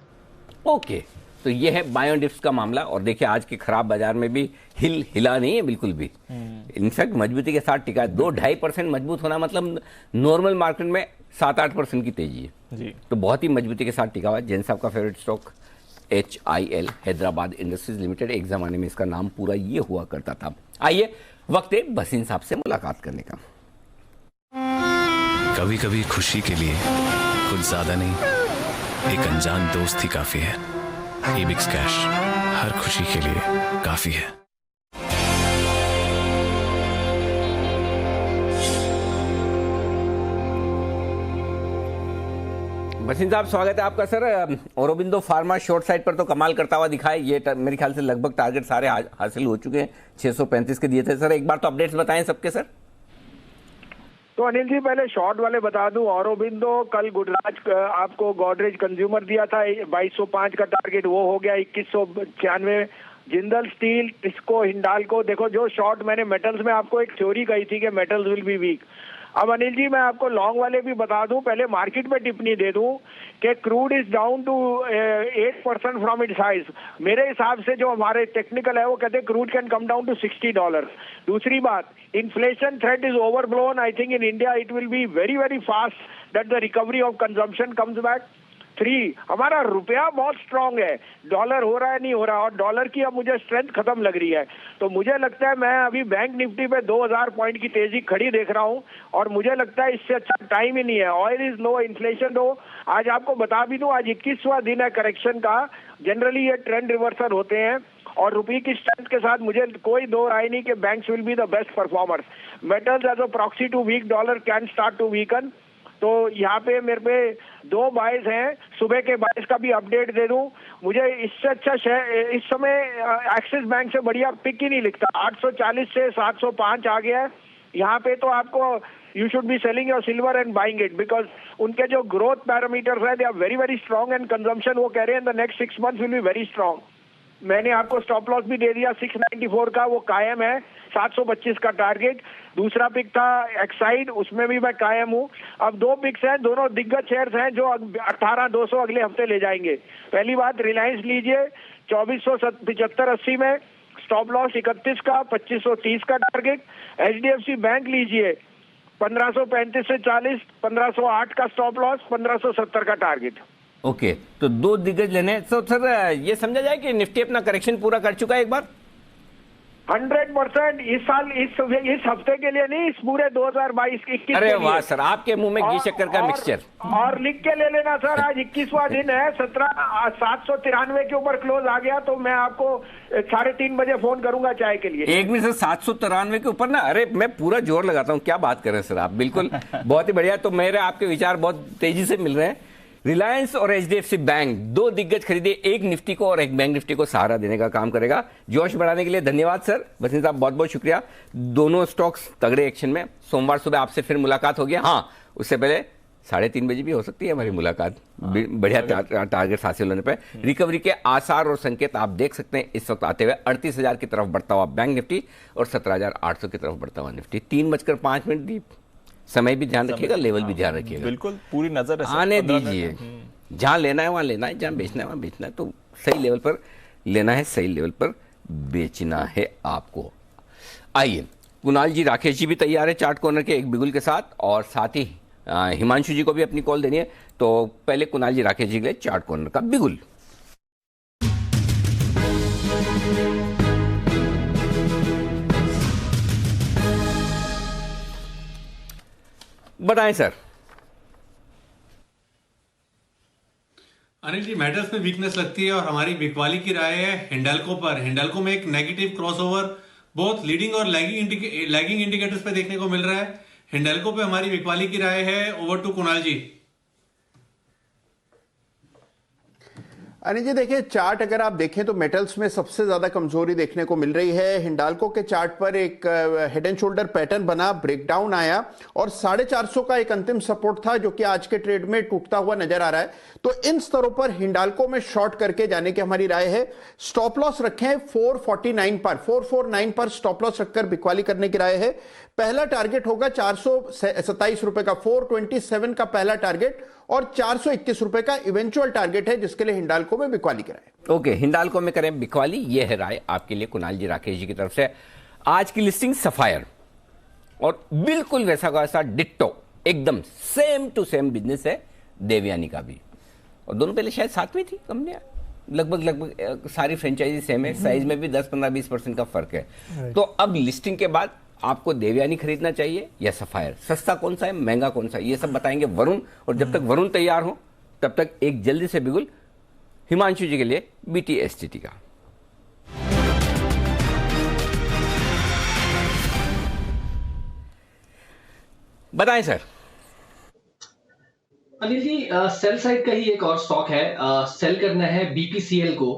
Okay, तो ये है बाय ऑन डिप्स का मामला। और देखिए, आज के खराब बाजार में भी हिला नहीं है बिल्कुल भी, इनफैक्ट मजबूती के साथ टिका है। 2-2.5% मजबूत होना मतलब नॉर्मल मार्केट में 7-8% की तेजी है जी। तो बहुत ही मजबूती के साथ टिका हुआ है। जैन साहब का favourite stock HIL, Hyderabad industries limited, एक जमाने में इसका नाम पूरा ये हुआ करता था। आइए, वक्त है भसीन साहब से मुलाकात करने का। कभी कभी खुशी के लिए कुछ ज्यादा नहीं, एक अनजान दोस्त ही काफी है। EBIX कैश हर खुशी के लिए काफी है। बसिन साहब स्वागत है आपका sir. Aurobindo pharma short side पर तो कमाल करता हुआ दिखा है, ये मेरे ख्याल से लगभग टारगेट सारे हासिल हो चुके हैं, 635 के दिए थे सर। एक बार तो अपडेट्स बताएं सबके सर। तो अनिल जी पहले शॉर्ट वाले बता दूं, औरोबिंदो कल गुजरात आपको गोदरेज कंज्यूमर दिया था 2205 का टारगेट, वो हो गया 2196। जिंदल स्टील, टिस्को, हिंडाल्को, देखो जो शॉर्ट मैंने मेटल्स में आपको एक थ्योरी कही थी कि मेटल्स विल बी वीक। अब अनिल जी मैं आपको लॉन्ग वाले भी बता दूं, पहले मार्केट में टिप्पणी दे दूं कि crude is down to 8% from its highs. मेरे हिसाब से जो हमारे टेक्निकल है वो कहते हैं crude can come down to $60। दूसरी बात, inflation threat is overblown. I think in India it will be very very fast that the recovery of consumption comes back. 3, हमारा रुपया बहुत स्ट्रांग है, डॉलर हो रहा है नहीं हो रहा, और डॉलर की अब मुझे स्ट्रेंथ खत्म लग रही है। तो मुझे लगता है मैं अभी बैंक निफ्टी पे 2000 पॉइंट की तेजी खड़ी देख रहा हूं, और मुझे लगता है इससे अच्छा टाइम ही नहीं है। ऑयल इज लो, इन्फ्लेशन लो। आज आपको बता भी दूं, आज 21वां दिन है करेक्शन का। जनरली ये ट्रेंड रिवर्सल होते हैं, और रुपये की स्ट्रेंथ के साथ मुझे कोई दो राय नहीं कि banks will be the best performers. Metals as a proxy to weak dollar can start to weaken. तो यहाँ पे मेरे पे 2 बाइस हैं, सुबह के बाइस का भी अपडेट दे दूं। मुझे इससे अच्छा इस समय एक्सिस बैंक से बढ़िया पिक ही नहीं लिखता। 840 से 705 आ गया है। यहाँ पे तो आपको you should be selling your silver and buying it, because उनके जो ग्रोथ पैरामीटर्स है they are very very strong, and consumption वो कह रहे हैं the next 6 months will be very strong. मैंने आपको स्टॉप लॉस भी दे दिया 694 का, वो कायम है। 725 का टारगेट। दूसरा पिक था एक्साइड, उसमें भी मैं कायम हूँ। अब 2 पिक्स हैं, दोनों दिग्गज शेयर्स हैं जो 18,200 अगले हफ्ते ले जाएंगे। पहली बात, रिलायंस लीजिए 2475-80 में, स्टॉप लॉस 31 का, 2530 का टारगेट। HDFC बैंक लीजिए 1535 से 40, 1508 का स्टॉप लॉस, 1570 का टारगेट। ओके, तो 2 दिग्गज लेने हैं। तो सर ये समझा जाए कि निफ्टी अपना करेक्शन पूरा कर चुका है एक बार? 100% इस साल, इस हफ्ते के लिए नहीं, इस पूरे 2022-21। अरे वाह सर, आपके मुंह में घी शक्कर का मिक्सचर। और लिख के ले लेना सर, आज 21वां दिन है, 793 के ऊपर क्लोज आ गया तो मैं आपको 3:30 बजे फोन करूंगा चाय के लिए। एक मिनट सर, 793 के ऊपर ना, अरे मैं पूरा जोर लगाता हूँ, क्या बात कर रहे हैं सर आप, बिल्कुल बहुत ही बढ़िया। तो मेरे आपके विचार बहुत तेजी से मिल रहे हैं। रिलायंस और HDFC बैंक 2 दिग्गज खरीदे, एक निफ्टी को और एक बैंक निफ्टी को सहारा देने का काम करेगा। जोश बढ़ाने के लिए धन्यवाद सर। बसिन साहब बहुत बहुत शुक्रिया। दोनों स्टॉक्स तगड़े एक्शन में। सोमवार सुबह आपसे फिर मुलाकात होगी। हाँ, उससे पहले 3:30 बजे भी हो सकती है हमारी मुलाकात, बढ़िया टारगेट हासिल होने पर। रिकवरी के आसार और संकेत आप देख सकते हैं इस वक्त आते हुए। 38,000 की तरफ बढ़ता हुआ बैंक निफ्टी और 17,800 की तरफ बढ़ता हुआ निफ्टी। 3:05 दीप। समय भी ध्यान रखिएगा, लेवल भी ध्यान रखिएगा, बिल्कुल पूरी नजर आने दीजिए। जहां लेना है वहां लेना है, जहां बेचना है वहां बेचना है। तो सही लेवल पर लेना है, सही लेवल पर बेचना है आपको। आइए, कुणाल जी राकेश जी भी तैयार है चार्ट कॉर्नर के एक बिगुल के साथ, और साथ ही हिमांशु जी को भी अपनी कॉल देनी है। तो पहले कुणाल जी राकेश जी के लिए चार्ट कॉर्नर का बिगुल। बताएं सर। अनिल जी, मेटल्स में वीकनेस लगती है और हमारी बिकवाली की राय है हिंडाल्को पर। हिंडाल्को में एक नेगेटिव क्रॉसओवर बोथ लीडिंग और लैगिंग इंडिकेटर्स पे देखने को मिल रहा है। हिंडाल्को पे हमारी बिकवाली की राय है। ओवर टू कुणाल जी। अनिल जी देखिए, चार्ट अगर आप देखें तो मेटल्स में सबसे ज्यादा कमजोरी देखने को मिल रही है। हिंडाल्को के चार्ट पर एक हेड एंड शोल्डर पैटर्न बना, ब्रेकडाउन आया, और 450 का एक अंतिम सपोर्ट था जो कि आज के ट्रेड में टूटता हुआ नजर आ रहा है। तो इन स्तरों पर हिंडाल्को में शॉर्ट करके जाने की हमारी राय है। स्टॉप लॉस रखें 449 पर, 449 पर स्टॉप लॉस रखकर बिकवाली करने की राय है। पहला टारगेट होगा 427 रुपए का, 427 का पहला टारगेट, और 421 रुपए का इवेंचुअल टारगेट है जिसके लिए हिंडाल्को में बिकवाली कराए। ओके, हिंडाल्को में करें बिकवाली, यह है राय आपके लिए कुणाल जी राकेश जी की तरफ से। आज की लिस्टिंग सफायर, और बिल्कुल वैसा का वैसा डिट्टो, एकदम सेम टू सेम बिजनेस है देवयानी का भी। और दोनों पहले शायद साथ में थी कंपनियां, लगभग सारी फ्रेंचाइजी सेम है, साइज में भी 10-15-20% का फर्क है। तो अब लिस्टिंग के बाद आपको देवयानी खरीदना चाहिए या सफायर, सस्ता कौन सा है, महंगा कौन सा है, ये सब बताएंगे वरुण। और जब तक वरुण तैयार हो तब तक एक जल्दी से बिगुल हिमांशु जी के लिए BTSTT का। बताएं sir. Anil ji, sell side का ही एक और स्टॉक है, सेल करना है बीपीसीएल को।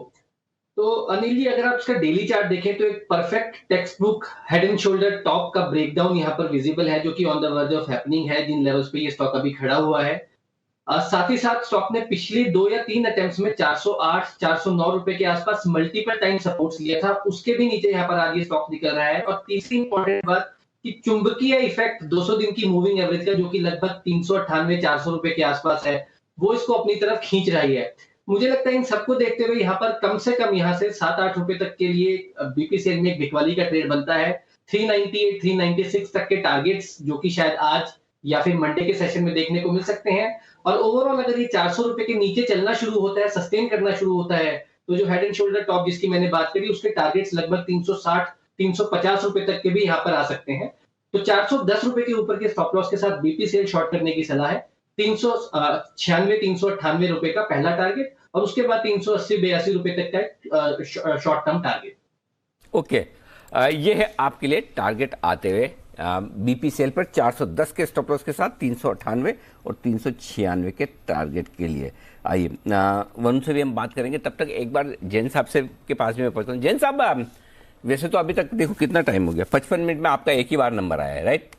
तो अनिल जी, अगर आप इसका डेली चार्ट देखें तो एक perfect text book head and shoulder top का ब्रेकडाउन यहाँ पर विजिबल है, जो कि on the verge of happening है, जिन लेवल्स पे ये स्टॉक अभी खड़ा हुआ है। साथ ही साथ स्टॉक ने पिछले 2 या 3 अटेम्प्ट्स में 408 409 रुपए के आसपास मल्टीपल टाइम सपोर्ट्स लिया था, उसके भी नीचे यहाँ पर आज ये स्टॉक निकल रहा है। और तीसरी इंपॉर्टेंट बात कि चुंबकीय इफेक्ट 200 दिन की मूविंग एवरेज का, जो कि लगभग 398 400 रुपए के आसपास है, वो इसको अपनी तरफ खींच रही है। मुझे लगता है इन सबको देखते हुए यहाँ पर कम से कम यहाँ से 7-8 रुपए तक के लिए बीपीसीएल में एक बिकवाली का ट्रेड बनता है। 398 396 तक के टारगेट्स, जो कि शायद आज या फिर मंडे के सेशन में देखने को मिल सकते हैं। और ओवरऑल अगर ये 400 रुपए के नीचे चलना शुरू होता है, सस्टेन करना शुरू होता है, तो जो हेड एंड शोल्डर टॉप जिसकी मैंने बात करी, उसके टारगेट्स लगभग 360 350 रुपए तक के भी यहाँ पर आ सकते हैं। तो 410 रुपए के ऊपर के स्टॉप लॉस के साथ बीपीसीएल शॉर्ट करने की सलाह है। 396 398 रुपए का पहला टारगेट, और उसके बाद 380 82 रुपए तक का शॉर्ट टर्म टारगेट। ओके, ये है आपके लिए टारगेट आते हुए बीपीसीएल पर 410 के स्टॉप लॉस के साथ 398 और 396 के टारगेट के लिए। आइए वरुण से भी हम बात करेंगे, तब तक एक बार जैन साहब से के पास भी मैं पहुंचता हूँ। जैन साहब, वैसे तो अभी तक देखो कितना टाइम हो गया, 55 मिनट में आपका एक ही बार नंबर आया है, राइट?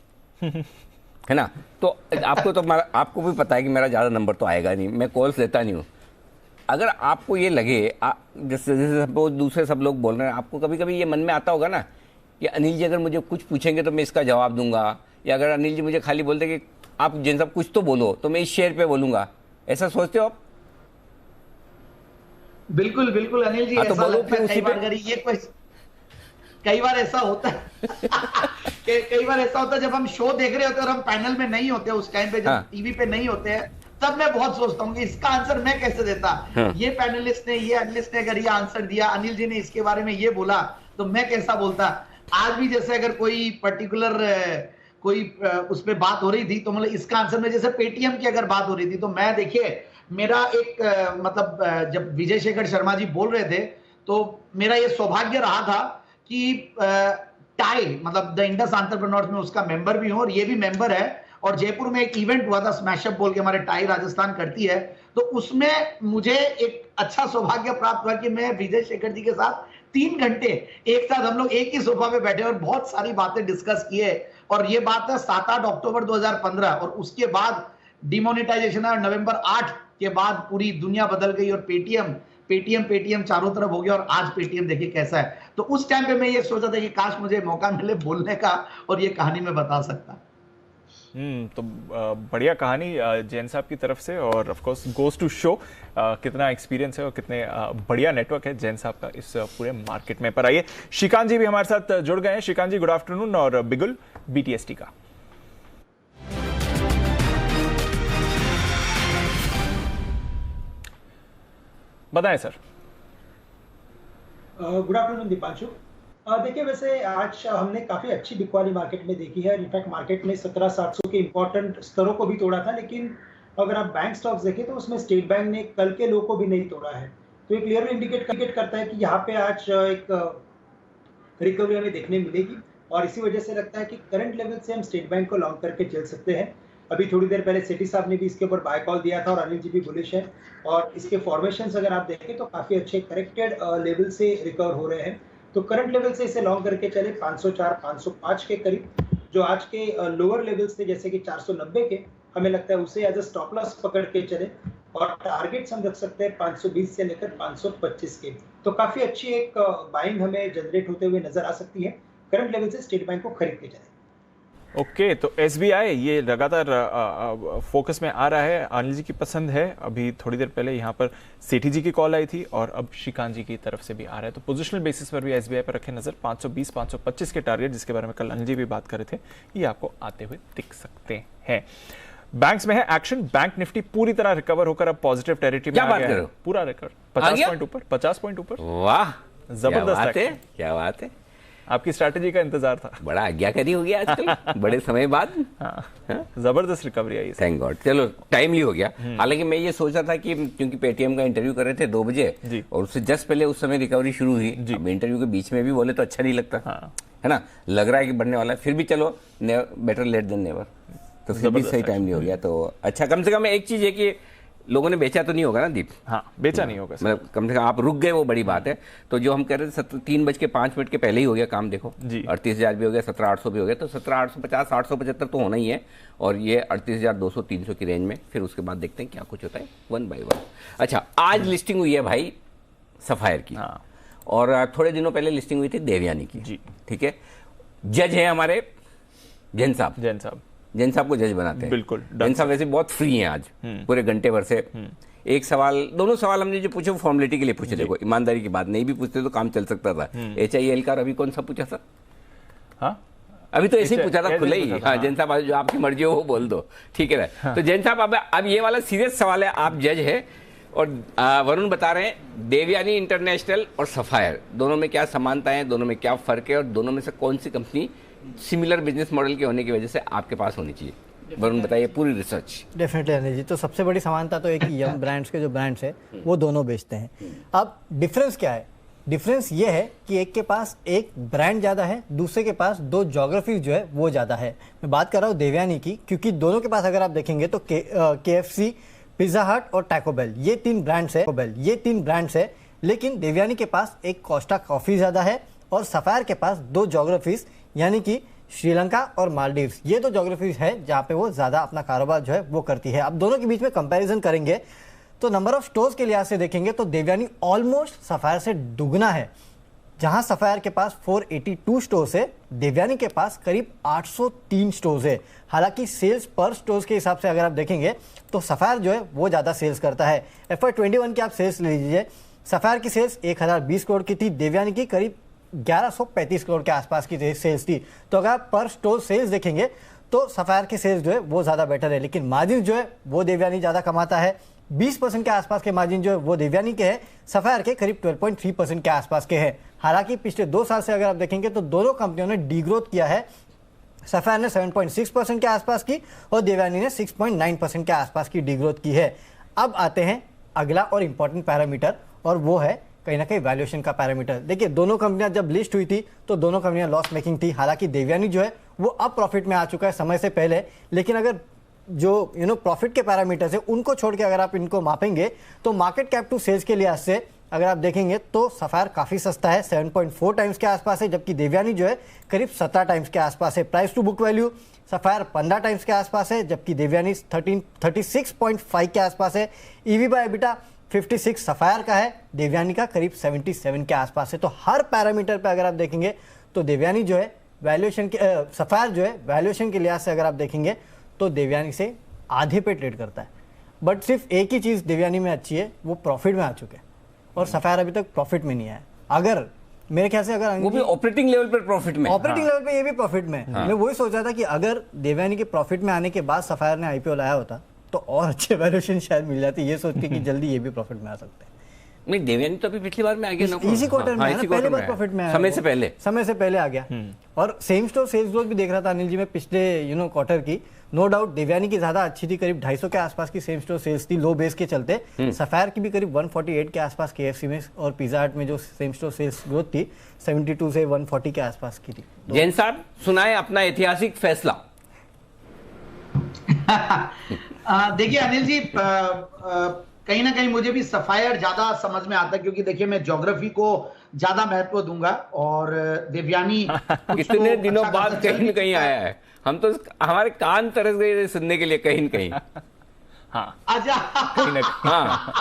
है ना? तो आपको भी पता है कि मेरा ज़्यादा नंबर तो आएगा नहीं, मैं कॉल्स लेता नहीं हूँ। अगर आपको ये लगे, जैसे दूसरे सब लोग बोल रहे हैं, आपको कभी कभी ये मन में आता होगा ना कि अनिल जी अगर मुझे कुछ पूछेंगे तो मैं इसका जवाब दूंगा, या अगर अनिल जी मुझे खाली बोलते कि आप जैन साहब कुछ तो बोलो तो मैं इस शेयर पे बोलूंगा, ऐसा सोचते हो आप? बिल्कुल बिल्कुल अनिल जी, तो ऐसा बोलो लगता है कई बार। ये कई बार ऐसा होता है कई बार ऐसा होता है जब हम शो देख रहे होते हैं और हम पैनल में नहीं होते, उस टाइम पे जब टीवी पे नहीं होते हैं, तब मैं बहुत सोचता हूँ कि इसका आंसर मैं कैसे देता। ये पैनलिस्ट ने, ये एनालिस्ट ने अगर ये आंसर दिया, अनिल जी ने इसके बारे में ये बोला, तो मैं कैसा बोलता। आज भी जैसे अगर कोई पर्टिकुलर कोई उस पर बात हो रही थी, तो मतलब इसका आंसर में, जैसे पेटीएम की अगर बात हो रही थी, तो मैं देखिए मेरा एक मतलब जब विजय शेखर शर्मा जी बोल रहे थे, तो मेरा ये सौभाग्य रहा था कि टाई मतलब द इंडस एंटरप्रेन्योर्स में उसका मेंबर भी हूं, और ये भी मेंबर है। और जयपुर में एक इवेंट हुआ था स्मैशअप बोल के, हमारे टाई राजस्थान करती है, तो उसमें मुझे एक अच्छा सौभाग्य प्राप्त हुआ कि मैं विजय शेखर जी के साथ 3 घंटे एक साथ हम लोग एक ही सोफा पे बैठे और बहुत सारी बातें डिस्कस किए। और ये बात है 7-8 अक्टूबर 2015, और उसके बाद डिमोनेटाइजेशन है, नवंबर 8 के बाद पूरी दुनिया बदल गई और पेटीएम चारों तरफ हो गया, और आज पेटीएम देखिए कैसा है। तो उस टाइम पे मैं ये सोचा था कि काश मुझे मौका मिले बोलने का और ये कहानी में बता सकता। तो बढ़िया कहानी जैन साहब की तरफ से, और of course goes to show कितना एक्सपीरियंस है और कितने बढ़िया नेटवर्क है जैन साहब का इस पूरे मार्केट में। पर आइए, श्रीकांत जी भी हमारे साथ जुड़ गए हैं। श्रीकांत जी, गुड आफ्टरनून, और बिगुल बीटीएसटी का। बताएं सर। Good afternoon Deepanshu. देखिए, वैसे आज हमने काफी अच्छी बिकवाली मार्केट में देखी है। इनफैक्ट मार्केट में 17,700 के इंपॉर्टेंट स्तरों को भी तोड़ा था, लेकिन अगर आप बैंक स्टॉक्स देखें तो उसमें स्टेट बैंक ने कल के लो को भी नहीं तोड़ा है। तो ये क्लियरली इंडिकेट करता है कि यहाँ पे आज एक रिकवरी हमें देखने मिलेगी, और इसी वजह से लगता है कि करंट लेवल से हम स्टेट बैंक को लॉन्ग करके चल सकते हैं। अभी थोड़ी देर पहले सेठी साहब ने भी इसके ऊपर बाय कॉल दिया था, और अनिल जी भी बुलिश है, और इसके फॉर्मेशंस अगर आप देखें तो काफी अच्छे करेक्टेड लेवल से रिकवर हो रहे हैं। तो करंट लेवल से इसे लॉन्ग करके चले 504 505 के करीब। जो आज के लोअर लेवल्स थे जैसे कि 490 के, हमें लगता है उसे एज अ स्टॉप लॉस पकड़ के चले, और टारगेट्स हम रख सकते हैं 520 से लेकर 525 के। तो काफी अच्छी एक बाइंग हमें जनरेट होते हुए नजर आ सकती है। करंट लेवल से स्टेट बैंक को खरीद के चले। ओके, तो एसबीआई ये लगातार फोकस में आ रहा है, अनिल जी की पसंद है। अभी थोड़ी देर पहले यहाँ पर सेठी जी की कॉल आई थी, और अब श्रीकांत जी की तरफ से भी आ रहा है। तो पोजिशनल बेसिस पर भी एसबीआई पर रखें नजर। 520 525 के टारगेट, जिसके बारे में कल अनिल जी भी बात कर रहे थे, ये आपको आते हुए दिख सकते हैं। बैंक्स में है एक्शन। बैंक निफ्टी पूरी तरह रिकवर होकर अब पॉजिटिव टेरिटरी में आ गया है। पूरा रिकवर 50 पॉइंट ऊपर, 50 पॉइंट ऊपर। वाह, जबरदस्त है, क्या बात है। आपकी स्ट्रैटेजी का इंतजार था। बड़ा आज्ञाकारी हो गया आजकल बड़े समय बाद। जबरदस्त रिकवरी आई, थैंक गॉड। चलो, टाइमली हो गया। हालांकि मैं ये सोच रहा था कि क्योंकि पेटीएम का इंटरव्यू कर रहे थे 2 बजे, और उससे जस्ट पहले उस समय रिकवरी शुरू हुई। अब इंटरव्यू के बीच में भी बोले तो अच्छा नहीं लगता, है ना? लग रहा है कि बढ़ने वाला है, फिर भी चलो, बेटर लेट देन नेवर। तो फिर भी सही टाइम नहीं हो गया। तो अच्छा, कम से कम एक चीज़ है कि लोगों ने बेचा तो नहीं होगा ना दीप? हाँ, बेचा नहीं होगा, मतलब कम से कम आप रुक गए, वो बड़ी बात है। तो जो हम कह रहे थे 3:05 के पहले ही हो गया काम, देखो 38,000 भी हो गया, 17,800 भी हो गया, तो 17,850 875 तो होना ही है, और ये 38,200 300 की रेंज में। फिर उसके बाद देखते हैं क्या कुछ होता है, 1 by 1। अच्छा, आज लिस्टिंग हुई है भाई सफायर की, और थोड़े दिनों पहले लिस्टिंग हुई थी देवयानी की जी। ठीक है, जज है हमारे जैन साहब को जज बनाते हैं, बिल्कुल। जैन साहब वैसे बहुत फ्री हैं आज पूरे घंटे भर से। एक सवाल, दोनों सवाल हमने जो पूछे वो फॉर्मेलिटी के लिए पूछे, देखो ईमानदारी की बात, नहीं भी पूछते तो काम चल सकता था। HIL का अभी कौन सा पूछा सर? हाँ, अभी तो ऐसे ही पूछा था खुले ही। हाँ, जैन साहब जो आपकी मर्जी हो वो बोल दो, ठीक है ना? तो जैन साहब अब ये वाला सीरियस सवाल है, आप जज है और वरुण बता रहे हैं देवयानी इंटरनेशनल और सफायर दोनों में क्या समानताएं हैं, दोनों में क्या फर्क है, और दोनों में से कौन सी कंपनी सिमिलर बिजनेस मॉडल के होने की वजह से आपके पास होनी चाहिए? वरुण बताइए पूरी रिसर्च। डेफिनेटली अनिल जी, तो सबसे बड़ी समानता तो एक ही, यम ब्रांड्स के जो ब्रांड्स है वो दोनों बेचते हैं। अब डिफरेंस क्या है? डिफरेंस ये है कि एक के पास एक ब्रांड ज़्यादा है, दूसरे के पास 2 ज्योग्राफीज जो है वो ज़्यादा है। मैं बात कर रहा हूँ देवयानी की, क्योंकि दोनों के पास अगर आप देखेंगे तो KFC, पिज़्ज़ा हट और टैको बेल, ये 3 ब्रांड्स है। लेकिन देवयानी के पास एक कोस्टा कॉफ़ी ज़्यादा है, और सफायर के पास 2 ज्योग्राफीज यानी कि श्रीलंका और मालदीव्स, ये 2 ज्योग्राफीज है जहाँ पे वो ज़्यादा अपना कारोबार जो है वो करती है। अब दोनों के बीच में कंपैरिजन करेंगे तो नंबर ऑफ स्टोर्स के लिहाज से देखेंगे तो देवयानी ऑलमोस्ट सफायर से दुगना है। जहां सफायर के पास 482 स्टोर्स है, देवयानी के पास करीब 803 स्टोर्स है। हालांकि सेल्स पर स्टोर्स के हिसाब से अगर आप देखेंगे तो सफायर जो है वो ज़्यादा सेल्स करता है। FY21 की आप सेल्स ले लीजिए, सफायर की सेल्स 1020 करोड़ की थी, देवयानी की करीब 1135 करोड़ के आसपास की सेल्स थी। तो अगर आप पर स्टोर सेल्स देखेंगे तो सफायर की सेल्स जो है वो ज़्यादा बेटर है, लेकिन मार्जिन जो है वो देवयानी ज़्यादा कमाता है। 20% के आसपास के मार्जिन जो है वो देवयानी के हैं, सफायर के करीब 12.3% के आसपास के हैं। हालांकि पिछले 2 साल से अगर आप देखेंगे तो दोनों कंपनियों ने डीग्रोथ किया है। सफायर ने 7.6% के आसपास की और देवयानी ने 6.9% के आसपास की डीग्रोथ की है। अब आते हैं अगला और इंपॉर्टेंट पैरामीटर, और वो है कहीं ना कहीं वैल्यूएशन का पैरामीटर। देखिए, दोनों कंपनियां जब लिस्ट हुई थी तो दोनों कंपनियां लॉस मेकिंग थी। हालांकि देवयानी जो है वो अब प्रॉफिट में आ चुका है समय से पहले, लेकिन अगर जो प्रॉफिट के पैरामीटर्स है उनको छोड़ के अगर आप इनको मापेंगे तो मार्केट कैप टू सेल्स के लिहाज से अगर आप देखेंगे तो सफायर काफ़ी सस्ता है, 7.4 टाइम्स के आसपास है, जबकि देवयानी जो है करीब 17 टाइम्स के आसपास है। Price to book value Sapphire 15 times के आसपास है, जबकि देवयानी 36.5 के आसपास है। EV बाय एबिटा 56 सफायर का है, देवयानी का करीब 77 के आसपास है। तो हर पैरामीटर पे अगर आप देखेंगे तो देवयानी जो है वैल्यूएशन के सफायर जो है वैल्यूएशन के लिहाज से अगर आप देखेंगे तो देवयानी से आधे पे ट्रेड करता है। बट सिर्फ एक ही चीज़ देवयानी में अच्छी है, वो प्रॉफिट में आ चुके हैं, और सफायर अभी तक प्रॉफिट में नहीं आया। अगर मेरे ख्याल से अगर वो भी ऑपरेटिंग लेवल पर प्रॉफिट में, ऑपरेटिंग लेवल पे ये भी प्रॉफिट में। मैं वही सोच रहा था कि अगर देवयानी के प्रॉफिट में आने के बाद सफायर ने IPO लाया होता तो और अच्छे वैल्यूएशन शायद मिल जाती, ये सोच के कि जल्दी ये भी प्रॉफिट में आ सकते हैं। नहीं, देवयानी तो अभी पिछली बार में आ गया ना, इसी क्वार्टर में, पहले बार प्रॉफिट में आया, समय से पहले आ गया। और सेम स्टोर सेल्स ग्रोथ भी देख रहा था अनिल जी मैं पिछले क्वार्टर की, नो डाउट देवयानी की ज्यादा अच्छी थी, करीब 250 के आसपास की सेम स्टोर सेल्स थी लो बेस के चलते। सफायर की भी करीब 148 के आसपास KFC में और पिज़्ज़ा हट में जो सेम स्टोर सेल्स ग्रोथ थी 72 से 140 के आसपास की थी। जैन साहब सुनाए अपना ऐतिहासिक फैसला। देखिए अनिल जी, कहीं ना कहीं मुझे भी सफायर ज्यादा समझ में आता है, क्योंकि देखिए मैं ज्योग्राफी को ज्यादा महत्व दूंगा, और देवयानी कितने दिनों बाद कहीं न कहीं आया है, हम तो हमारे कान तरस गए सुनने के लिए कहीं न कहीं। हाँ, कहीं न कहीं, हाँ।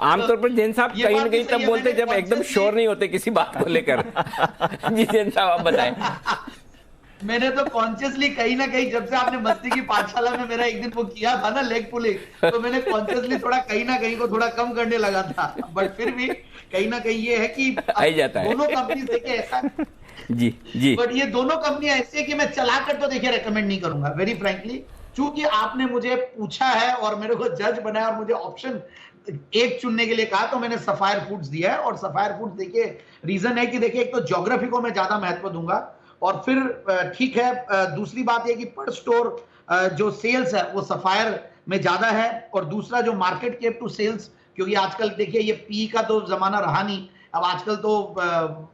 आमतौर पर जैन साहब कहीं न कहीं तब बोलते जब एकदम श्योर नहीं होते किसी बात को लेकर। जी जैन साहब आप बताएं। मैंने तो कॉन्शियसली कहीं ना कहीं, जब से आपने मस्ती की पाठशाला में मेरा एक दिन वो किया था ना लेग पुलिंग, तो मैंने कॉन्शियसली थोड़ा कहीं ना कहीं को थोड़ा कम करने लगा था। बट फिर भी कहीं ना कहीं ये है कि दोनों कंपनी देखिए ऐसा जी, बट ये दोनों कंपनियां ऐसी है कि मैं चला कर तो देखिए रेकमेंड नहीं करूंगा वेरी फ्रेंकली, चूंकि आपने मुझे पूछा है और मेरे को जज बनाया और मुझे ऑप्शन एक चुनने के लिए कहा, तो मैंने सफायर फूड्स दिया है। और सफायर फूड्स देखिए रीजन है कि देखिए एक तो ज्योग्राफी को मैं ज्यादा महत्व दूंगा, और फिर ठीक है दूसरी बात यह कि पर स्टोर जो सेल्स है वो सफायर में ज्यादा है, और दूसरा जो मार्केट कैप टू सेल्स, क्योंकि आजकल देखिए ये पी का तो जमाना रहा नहीं, अब आजकल तो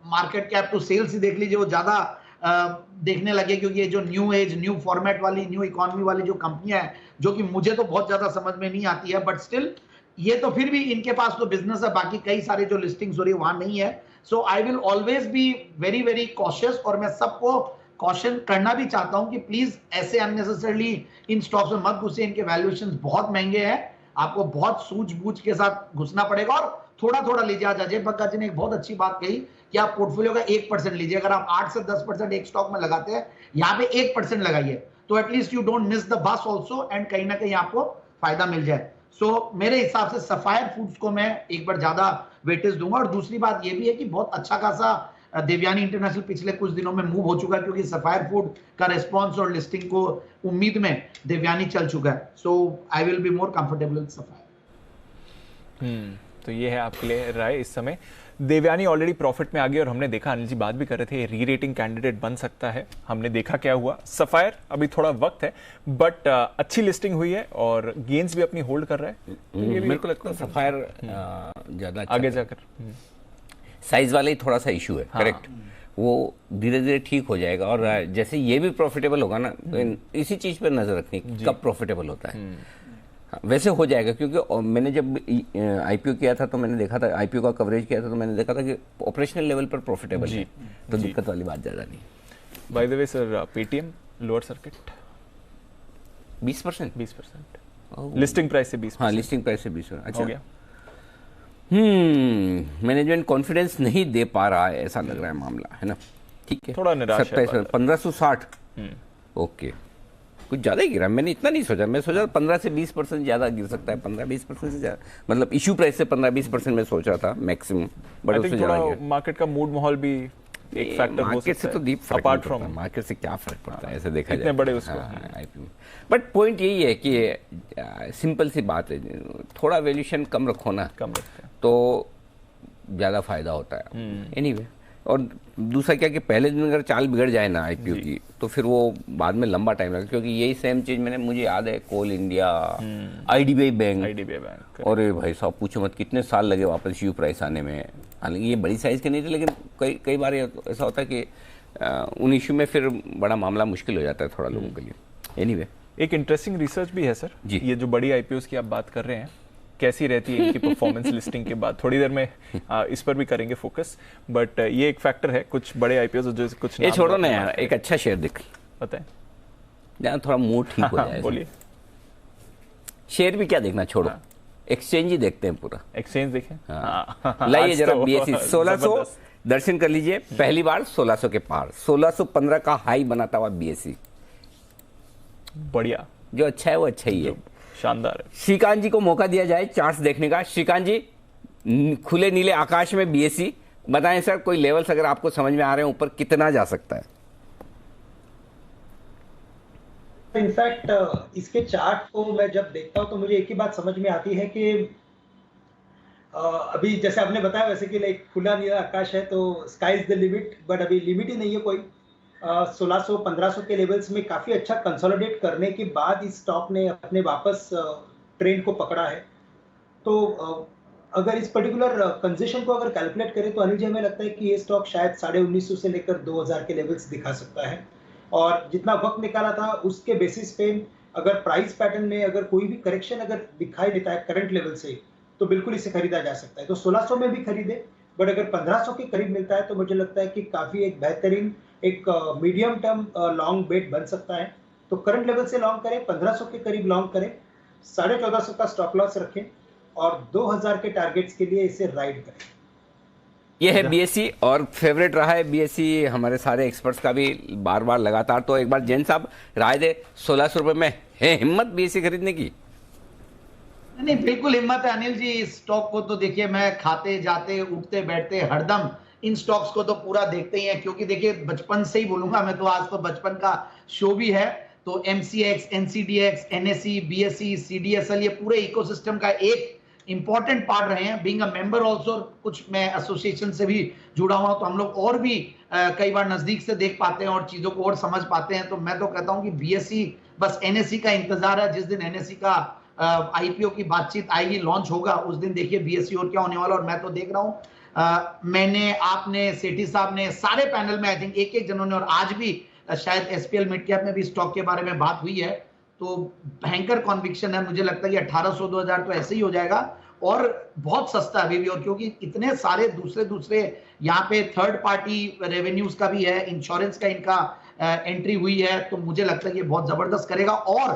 मार्केट कैप टू सेल्स ही देख लीजिए वो ज्यादा देखने लगे, क्योंकि ये जो न्यू एज, न्यू फॉर्मेट वाली, न्यू इकोनॉमी वाली जो कंपनियां हैं, जो कि मुझे तो बहुत ज्यादा समझ में नहीं आती है, बट स्टिल ये तो फिर भी इनके पास तो बिजनेस है, बाकी कई सारे जो लिस्टिंग्स हो रही है वहां नहीं है। So I will always be very very cautious, और मैं सबको कॉशन करना भी चाहता हूं कि प्लीज ऐसे अननेसेसरली इन स्टॉक्स में मत घुसे, इनके वैल्यूएशंस बहुत महंगे हैं, आपको बहुत सूझबूझ के साथ घुसना पड़ेगा और थोड़ा थोड़ा लीजिए। आज अजय बग्गा जी ने एक बहुत अच्छी बात कही कि आप पोर्टफोलियो का 1% लीजिए। अगर आप 8 से 10% एक स्टॉक में लगाते हैं, यहाँ पे 1% लगाइए, तो at least you don't miss the bus also, and कहीं ना कहीं आपको फायदा मिल जाए। सो मेरे हिसाब से सफायर फूड्स को मैं एक बार ज्यादा वेटेज दूंगा। और दूसरी बात ये भी है कि बहुत अच्छा खासा देवयानी इंटरनेशनल पिछले कुछ दिनों में मूव हो चुका है, क्योंकि सफायर फूड का रिस्पॉन्स और लिस्टिंग को उम्मीद में देवयानी चल चुका है। So I will be more comfortable with Sapphire. तो ये है आपके लिए राय इस समय। देवयानी ऑलरेडी प्रॉफिट में आ गई, और हमने देखा, अनिल जी बात भी कर रहे थे, री रेटिंग कैंडिडेट बन सकता है। हमने देखा क्या हुआ। सफायर अभी थोड़ा वक्त है, बट अच्छी लिस्टिंग हुई है और गेन्स भी अपनी होल्ड कर रहा है। मेरे को लगता है सफायर ज्यादा आगे जाकर साइज वाला ही थोड़ा सा इशू है। करेक्ट, वो धीरे धीरे ठीक हो जाएगा, और जैसे ये भी प्रॉफिटेबल होगा ना, इसी चीज पर नजर रखनी कब प्रॉफिटेबल होता है। वैसे हो जाएगा, क्योंकि मैंने जब आईपीओ किया था तो मैंने देखा था, आईपीओ का कवरेज किया था तो मैंने देखा था कि ऑपरेशनल लेवल पर प्रॉफिटेबल है, तो दिक्कत वाली बात ज्यादा नहीं। By the way sir, Paytm lower circuit 20%, listing price से 20%। हाँ, लिस्टिंग प्राइस से 20%। अच्छा हो गया। मैनेजमेंट कॉन्फिडेंस नहीं दे पा रहा है, ऐसा लग रहा है मामला, है ना। ठीक है, थोड़ा निराश है। 1560। ओके, कुछ ज्यादा ही गिरा। मैंने इतना नहीं सोचा, मैं सोचा 15 से 20% ज्यादा गिर सकता है, 15-20% से ज्यादा, मतलब इशू प्राइस से 15-20% में सोचा था मैक्सिमम, बट उससे ज्यादा गिरा। मार्केट का मूड माहौल भी एक फैक्टर हो सकता है। मार्केट से तो डीप फर्क अपार्ट नहीं फ्रॉम पड़ता, मार्केट से क्या फर्क पड़ता है, ऐसे देखा जाए इतने बड़े उसको। बट पॉइंट यही है कि सिंपल सी बात है, थोड़ा वैल्यूएशन कम रखो ना, कम रखते हैं तो ज्यादा फायदा होता है। एनीवे, और दूसरा क्या कि पहले दिन अगर चाल बिगड़ जाए ना आईपीओ की, तो फिर वो बाद में लंबा टाइम लगेगा, क्योंकि यही सेम चीज मुझे याद है, कोल इंडिया, आईडीबीआई बैंक, और भाई साहब पूछो मत कितने साल लगे वापस इश्यू प्राइस आने में। हालांकि ये बड़ी साइज के नहीं थे, लेकिन कई बार ऐसा होता है कि उन इश्यू में फिर बड़ा मामला मुश्किल हो जाता है थोड़ा लोगों के लिए। एनीवे, एक इंटरेस्टिंग रिसर्च भी है सर जी, ये जो बड़ी आईपीओस की आप बात कर रहे हैं, कैसी रहती है इनकी परफॉर्मेंस लिस्टिंग के बाद, थोड़ी देर में इस पर भी करेंगे फोकस। बट ये एक फैक्टर है, कुछ बड़े आईपीओ जो कुछ ये छोड़ो ना यार, एक अच्छा शेयर दिख पता है यार, थोड़ा मूड ठीक हो जाए। बोलिए। शेयर भी क्या देखना, छोड़ो, एक्सचेंज ही देखते हैं पूरा। एक्सचेंज देखें, लाइए जरा बीएसई 1600 दर्शन कर लीजिए, पहली बार 1600 के पार, 1615 का हाई बनाता हुआ बीएसई। बढ़िया, जो अच्छा है वो अच्छा ही है, शानदार है। श्रीकांत जी को मौका दिया जाए चार्ट्स देखने का। श्रीकांत जी, खुले नीले आकाश में बीएसई, बताएं सर कोई लेवल्स अगर आपको समझ में आ रहे हैं, ऊपर कितना जा सकता है? इनफैक्ट इसके चार्ट को मैं जब देखता हूं तो मुझे एक ही बात समझ में आती है कि अभी जैसे आपने बताया वैसे कि लाइक खुला नीला आकाश है, तो sky is the limit, but अभी लिमिट ही नहीं है कोई। 1600-1500 के लेवल्स में काफी अच्छा कंसोलिडेट करने के बाद इस स्टॉक ने अपने वापस ट्रेंड को पकड़ा है। तो अगर इस पर्टिकुलर कंसेशन को अगर कैलकुलेट करें तो अनिल जी हमें लगता है कि ये स्टॉक शायद 1950 से लेकर 2000 के लेवल्स दिखा सकता है, और जितना वक्त निकाला था उसके बेसिस पे अगर प्राइस पैटर्न में अगर कोई भी करेक्शन अगर दिखाई देता है करंट लेवल से, तो बिल्कुल इसे खरीदा जा सकता है। तो 1600 में भी खरीदे, बट अगर 1500 के करीब मिलता है तो मुझे लगता है कि काफी एक बेहतरीन एक मीडियम टर्म लॉन्ग बेट बन सकता है। तो करंट लेवल से लॉन्ग करें, 1500 के करीब लॉन्ग करें, 1450 का स्टॉप लॉस रखें, और 2000 के टारगेट्स के लिए इसे राइड करें। ये है बीएसई, और फेवरेट रहा है बीएसई हमारे सारे एक्सपर्ट्स का भी बार बार लगातार। तो एक बार जैन साहब राय दे, 1600 रुपए में है हिम्मत बीएसई खरीदने की? नहीं, बिल्कुल हिम्मत है अनिल जी। इस स्टॉक को तो देखिए, मैं खाते जाते उठते बैठते हरदम इन स्टॉक्स को तो पूरा देखते ही हैं, क्योंकि देखिए बचपन से ही बोलूंगा मैं, तो आज तो बचपन का शो भी है। तो MCX, NCDEX, NSE, BSE, CDSL, ये पूरे इकोसिस्टम का एक इंपॉर्टेंट पार्ट रहे हैं। बीइंग अ मेंबर ऑल्सो, कुछ मैं एसोसिएशन से भी जुड़ा हुआ हूं, तो हम लोग और भी कई बार नजदीक से देख पाते हैं और चीजों को और समझ पाते हैं। तो मैं तो कहता हूं कि बीएसई बस एनएसई का इंतजार है। जिस दिन एनएसई का आईपीओ की बातचीत आएगी, लॉन्च होगा, उस दिन देखिए बीएसई और क्या होने वाला। और मैं तो देख रहा हूं मैंने, आपने, सेठी साहब ने, सारे पैनल में आई थिंक एक एक जनों ने, और आज भी शायद एसपीएल मिड कैप में भी स्टॉक के बारे में बात हुई है, तो भयंकर कॉन्विक्शन है। मुझे लगता है कि 1800-2000 तो ऐसे ही हो जाएगा, और बहुत सस्ता अभी भी, और क्योंकि इतने सारे दूसरे यहाँ पे थर्ड पार्टी रेवेन्यूज का भी है, इंश्योरेंस का इनका एंट्री हुई है, तो मुझे लगता है कि बहुत जबरदस्त करेगा। और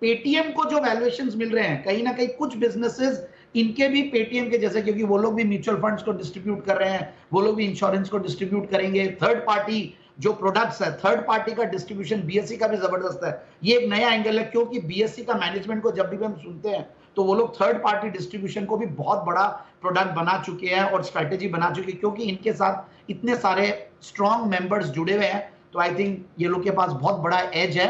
पेटीएम को जो वैल्यूएशंस मिल रहे हैं, कहीं ना कहीं कुछ बिजनेसेस इनके भी पेटीएम के जैसे, क्योंकि वो लोग भी म्यूचुअल फंड्स को डिस्ट्रीब्यूट कर रहे हैं, वो लोग भी इंश्योरेंस को डिस्ट्रीब्यूट करेंगे, थर्ड पार्टी जो प्रोडक्ट्स है, थर्ड पार्टी का डिस्ट्रीब्यूशन बीएसई का भी जबरदस्त है। ये एक नया एंगल है, क्योंकि बीएसई का मैनेजमेंट को जब भी हम सुनते हैं तो वो लोग थर्ड पार्टी डिस्ट्रीब्यूशन को भी बहुत बड़ा प्रोडक्ट बना चुके हैं और स्ट्रैटेजी बना चुके हैं, क्योंकि इनके साथ इतने सारे स्ट्रॉन्ग मेंबर्स जुड़े हुए हैं। तो आई थिंक ये लोग के पास बहुत बड़ा एज है।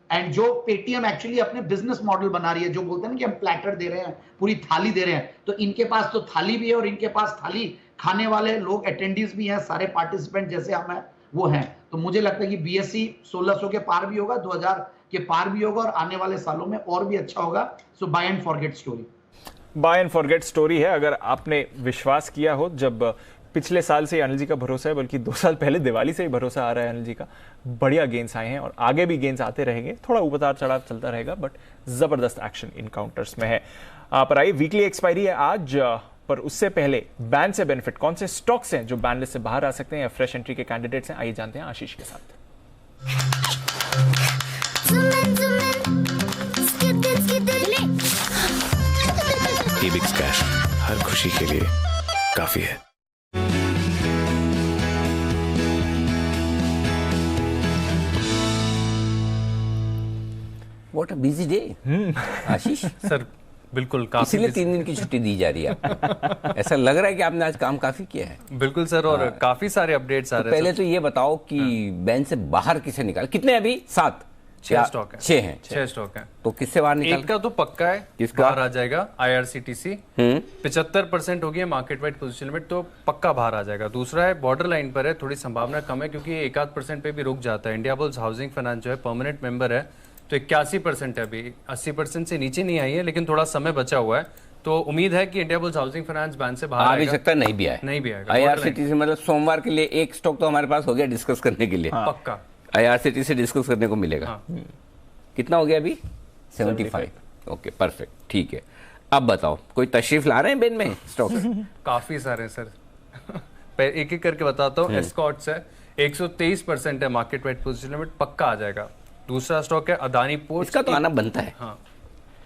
एंड जो पेटीएम एक्चुअली अपने बिजनेस मॉडल बना रही है, जो बोलते हैं ना कि हम प्लेटर दे रहे हैं, पूरी थाली दे रहे हैं, तो इनके पास तो थाली भी है, और इनके पास थाली खाने वाले लोग, अटेंडीज भी हैं, सारे पार्टिसिपेंट जैसे हम हैं वो हैं। तो मुझे लगता है कि बीएसई 1600 के पार भी होगा, 2000 के पार भी होगा, और आने वाले सालों में और भी अच्छा होगा। So buy and forget story, buy and forget story है। अगर आपने विश्वास किया हो, जब पिछले साल से अनिल जी का भरोसा है, बल्कि 2 साल पहले दिवाली से ही भरोसा आ रहा है अनिल जी का, बढ़िया गेंस आए हैं और आगे भी गेंस आते रहेंगे, थोड़ा उतार चढ़ाव चलता रहेगा, बट जबरदस्त एक्शन इन काउंटर्स में है। पर आइए, वीकली एक्सपायरी है आज, पर उससे पहले बैन से बेनिफिट कौन से स्टॉक्स हैं जो बैन लिस्ट से बाहर आ सकते हैं या फ्रेश एंट्री के कैंडिडेट्स हैं, आइए जानते हैं आशीष के साथ। एबिक्स कैश हर खुशी के लिए काफी है। What a busy day, Ashish. Sir बिल्कुल, काफी इसीलिए 3 दिन की छुट्टी दी जा रही है। ऐसा लग रहा है कि आपने आज काम काफी किया है। बिल्कुल सर, और काफी सारे अपडेट्स आ रहे हैं। पहले तो ये बताओ कि बैन से बाहर किसे निकाल, कितने अभी? 7 6 स्टॉक है। 6 हैं। 6 स्टॉक है। तो किससे बाहर निकाल? एक का तो पक्का है, किसका? बाहर आ जाएगा, IRCTC 75% हो गई है मार्केट वाइड पोजीशन लिमिट, तो पक्का बाहर आ जाएगा। दूसरा है बॉर्डर लाइन पर है, थोड़ी संभावना कम है क्योंकि 1-8% पे भी रुक जाता है। इंडियाबुल्स हाउसिंग फाइनेंस जो है परमानेंट मेंबर है, तो 81% है, अभी 80% से नीचे नहीं आई है, लेकिन थोड़ा समय बचा हुआ है, तो उम्मीद है कि इंडियाबुल्स हाउसिंग फाइनेंस बैन से बाहर आ भी सकता है, नहीं भी आए, नहीं भी आएगा। IRCTC मतलब सोमवार के लिए एक स्टॉक तो हमारे पास हो गया डिस्कस करने के लिए। पक्का IRCTC से डिस्कस करने को मिलेगा। कितना हो गया अभी? 75। ओके, परफेक्ट, ठीक है। अब बताओ, कोई तशरीफ ला रहे हैं बेन में स्टॉक? काफी सारे सर, एक एक करके बताता हूँ। एस्कॉर्ट्स है, 123% है मार्केट वाइड पोजीशन लिमिट, पक्का आ जाएगा। दूसरा स्टॉक है अदानी पोर्ट्स, इसका तो आना बनता है। हाँ,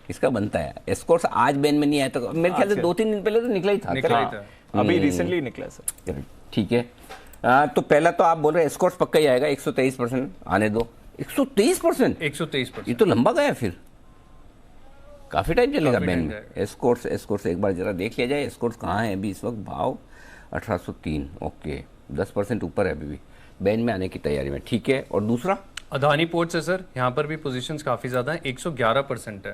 इसका बनता है। एस्कॉर्ट्स आज बैन में नहीं आया, तो मेरे ख्याल से 2-3 दिन पहले तो निकला ही था। अभी रिसेंटली निकला सर। ठीक है, तो पहला तो आप बोल रहे हैं एस्कॉर्ट्स पक्का ही आएगा, 123% आने दो। 123%? 123%, ये तो लंबा गया, फिर काफी टाइम चलेगा बैन में। एस्कॉर्ट्स एक बार जरा देख लिया जाए, एस्कॉर्ट्स कहाँ है अभी इस वक्त? भाव 1803। ओके, 10% ऊपर है अभी भी, बैन में आने की तैयारी में। ठीक है, और दूसरा अदानी पोर्ट्स है सर, यहाँ पर भी पोजीशंस काफी ज्यादा है, 111% है,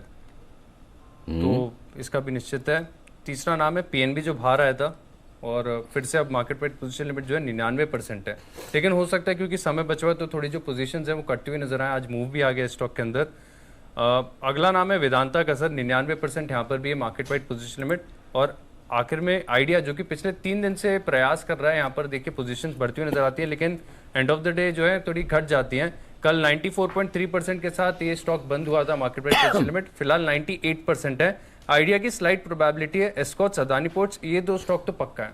तो इसका भी निश्चित है। तीसरा नाम है PNB जो बाहर आया था, और फिर से अब मार्केट वाइड पोजीशन लिमिट जो है 99% है, लेकिन हो सकता है क्योंकि समय बचा हुआ है तो थोड़ी जो पोजीशंस है वो कटती हुई नजर आए। आज मूव भी आ गया स्टॉक के अंदर। अगला नाम है वेदांता का सर, 99% यहाँ पर भी है मार्केट वाइड पोजीशन लिमिट। और आखिर में आइडिया जो कि पिछले 3 दिन से प्रयास कर रहा है, यहाँ पर देखिए पोजीशंस बढ़ती हुई नजर आती है, लेकिन एंड ऑफ द डे जो है थोड़ी घट जाती हैं। कल 94.3% के साथ ये स्टॉक बंद हुआ था मार्केट वाइड पोजीशन लिमिट, फिलहाल 98% है। आइडिया की स्लाइड प्रोबेबिलिटी है। एस्कॉर्ट्स, अदानी पोर्ट्स, ये 2 स्टॉक तो पक्का है।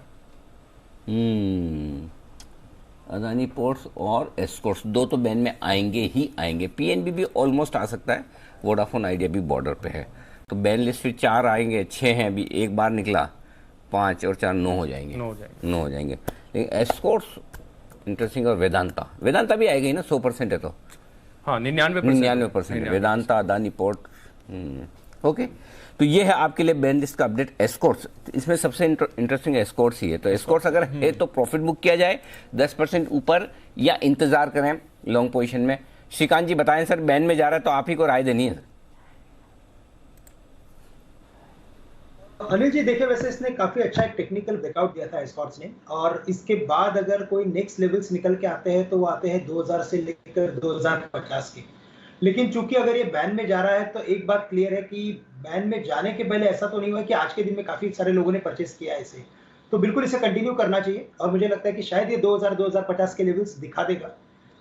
अदानी पोर्ट्स और एस्कॉर्ट्स 2 तो बैन में आएंगे ही आएंगे। PNB भी ऑलमोस्ट आ सकता है, वोडाफोन आइडिया भी बॉर्डर पे है, तो बैन लिस्ट फिर 4 आएंगे, 6 हैं अभी, एक बार निकला 5 और 4 9 हो जाएंगे, 9 हो जाएंगे। लेकिन एस्कॉर्ट्स इंटरेस्टिंग, और वेदांता भी आएगी ना, 100% है तो। हाँ, 99% वेदांता, अदानी पोर्ट। ओके, तो ये है आपके लिए बैन लिस्ट का अपडेट। एस्कॉर्ट्स, इसमें सबसे इंटरेस्टिंग एस्कॉर्ट्स ही है, तो एस्कॉर्ट्स अगर है तो प्रॉफिट बुक किया जाए 10% ऊपर, या इंतजार करें लॉन्ग पोजीशन में। श्रीकांत जी बताएं सर, बैन में जा रहा है तो आप ही को राय देनी है। अनिल जी देखिए, वैसे इसने काफी अच्छा एक टेक्निकल ब्रेकआउट दिया था एस्कॉर्ट्स ने, और इसके बाद अगर कोई नेक्स्ट लेवल्स निकल के आते हैं तो वो आते हैं 2000 से लेकर 2050 के। लेकिन चूंकि अगर ये बैन में जा रहा है तो एक बात क्लियर है कि बैन में जाने के पहले ऐसा तो नहीं हुआ कि आज के दिन में काफी सारे लोगों ने परचेस किया है इसे। तो बिल्कुल इसे कंटिन्यू करना चाहिए और मुझे लगता है कि शायद ये 2000-2050 के लेवल्स दिखा देगा।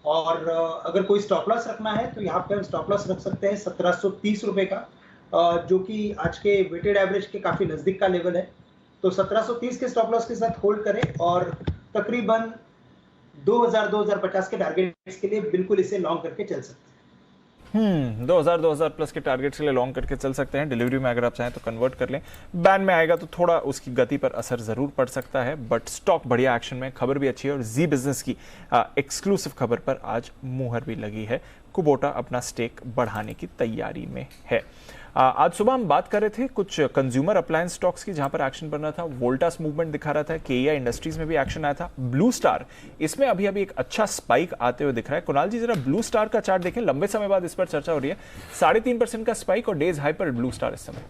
और अगर कोई स्टॉप लॉस रखना है तो यहाँ पे हम स्टॉप लॉस रख सकते हैं 1730 रुपए का, जो कि आज के वेटेड एवरेज के काफी नजदीक का लेवल है। तो 1730 के स्टॉप लॉस के साथ होल्ड करें और तकरीबन 2000-2050 के टारगेट्स के लिए बिल्कुल इसे लॉन्ग करके चल सकते हैं। 2000 प्लस के टारगेट्स के लिए लॉन्ग करके चल सकते हैं। डिलीवरी में अगर आप चाहें तो कन्वर्ट कर लें। बैन में आएगा तो थोड़ा उसकी गति पर असर जरूर पड़ सकता है, बट स्टॉक बढ़िया एक्शन में, खबर भी अच्छी है और जी बिजनेस की एक्सक्लूसिव खबर पर आज मुहर भी लगी है। कुबोटा अपना स्टेक बढ़ाने की तैयारी में है। आज सुबह हम बात कर रहे थे कुछ कंज्यूमर अप्लायंस स्टॉक्स की जहां पर एक्शन बन रहा था। वोल्टास मूवमेंट दिखा रहा था, केईआई इंडस्ट्रीज में भी एक्शन आया था। ब्लू स्टार इसमें अभी एक अच्छा स्पाइक आते हुए दिख रहा है। कुणाल जी जरा ब्लू स्टार का चार्ट देखें, लंबे समय बाद इस पर चर्चा हो रही है। 3.5% का स्पाइक और डेज हाई पर ब्लू स्टार इस समय।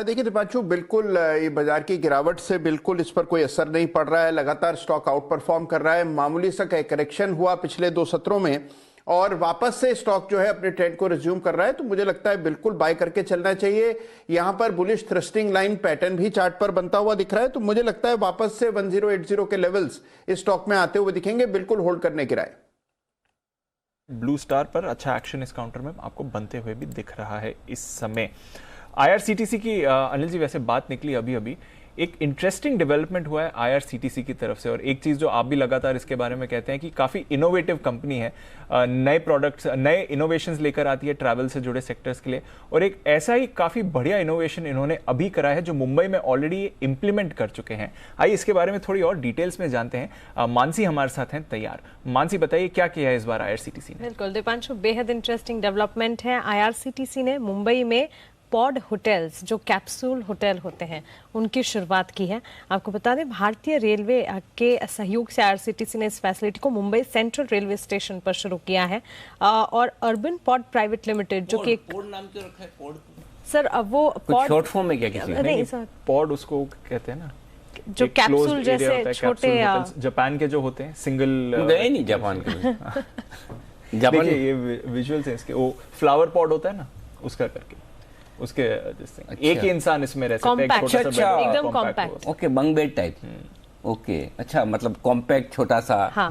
देखिए दीपांशु, बिल्कुल ये बाजार की गिरावट से बिल्कुल इस पर कोई असर नहीं पड़ रहा है। लगातार स्टॉक आउट परफॉर्म कर रहा है। मामूली सा करेक्शन हुआ पिछले 2 सत्रों में और वापस से स्टॉक जो है अपने ट्रेंड को रिज्यूम कर रहा है, तो मुझे लगता है बिल्कुल बाय करके चलना चाहिए। यहां पर बुलिश थ्रस्टिंग लाइन पैटर्न भी चार्ट पर बनता हुआ दिख रहा है, तो मुझे लगता है वापस से 1080 के लेवल्स इस स्टॉक में आते हुए दिखेंगे। बिल्कुल होल्ड करने की राय। ब्लू स्टार पर अच्छा एक्शन इस काउंटर में आपको बनते हुए भी दिख रहा है इस समय। IRCTC की अनिल जी वैसे बात निकली अभी एक इंटरेस्टिंग डेवलपमेंट हुआ है IRCTC की तरफ से, और एक चीज जो आप भी लगातार इसके बारे में कहते हैं कि काफी इनोवेटिव कंपनी है, नए प्रोडक्ट्स, नए इनोवेशंस लेकर आती है ट्रैवल से जुड़े सेक्टर्स के लिए। और एक ऐसा ही काफी बढ़िया इनोवेशन इन्होंने अभी करा है जो मुंबई में ऑलरेडी इंप्लीमेंट कर चुके हैं। आइए इसके बारे में थोड़ी और डिटेल्स में जानते हैं। मानसी हमारे साथ हैं तैयार। मानसी बताइए क्या किया है इस बार IRCTC ने? बिल्कुल दीपांशु, बेहद इंटरेस्टिंग डेवलपमेंट है। IRCTC ने मुंबई में पॉड होटल्स, जो कैप्सूल होटल होते हैं, उनकी शुरुआत की है। आपको बता दें भारतीय रेलवे के सहयोग से IRCTC ने इस फैसिलिटी को मुंबई सेंट्रल रेलवे स्टेशन पर शुरू किया है। और अर्बन पॉड प्राइवेट लिमिटेड जो कि पॉड नाम क्यों रखा है? पॉड सर वो पॉड शॉर्ट फॉर्म में क्या किसी नहीं सर, पॉड उसको कहते हैं ना, जो कैप्सूल जैसे छोटे जापान के जो होते हैं सिंगल। गए नहीं जापान के। जापान ये विजुअल्स हैं इसके, वो फ्लावर पॉड होता है ना, उसका करके उसके एक ही इंसान इसमें रह सकता है, एक छोटा सा एकदम compact. Okay, bunk bed type. Okay, अच्छा, मतलब कॉम्पैक्ट छोटा सा। हाँ।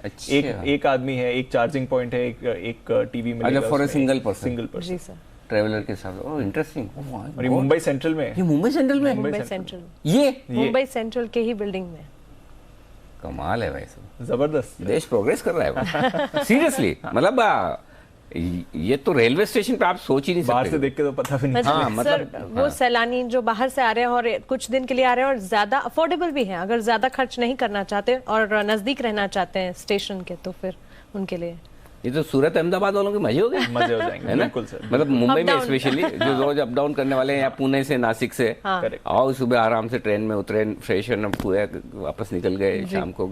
अच्छा, एक आदमी है, एक चार्जिंग पॉइंट है, एक टीवी में। अच्छा, फॉर अ सिंगल पर्सन। जी सर, ट्रैवलर के साथ। Oh interesting. और ये मुंबई सेंट्रल में है। ये मुंबई सेंट्रल में? मुंबई सेंट्रल, ये मुंबई सेंट्रल के ही बिल्डिंग में। कमाल है भाई साहब, जबरदस्त। देश प्रोग्रेस कर रहा है सीरियसली। मतलब ये तो रेलवे स्टेशन पे आप सोच ही नहीं सकते। बाहर से देख के तो पता भी नहीं। हाँ, मतलब वो सैलानी जो बाहर से आ रहे हैं और कुछ दिन के लिए आ रहे हैं और ज्यादा अफोर्डेबल भी हैं, अगर ज्यादा खर्च नहीं करना चाहते और नजदीक रहना चाहते हैं स्टेशन के, तो फिर उनके लिए ये तो सूरत अहमदाबाद वालों के मजे हो गए। मजे हो जाएंगे, बिल्कुल सर। मतलब मुंबई में स्पेशली जो रोज अप डाउन करने वाले हैं, या पुणे से नासिक से, आओ सुबह आराम से ट्रेन में उतरे, फ्रेश हुए, वापस निकल गए, शाम को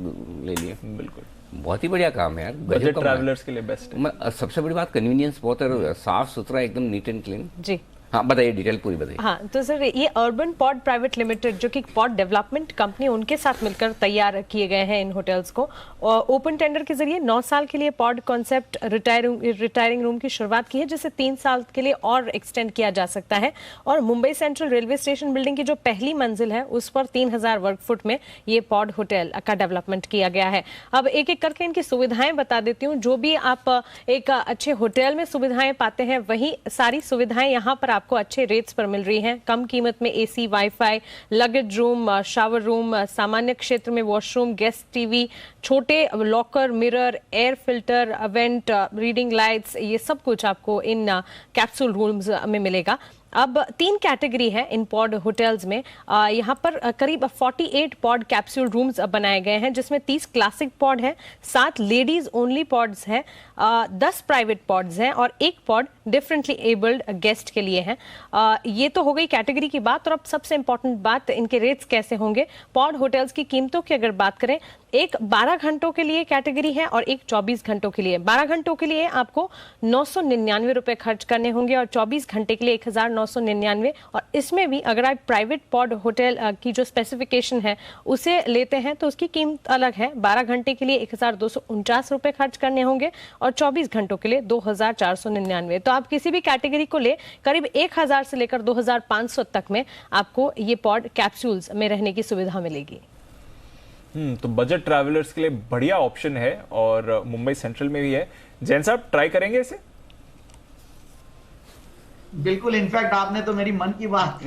ले लिए। बिल्कुल, बहुत ही बढ़िया काम है यार। बजट ट्रैवलर्स के लिए बेस्ट है। सबसे बड़ी बात कन्वीनियंस बहुत है, साफ सुथरा, एकदम नीट एंड क्लीन। जी हाँ, बताइए डिटेल पूरी बताइए। हाँ, तो सर ये अर्बन पॉड प्राइवेट लिमिटेड जो कि पॉड डेवलपमेंट कंपनी, उनके साथ मिलकर तैयार किए गए हैं इन होटल्स को। और ओपन टेंडर के जरिए 9 साल के लिए पॉड कॉन्सेप्ट रिटायरिंग रूम की शुरुआत की है, जिसे 3 साल के लिए और एक्सटेंड किया जा सकता है। और Mumbai central railway station building की जो पहली मंजिल है उस पर 3000 वर्ग फुट में ये पॉड होटल का डेवलपमेंट किया गया है। अब एक एक करके इनकी सुविधाएं बता देती हूँ। जो भी आप एक अच्छे होटल में सुविधाएं पाते हैं, वही सारी सुविधाएं यहाँ पर आपको अच्छे रेट्स पर मिल रही हैं। कम कीमत में AC, wifi, luggage room, shower room, सामान्य क्षेत्र में वॉशरूम, गेस्ट टीवी, छोटे locker, mirror, air filter, went, reading lights, ये सब कुछ आपको इन कैप्सूल रूम्स में मिलेगा। अब 3 कैटेगरी है इन पॉड होटल्स में। यहाँ पर करीब 48 पॉड कैप्सूल रूम्स बनाए गए हैं, जिसमें 30 क्लासिक पॉड हैं, 7 लेडीज ओनली पॉड्स हैं, 10 प्राइवेट पॉड्स हैं और 1 पॉड डिफरेंटली एबल्ड गेस्ट के लिए है। ये तो हो गई कैटेगरी की बात। और अब सबसे इंपॉर्टेंट बात, इनके रेट्स कैसे होंगे। पॉड होटल्स की कीमतों की अगर बात करें एक 12 घंटों के लिए कैटेगरी है और एक 24 घंटों के लिए। 12 घंटों के लिए आपको 999 रुपए खर्च करने होंगे और 24 घंटे के लिए 1999। और इसमें भी अगर आप प्राइवेट पॉड होटल की जो स्पेसिफिकेशन है उसे लेते हैं तो उसकी कीमत अलग है। 12 घंटे के लिए 1249 रुपए खर्च करने होंगे और 24 घंटों के लिए 2499। तो आप किसी भी कैटेगरी को ले करीब 1000 से लेकर 2500 तक में आपको ये पॉड कैप्सूल्स में रहने की सुविधा मिलेगी। तो बजट ट्रैवलर्स के लिए बढ़िया ऑप्शन है और मुंबई सेंट्रल में भी है। जैन साहब ट्राई करेंगे इसे? बिल्कुल, इनफैक्ट आपने तो मेरी मन की बात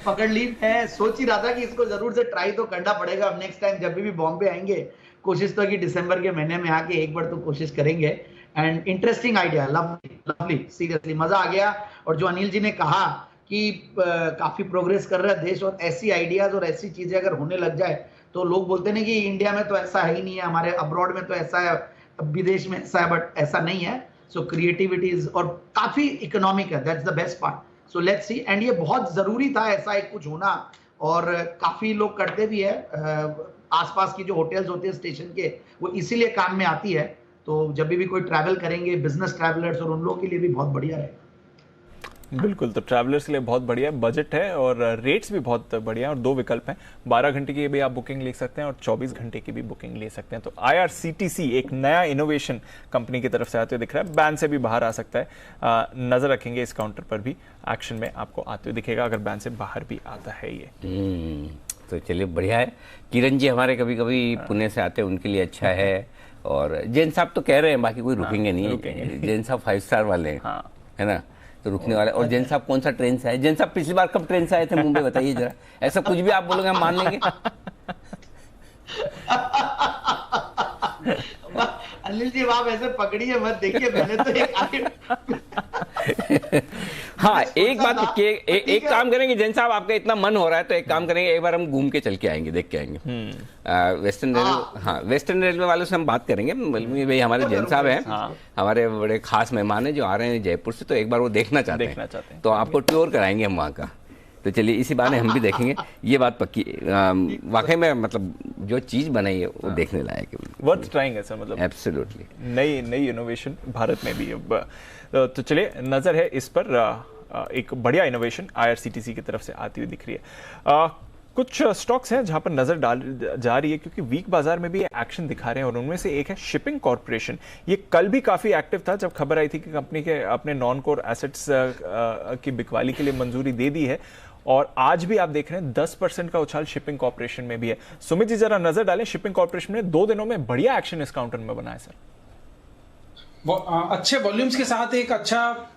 पकड़ ली। मैं सोच ही रहा था कि इसको जरूर से ट्राई तो करना पड़ेगा। अब नेक्स्ट टाइम जब भी बॉम्बे आएंगे कोशिश तो कि दिसंबर के महीने में आके एक बार तो कोशिश करेंगे। And interesting idea, lovely, seriously मजा आ गया। और जो अनिल जी ने कहा कि काफी प्रोग्रेस कर रहा है देश, और ऐसी आइडियाज और ऐसी चीजें अगर होने लग जाए तो लोग बोलते हैं कि इंडिया में तो ऐसा है ही नहीं है, हमारे अब्रॉड में तो ऐसा है, विदेश में ऐसा है, बट ऐसा नहीं है। सो क्रिएटिविटी और काफी इकोनॉमिक है, that's the best part. So let's see. And ये बहुत जरूरी था ऐसा एक कुछ होना, और काफी लोग करते भी है। आसपास की जो होटल्स होते हैं स्टेशन के, वो इसीलिए काम में आती है। तो जब भी कोई ट्रैवल करेंगे, बिजनेस ट्रैवलर्स और उन लोगों के लिए भी बहुत बढ़िया रहेगा। बिल्कुल, तो ट्रैवलर्स के लिए बहुत बढ़िया बजट है और रेट्स भी बहुत बढ़िया है। और 2 विकल्प हैं, 12 घंटे की भी आप बुकिंग ले सकते हैं और 24 घंटे की भी बुकिंग ले सकते हैं। तो IRCTC एक नया इनोवेशन कंपनी की तरफ से आते हुए दिख रहा है, बैन से भी बाहर आ सकता है। नजर रखेंगे इस काउंटर पर भी, एक्शन में आपको आते हुए दिखेगा अगर बैन से बाहर भी आता है ये। तो चलिए बढ़िया है। किरण जी हमारे कभी कभी पुणे से आते हैं, उनके लिए अच्छा है। और जैन साहब तो कह रहे हैं बाकी कोई रुकेंगे नहीं, जैन साहब 5 स्टार वाले हैं, है ना, तो रुकने वाले। और जैन साहब कौन सा ट्रेन से आए? जैन साहब पिछली बार कब ट्रेन से आए थे मुंबई, बताइए जरा। ऐसा कुछ भी आप बोलोगे हम मान लेंगे। अनिल जी आप ऐसे पकड़िए मत, देखिए मैंने तो हाँ, एक बात एक काम करेंगे जैन साहब, आपका इतना मन हो रहा है तो एक काम करेंगे, एक बार हम घूम के चल के आएंगे, देख के आएंगे। वेस्टर्न रेलवे, हाँ वेस्टर्न रेलवे वालों से हम बात करेंगे। भाई हमारे जैन साहब हैं, हमारे बड़े खास मेहमान हैं जो आ रहे हैं जयपुर से, तो एक बार वो देखना चाहते हैं, तो आपको टूर कराएंगे हम वहाँ का। तो चलिए इसी बहाने हम भी देखेंगे। ये बात पक्की, वाकई में मतलब जो चीज बनाई है वो देखने लायक है, वर्थ ट्राइंग है सर, मतलब एब्सोल्युटली नई इनोवेशन भारत में भी अब। तो चलिए नजर है इस पर, एक बढ़िया इनोवेशन IRCTC की तरफ से आती हुई दिख रही है। कुछ स्टॉक्स हैं जहां पर नजर डाल जा रही है क्योंकि वीक बाजार में भी एक्शन दिखा रहे हैं, और उनमें से एक है शिपिंग कॉर्पोरेशन। ये कल भी काफी एक्टिव था जब खबर आई थी कि कंपनी के अपने नॉन कोर एसेट्स की बिकवाली के लिए मंजूरी दे दी है, और आज भी आप देख रहे हैं 10% का उछाल शिपिंग कॉर्पोरेशन में भी है। सुमित जी जरा नजर डालें, शिपिंग कॉर्पोरेशन ने 2 दिनों में बढ़िया एक्शन इस काउंटर में बनाया सर। अच्छे वॉल्यूम्स के साथ एक अच्छा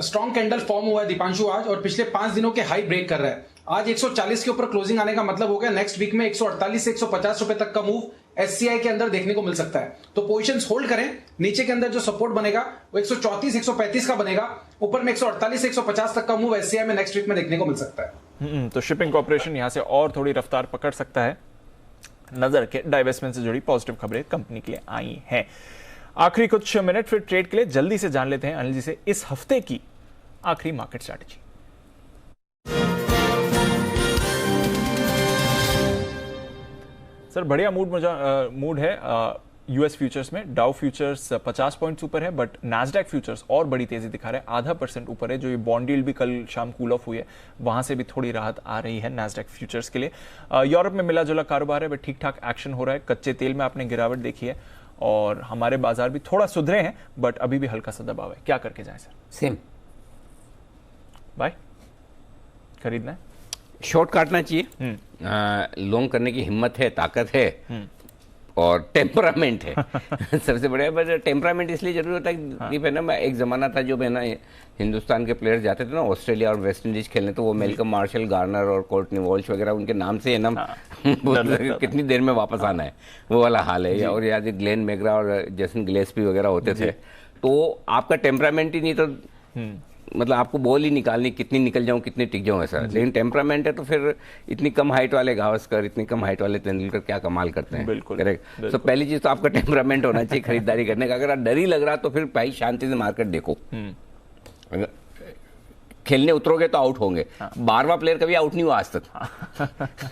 स्ट्रॉन्ग कैंडल फॉर्म हुआ है दीपांशु आज, और पिछले 5 दिनों के हाई ब्रेक कर रहा है। आज 140 के ऊपर क्लोजिंग आने का मतलब हो गया नेक्स्ट वीक में 148 से 150 रुपए तक का मूव SCI के अंदर देखने को मिल सकता है। तो पोजीशंस होल्ड करें। नीचे के अंदर जो सपोर्ट बनेगा वो 134 135 का बनेगा, ऊपर में 148 से 150 तक का मूव SCI में नेक्स्ट वीक में देखने को मिल सकता है। तो शिपिंग कॉर्पोरेशन यहां से और थोड़ी रफ्तार पकड़ सकता है। नजर के डाइवेस्टमेंट से जुड़ी पॉजिटिव खबरें कंपनी के लिए आई हैं। आखिरी कुछ मिनट फिर ट्रेड के लिए जल्दी से जान लेते हैं अनिल जी से इस हफ्ते की आखिरी मार्केट स्ट्रैटेजी। सर बढ़िया मूड है यूएस फ्यूचर्स में। डाउ फ्यूचर्स 50 पॉइंट्स ऊपर है, बट नैस्डैक फ्यूचर्स और बड़ी तेजी दिखा रहे हैं, 0.5% ऊपर है। जो ये बॉन्ड यील्ड भी कल शाम कूल ऑफ हुई है, वहां से भी थोड़ी राहत आ रही है नैस्डैक फ्यूचर्स के लिए। यूरोप में मिला जुला कारोबार है, बट ठीक ठाक एक्शन हो रहा है। कच्चे तेल में आपने गिरावट देखी है, और हमारे बाजार भी थोड़ा सुधरे हैं, बट अभी भी हल्का सा दबाव है। क्या करके जाए सर? सेम बाय, खरीदना है, शॉर्ट काटना चाहिए, लॉन्ग करने की हिम्मत है, ताकत है और टेम्परामेंट है। सबसे बढ़िया। बट टेम्परामेंट इसलिए जरूरी होता है कि ना, एक जमाना था जो ना हिंदुस्तान के प्लेयर्स जाते थे ना ऑस्ट्रेलिया और वेस्ट इंडीज खेलने, तो वो मेलकम मार्शल, गार्नर और कोर्टनी वॉल्श वगैरह उनके नाम से है ना कितनी देर में वापस आना है, वो वाला हाल है। और याद ग्लेन मैग्रा और जेसन गिलेस्पी वगैरह होते थे। तो आपका टेम्परामेंट ही नहीं तो मतलब आपको बॉल ही निकालनी, कितनी निकल जाऊं कितनी टिक जाऊं ऐसा। लेकिन टेम्परामेंट है तो फिर इतनी कम हाइट वाले गावस्कर, इतनी कम हाइट वाले तेंदुलकर क्या कमाल करते हैं। बिल्कुल करेक्ट। तो पहली चीज तो आपका टेम्परामेंट होना चाहिए खरीदारी करने का। अगर आप डर ही लग रहा तो फिर भाई शांति से मार्केट देखो। खेलने उतरोगे तो आउट होंगे। 12वां प्लेयर कभी आउट नहीं हुआ आज तक।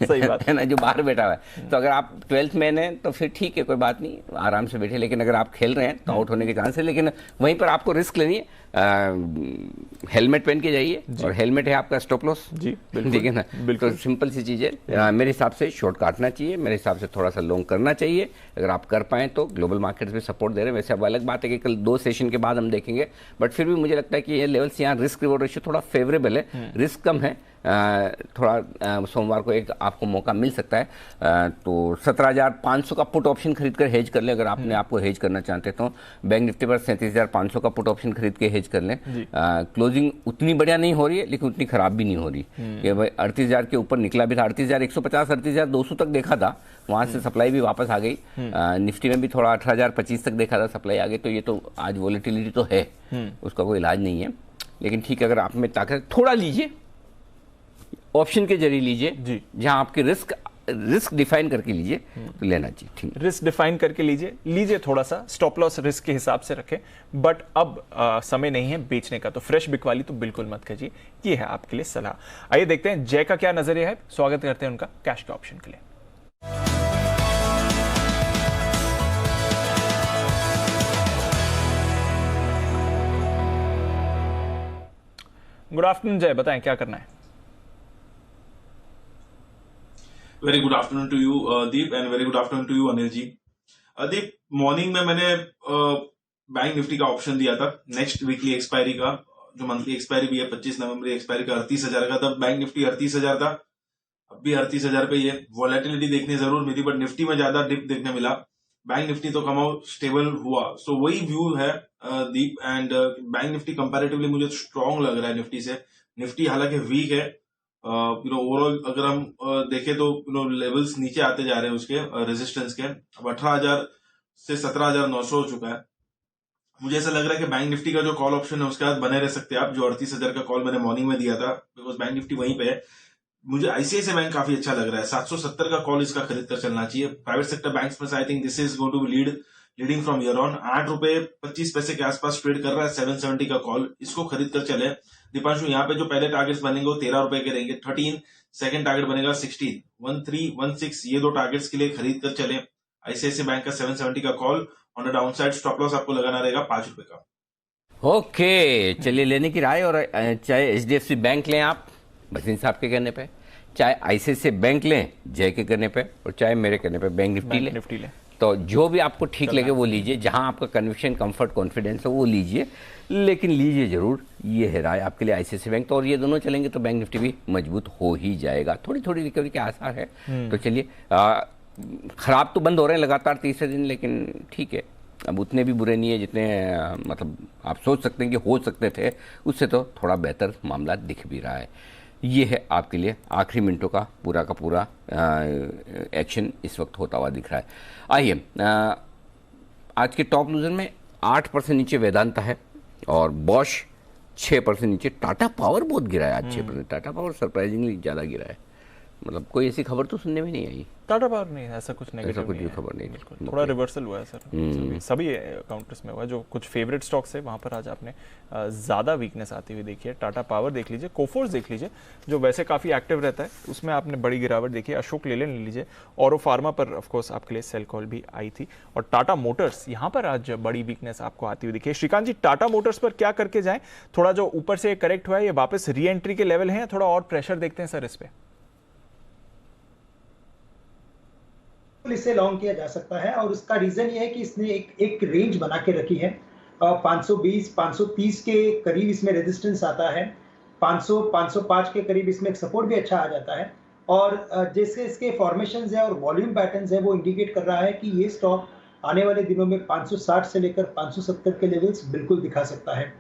सही बात है ना, जो बाहर बैठा हुआ है। तो अगर आप 12th मैन है तो फिर ठीक है, कोई बात नहीं, आराम से बैठे। लेकिन अगर आप खेल रहे हैं तो आउट होने के चांस है। लेकिन वहीं पर आपको रिस्क लेनी है। हेलमेट पहन के जाइए, और हेलमेट है आपका स्टॉप लॉस। जी ठीक है ना, बिल्कुल सिंपल सी चीज़ है। मेरे हिसाब से शॉर्ट काटना चाहिए, मेरे हिसाब से थोड़ा सा लॉन्ग करना चाहिए। अगर आप कर पाएँ तो ग्लोबल मार्केट्स में सपोर्ट दे रहे हैं। वैसे अब अलग बात है कि कल 2 सेशन के बाद हम देखेंगे, बट फिर भी मुझे लगता है कि ये लेवल्स यहाँ रिस्क रिवॉर्ड रेशियो थोड़ा फेवरेबल है, रिस्क कम है। थोड़ा सोमवार को एक आपको मौका मिल सकता है। तो 17,500 का पुट ऑप्शन खरीद कर हेज कर लें, अगर आपने आपको हेज करना चाहते तो। बैंक निफ्टी पर 37,500 का पुट ऑप्शन खरीद के हेज कर लें। क्लोजिंग उतनी बढ़िया नहीं हो रही है, लेकिन उतनी खराब भी नहीं हो रही कि भाई 38,000 के ऊपर निकला भी था। 38,150, 38,200 तक देखा था, वहाँ से सप्लाई भी वापस आ गई। निफ्टी में भी थोड़ा 18,025 तक देखा था, सप्लाई आ गई। तो ये तो आज वॉलेटिलिटी तो है, उसका कोई इलाज नहीं है। लेकिन ठीक है, अगर आप में ताकत थोड़ा लीजिए, ऑप्शन के जरिए लीजिए, जहां आपके रिस्क डिफाइन करके लीजिए तो लेना चाहिए। ठीक, रिस्क डिफाइन करके लीजिए थोड़ा सा, स्टॉप लॉस रिस्क के हिसाब से रखें। बट अब समय नहीं है बेचने का, तो फ्रेश बिकवाली तो बिल्कुल मत कीजिए। ये है आपके लिए सलाह। आइए देखते हैं जय का क्या नजरिया है। स्वागत करते हैं उनका कैश के ऑप्शन के लिए। गुड आफ्टरनून जय, बताएं क्या करना है। Very good afternoon to you Deep, and very good afternoon to you Anil ji. Deep, morning में मैंने बैंक निफ्टी का ऑप्शन दिया था नेक्स्ट वीकली एक्सपायरी का, जो मंथली एक्सपायरी भी है 25 नवंबर एक्सपायरी का 38,000 का। तब बैंक निफ्टी 38,000 था, अब भी 38,000 पे। ये वॉलेटिलिटी देखने जरूर मिली, बट निफ्टी में ज्यादा डिप देखने मिला। बैंक निफ्टी तो कम स्टेबल हुआ। सो वही व्यू है दीप, एंड बैंक निफ्टी कंपैरेटिवली मुझे स्ट्रांग लग रहा है निफ्टी से। निफ्टी हालांकि वीक है, ओवरऑल अगर हम देखें तो लेवल्स नीचे आते जा रहे हैं उसके रेजिस्टेंस के। अब 18,000 से 17,900 हो चुका है। मुझे ऐसा लग रहा है कि बैंक निफ्टी का जो कॉल ऑप्शन है उसके बाद बने रह सकते हैं आप, जो 38,000 का कॉल मैंने मॉर्निंग में दिया था, बिकॉज बैंक निफ्टी वहीं पे है। मुझे आईसीआईसीआई बैंक काफी अच्छा लग रहा है, 770 का कॉल इसका खरीद कर चलना चाहिए। प्राइवेट सेक्टर बैंक्स में I think this is going to be leading from year on. 8 रुपए 25 पैसे के आसपास ट्रेड कर रहा है, 770 का कॉल, इसको खरीद कर चले। दीपांशु, यहाँ पे जो पहले टारगेट्स बनेंगे वो 13 रुपए के रहेंगे, 13, सेकंड टारगेट बनेगा 16, 13, 16, ये 2 टारगेट्स के लिए खरीद कर चले। आईसीआईसीआई बैंक का 770 का call on the downside, stop loss आपको लगाना रहेगा 5 रुपए का। ओके, चलिए लेने की राय। और चाहे एचडीएफसी बैंक लें आप भसीन साहब के कहने पे, चाहे आईसीआईसीआई बैंक लें जय के कहने पे, और चाहे मेरे कहने पे बैंक निफ्टी लें, तो जो भी आपको ठीक लगे वो लीजिए। जहां आपका कन्विक्शन, कंफर्ट, कॉन्फिडेंस है वो लीजिए, लेकिन लीजिए जरूर। ये है राय आपके लिए आईसीआईसीआई बैंक। तो और ये दोनों चलेंगे तो बैंक निफ्टी भी मजबूत हो ही जाएगा। थोड़ी थोड़ी रिकवरी के आसार है। तो चलिए, खराब तो बंद हो रहे हैं लगातार तीसरे दिन, लेकिन ठीक है, अब उतने भी बुरे नहीं है जितने मतलब आप सोच सकते हैं कि हो सकते थे। उससे तो थोड़ा बेहतर मामला दिख भी रहा है। ये है आपके लिए आखिरी मिनटों का पूरा एक्शन इस वक्त होता हुआ दिख रहा है। आइए, आज के टॉप लूजर में 8% नीचे वेदांता है, और बॉश 6% नीचे। टाटा पावर बहुत गिरा है आज, 6%। टाटा पावर सरप्राइजिंगली ज़्यादा गिरा है। मतलब कोई ऐसी खबर तो सुनने में नहीं आई। टाटा पावर नहीं, ऐसा कुछ नेगेटिव, ऐसा कुछ भी खबर नहीं। थोड़ा रिवर्सल हुआ है सर, सभी काउंटर्स में हुआ है। जो कुछ फेवरेट स्टॉक्स है वहां पर आज आपने ज्यादा वीकनेस आती हुई देखी है। टाटा पावर देख लीजिए, कोफोर्स देख लीजिए, जो वैसे काफी एक्टिव रहता है, उसमें आपने बड़ी गिरावट देखी है। अशोक लेलैंड ले लीजिए, और फार्मा पर ऑफकोर्स आपके लिए सेल कॉल भी आई थी। और टाटा मोटर्स यहाँ पर आज बड़ी वीकनेस आपको आती हुई दिखी है। श्रीकांत जी, टाटा मोटर्स पर क्या करके जाएं? थोड़ा जो ऊपर से करेक्ट हुआ है, ये वापस री एंट्री के लेवल है, थोड़ा और प्रेशर देखते हैं सर इस पे? इसे लॉन्ग किया जा सकता है, और उसका रीजन ये है कि इसने एक रेंज बना के रखी है। 520 530 के करीब इसमें रेजिस्टेंस आता है, 500 505 के करीब इसमें सपोर्ट भी अच्छा आ जाता है। और जैसे इसके फॉर्मेशंस है और वॉल्यूम पैटर्न्स है, वो इंडिकेट कर रहा है कि ये स्टॉक आने वाले दिनों में 560 से लेकर 570 के लेवल्स बिल्कुल दिखा सकता है।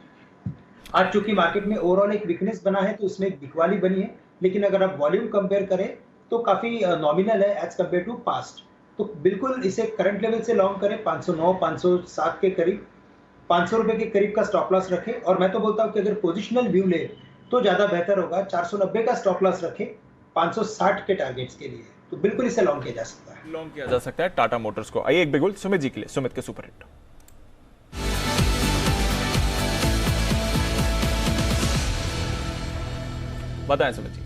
आज चूंकि मार्केट में ओवरऑल एक वीकनेस बना है, तो उसमें एक बिकवाली बनी है, लेकिन अगर आप वॉल्यूम कंपेयर करें तो काफी नॉमिनल है एज कंपेयर टू पास्ट। तो बिल्कुल इसे करंट लेवल से लॉन्ग करें, 509 507 के करीब, 500 रुपए के करीब का स्टॉप लॉस रखें। और मैं तो बोलता हूं कि अगर पोजिशनल व्यू ले तो ज्यादा बेहतर होगा, 490 का स्टॉप लॉस रखें 560 के टारगेट्स के लिए, तो बिल्कुल इसे लॉन्ग किया जा सकता है। लॉन्ग किया जा सकता है टाटा मोटर्स को। आइए एक बिगुल सुमित जी के लिए, सुमित के सुपर हिट। बताएं सुमित जी।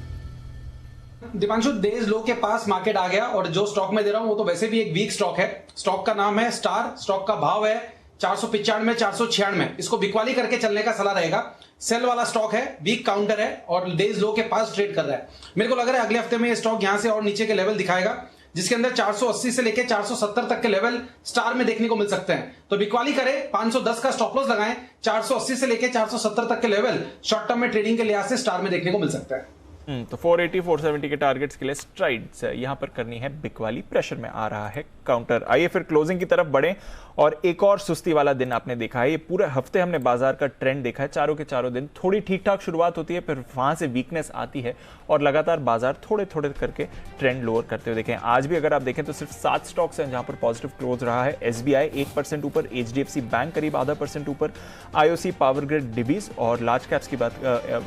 दीपांशु, डेज लो के पास मार्केट आ गया और जो स्टॉक में दे रहा हूं वो तो वैसे भी एक वीक स्टॉक है। स्टॉक का नाम है स्टार, स्टॉक का भाव है 495 496। इसको बिकवाली करके चलने का सलाह रहेगा। सेल वाला स्टॉक है, वीक काउंटर है और डेज लो के पास ट्रेड कर रहा है। मेरे को लग रहा है अगले हफ्ते में ये स्टॉक यहां से और नीचे के लेवल दिखाएगा, जिसके अंदर 480 से लेके 470 तक के लेवल स्टार में देखने को मिल सकते हैं। तो बिकवाली करें, 510 का स्टॉप लॉस लगाएं, 480 से लेके 470 तक के लेवल शॉर्ट टर्म में ट्रेडिंग के लिहाज से स्टार में देखने को मिल सकता है। तो 480 470 के टारगेट्स के लिए स्ट्राइड्स यहां पर करनी है बिकवाली। प्रेशर में आ रहा है काउंटर। आइए फिर क्लोजिंग की तरफ बढ़ें और एक और सुस्ती वाला दिन आपने देखा है। ये पूरे हफ्ते हमने बाजार का ट्रेंड देखा है। चारों के चारों दिन थोड़ी ठीक ठाक शुरुआत होती है, फिर वहां से वीकनेस आती है और लगातार बाजार थोड़े थोड़े करके ट्रेंड लोअर करते हुए देखें। आज भी अगर आप देखें तो सिर्फ 7 स्टॉक्स हैं जहां पर पॉजिटिव क्लोज रहा है। SBI 1% ऊपर, HDFC बैंक करीब आधा % ऊपर, IOC, पावर ग्रिड, डिबीज और लार्ज कैप्स की बात,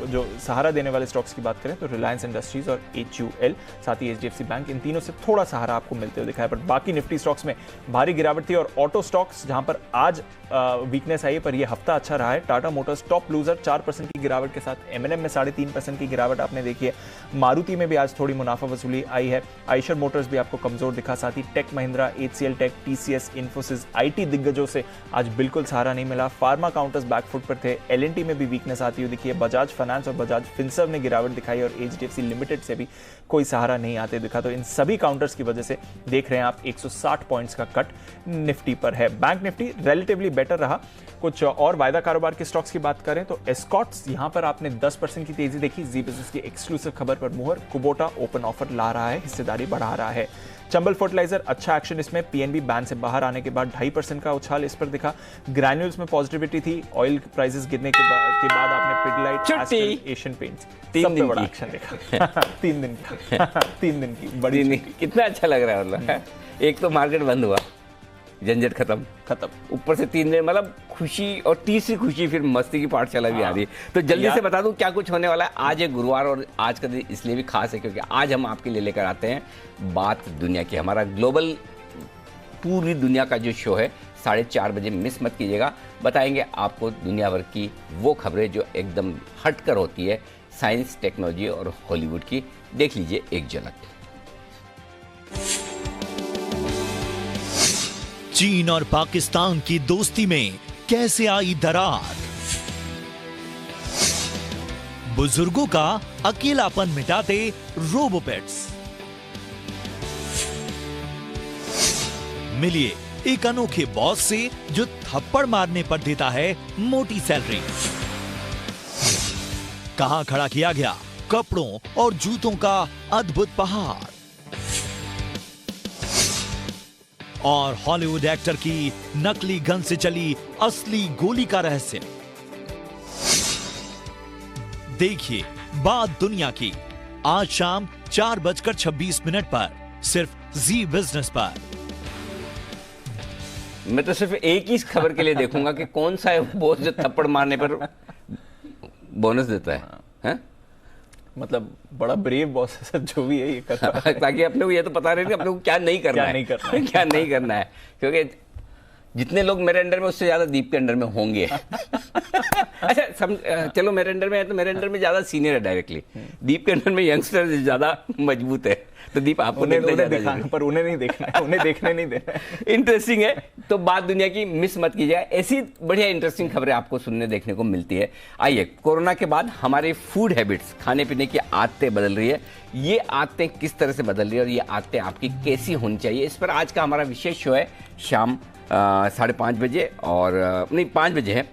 जो सहारा देने वाले स्टॉक्स की बात करें तो रिलायंस इंडस्ट्रीज और HUL, साथ ही HDFC बैंक, इन तीनों से थोड़ा सहारा आपको मिलते हुए दिखा है। पर बाकी निफ्टी स्टॉक्स में भारी गिरावट थी और ऑटो स्टॉक्स जहां पर आज वीकनेस आई है, पर यह हफ्ता अच्छा रहा है। टाटा मोटर्स टॉप लूजर 4% की गिरावट के साथ, M&M में 3.5% की गिरावट आपने देखी है। मारुति में भी आज थोड़ी मुनाफा वसूली आई है। आइशर मोटर्स भी आपको कमजोर दिखा, साथ ही take Mahindra, HCL take, TCS, Infosys, IT दिग्गजों से आज बिल्कुल सहारा नहीं मिला। फार्मा काउंटर्स बैकफुट पर थे। L&T में भी वीकनेस आती हुई दिखी है। बजाज फाइनेंस और बजाज फिनसर्व ने गिरावट दिखाई और HDFC लिमिटेड से भी कोई सहारा नहीं आते दिखा। तो इन सभी काउंटर्स की वजह से देख रहे हैं आप 160 पॉइंट्स का कट निफ्टी पर है। बैंक निफ्टी रिलेटिवली बेटर रहा। कुछ और वायदा कारोबार के स्टॉक्स की बात करें तो एस्कॉर्ट्स यहां पर आपने 10% की तेजी देखी। जी बिजनेस की एक्सक्लूसिव खबर पर मुहर। कुबोटा ओपन ऑफर ला रहा है, हिस्सेदारी बढ़ा रहा है। चंबल फर्टिलाइजर अच्छा एक्शन इसमें। PNB बैन से बाहर आने के बाद 2.5% का उछाल इस पर दिखा। ग्रैन्यूल्स में पॉजिटिविटी थी। ऑयल प्राइसेस गिरने के बाद आपने पिडलाइट, एस्ट्रल, एशियन पेंट्स सबसे बड़ा एक्शन देखा। 3 दिन की बड़ी। कितना अच्छा लग रहा है। मतलब एक तो मार्केट बंद हुआ, झंझट खत्म, ऊपर से 3 दिन मतलब खुशी, और तीसरी खुशी फिर मस्ती की पाठशाला भी आ रही है। तो जल्दी से बता दूं क्या कुछ होने वाला है। आज है गुरुवार और आज का दिन इसलिए भी खास है क्योंकि आज हम आपके लिए लेकर आते हैं बात दुनिया की। हमारा ग्लोबल पूरी दुनिया का जो शो है 4:30 बजे मिस मत कीजिएगा। बताएंगे आपको दुनिया भर की वो खबरें जो एकदम हटकर होती है, साइंस, टेक्नोलॉजी और हॉलीवुड की। देख लीजिए एक झलक। चीन और पाकिस्तान की दोस्ती में कैसे आई दरार? बुजुर्गों का अकेलापन मिटाते रोबोपेट्स। मिलिए एक अनोखे बॉस से जो थप्पड़ मारने पर देता है मोटी सैलरी। कहां खड़ा किया गया कपड़ों और जूतों का अद्भुत पहाड़, और हॉलीवुड एक्टर की नकली गन से चली असली गोली का रहस्य। देखिए बात दुनिया की, आज शाम 4:26 पर सिर्फ जी बिजनेस पर। मैं तो सिर्फ एक ही खबर के लिए देखूंगा कि कौन सा है वो बॉस जो थप्पड़ मारने पर बोनस देता है? मतलब बड़ा ब्रेव बॉस है जो भी है ये करता है। ताकि अपने को ये तो पता रहे कि अपने को क्या नहीं करना है, क्या नहीं करना है, क्योंकि जितने लोग मेरे अंडर में उससे ज्यादा दीप के अंडर में होंगे। अच्छा चलो मेरे अंडर में है तो मेरे अंडर में ज्यादा सीनियर है डायरेक्टली। दीप के अंडर में यंगस्टर ज्यादा मजबूत है, तो दीप आपको उन्हें दिखाना, पर उन्हें नहीं देखना है, उन्हें देखने नहीं देना है। इंटरेस्टिंग है, तो बात दुनिया की मिस मत कीजिएगा। ऐसी बढ़िया इंटरेस्टिंग खबरें आपको सुनने देखने को मिलती है। आइए, कोरोना के बाद हमारे फूड हैबिट्स, खाने पीने की आदतें बदल रही है। ये आदतें किस तरह से बदल रही है और ये आदतें आपकी कैसी होनी चाहिए, इस पर आज का हमारा विशेष शो है। शाम 5:30 बजे, और नहीं 5 बजे है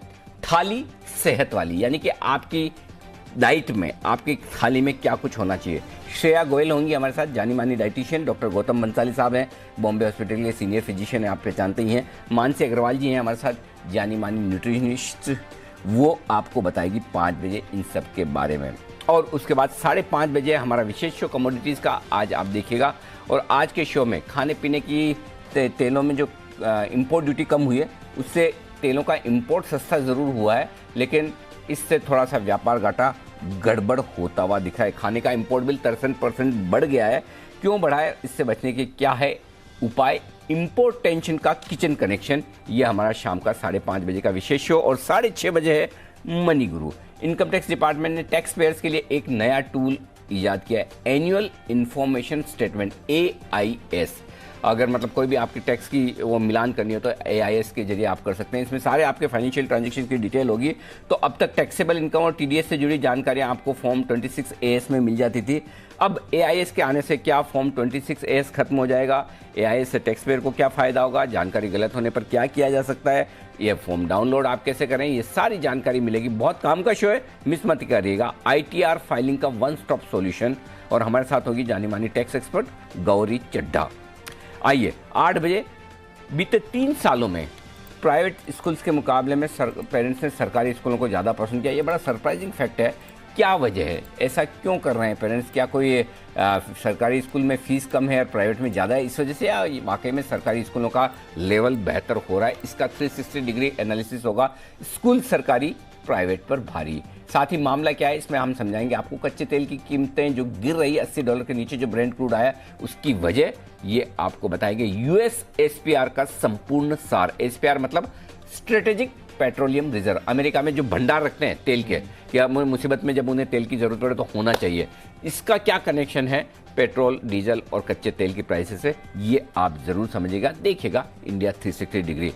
थाली सेहत वाली, यानी कि आपकी डाइट में, आपकी थाली में क्या कुछ होना चाहिए। श्रेया गोयल होंगी हमारे साथ, जानी मानी डाइटिशियन। डॉक्टर गौतम बंसाली साहब हैं, बॉम्बे हॉस्पिटल के सीनियर फिजिशियन हैं, आप पहचानते ही हैं। मानसी अग्रवाल जी हैं हमारे साथ, जानी मानी न्यूट्रिशनिस्ट। वो आपको बताएगी 5 बजे इन सब के बारे में। और उसके बाद 5:30 बजे हमारा विशेष शो कमोडिटीज़ का, आज आप देखिएगा। और आज के शो में खाने पीने की तेलों में जो इंपोर्ट ड्यूटी कम हुई है, उससे तेलों का इंपोर्ट सस्ता ज़रूर हुआ है, लेकिन इससे थोड़ा सा व्यापार घाटा गड़बड़ होता हुआ दिख रहा है। खाने का इंपोर्ट बिल 63% बढ़ गया है। क्यों बढ़ा है, इससे बचने के क्या है उपाय, इंपोर्ट टेंशन का किचन कनेक्शन। ये हमारा शाम का 5:30 बजे का विशेष शो, और 6:30 बजे है मनी गुरु। इनकम टैक्स डिपार्टमेंट ने टैक्स पेयर्स के लिए एक नया टूल इजाद किया है, एनुअल इंफॉर्मेशन स्टेटमेंट, AIS। अगर मतलब कोई भी आपकी टैक्स की वो मिलान करनी हो तो AIS के जरिए आप कर सकते हैं। इसमें सारे आपके फाइनेंशियल ट्रांजैक्शन की डिटेल होगी। तो अब तक टैक्सेबल इनकम और TDS से जुड़ी जानकारियां आपको फॉर्म 26AS में मिल जाती थी। अब AIS के आने से क्या फॉर्म 26AS खत्म हो जाएगा? AIS से टैक्स पेयर को क्या फायदा होगा? जानकारी गलत होने पर क्या किया जा सकता है? ये फॉर्म डाउनलोड आप कैसे करें? ये सारी जानकारी मिलेगी। बहुत काम का शो है, मिस मत करिएगा। ITR फाइलिंग का वन स्टॉप सॉल्यूशन, और हमारे साथ होगी जानी मानी टैक्स एक्सपर्ट गौरी चड्ढा। आइए 8 बजे। बीते 3 सालों में प्राइवेट स्कूल्स के मुकाबले में पेरेंट्स ने सरकारी स्कूलों को ज़्यादा पसंद किया। ये बड़ा सरप्राइजिंग फैक्ट है। क्या वजह है? ऐसा क्यों कर रहे हैं पेरेंट्स? क्या कोई सरकारी स्कूल में फीस कम है और प्राइवेट में ज़्यादा है, इस वजह से, या वाकई में सरकारी स्कूलों का लेवल बेहतर हो रहा है? इसका 360 डिग्री एनालिसिस होगा। स्कूल सरकारी, प्राइवेट पर भारी। साथ ही मामला क्या है इसमें हम समझाएंगे आपको। कच्चे तेल की कीमतें जो गिर रही है $80 के नीचे, जो ब्रेंट क्रूड आया, उसकी वजह ये आपको बताएंगे। US SPR का संपूर्ण सार। SPR मतलब स्ट्रेटेजिक पेट्रोलियम रिजर्व। अमेरिका में जो भंडार रखते हैं तेल के, या मुसीबत में जब उन्हें तेल की जरूरत पड़े तो होना चाहिए, इसका क्या कनेक्शन है पेट्रोल, डीजल और कच्चे तेल की प्राइसेस से, ये आप जरूर समझिएगा। देखिएगा इंडिया 360 डिग्री।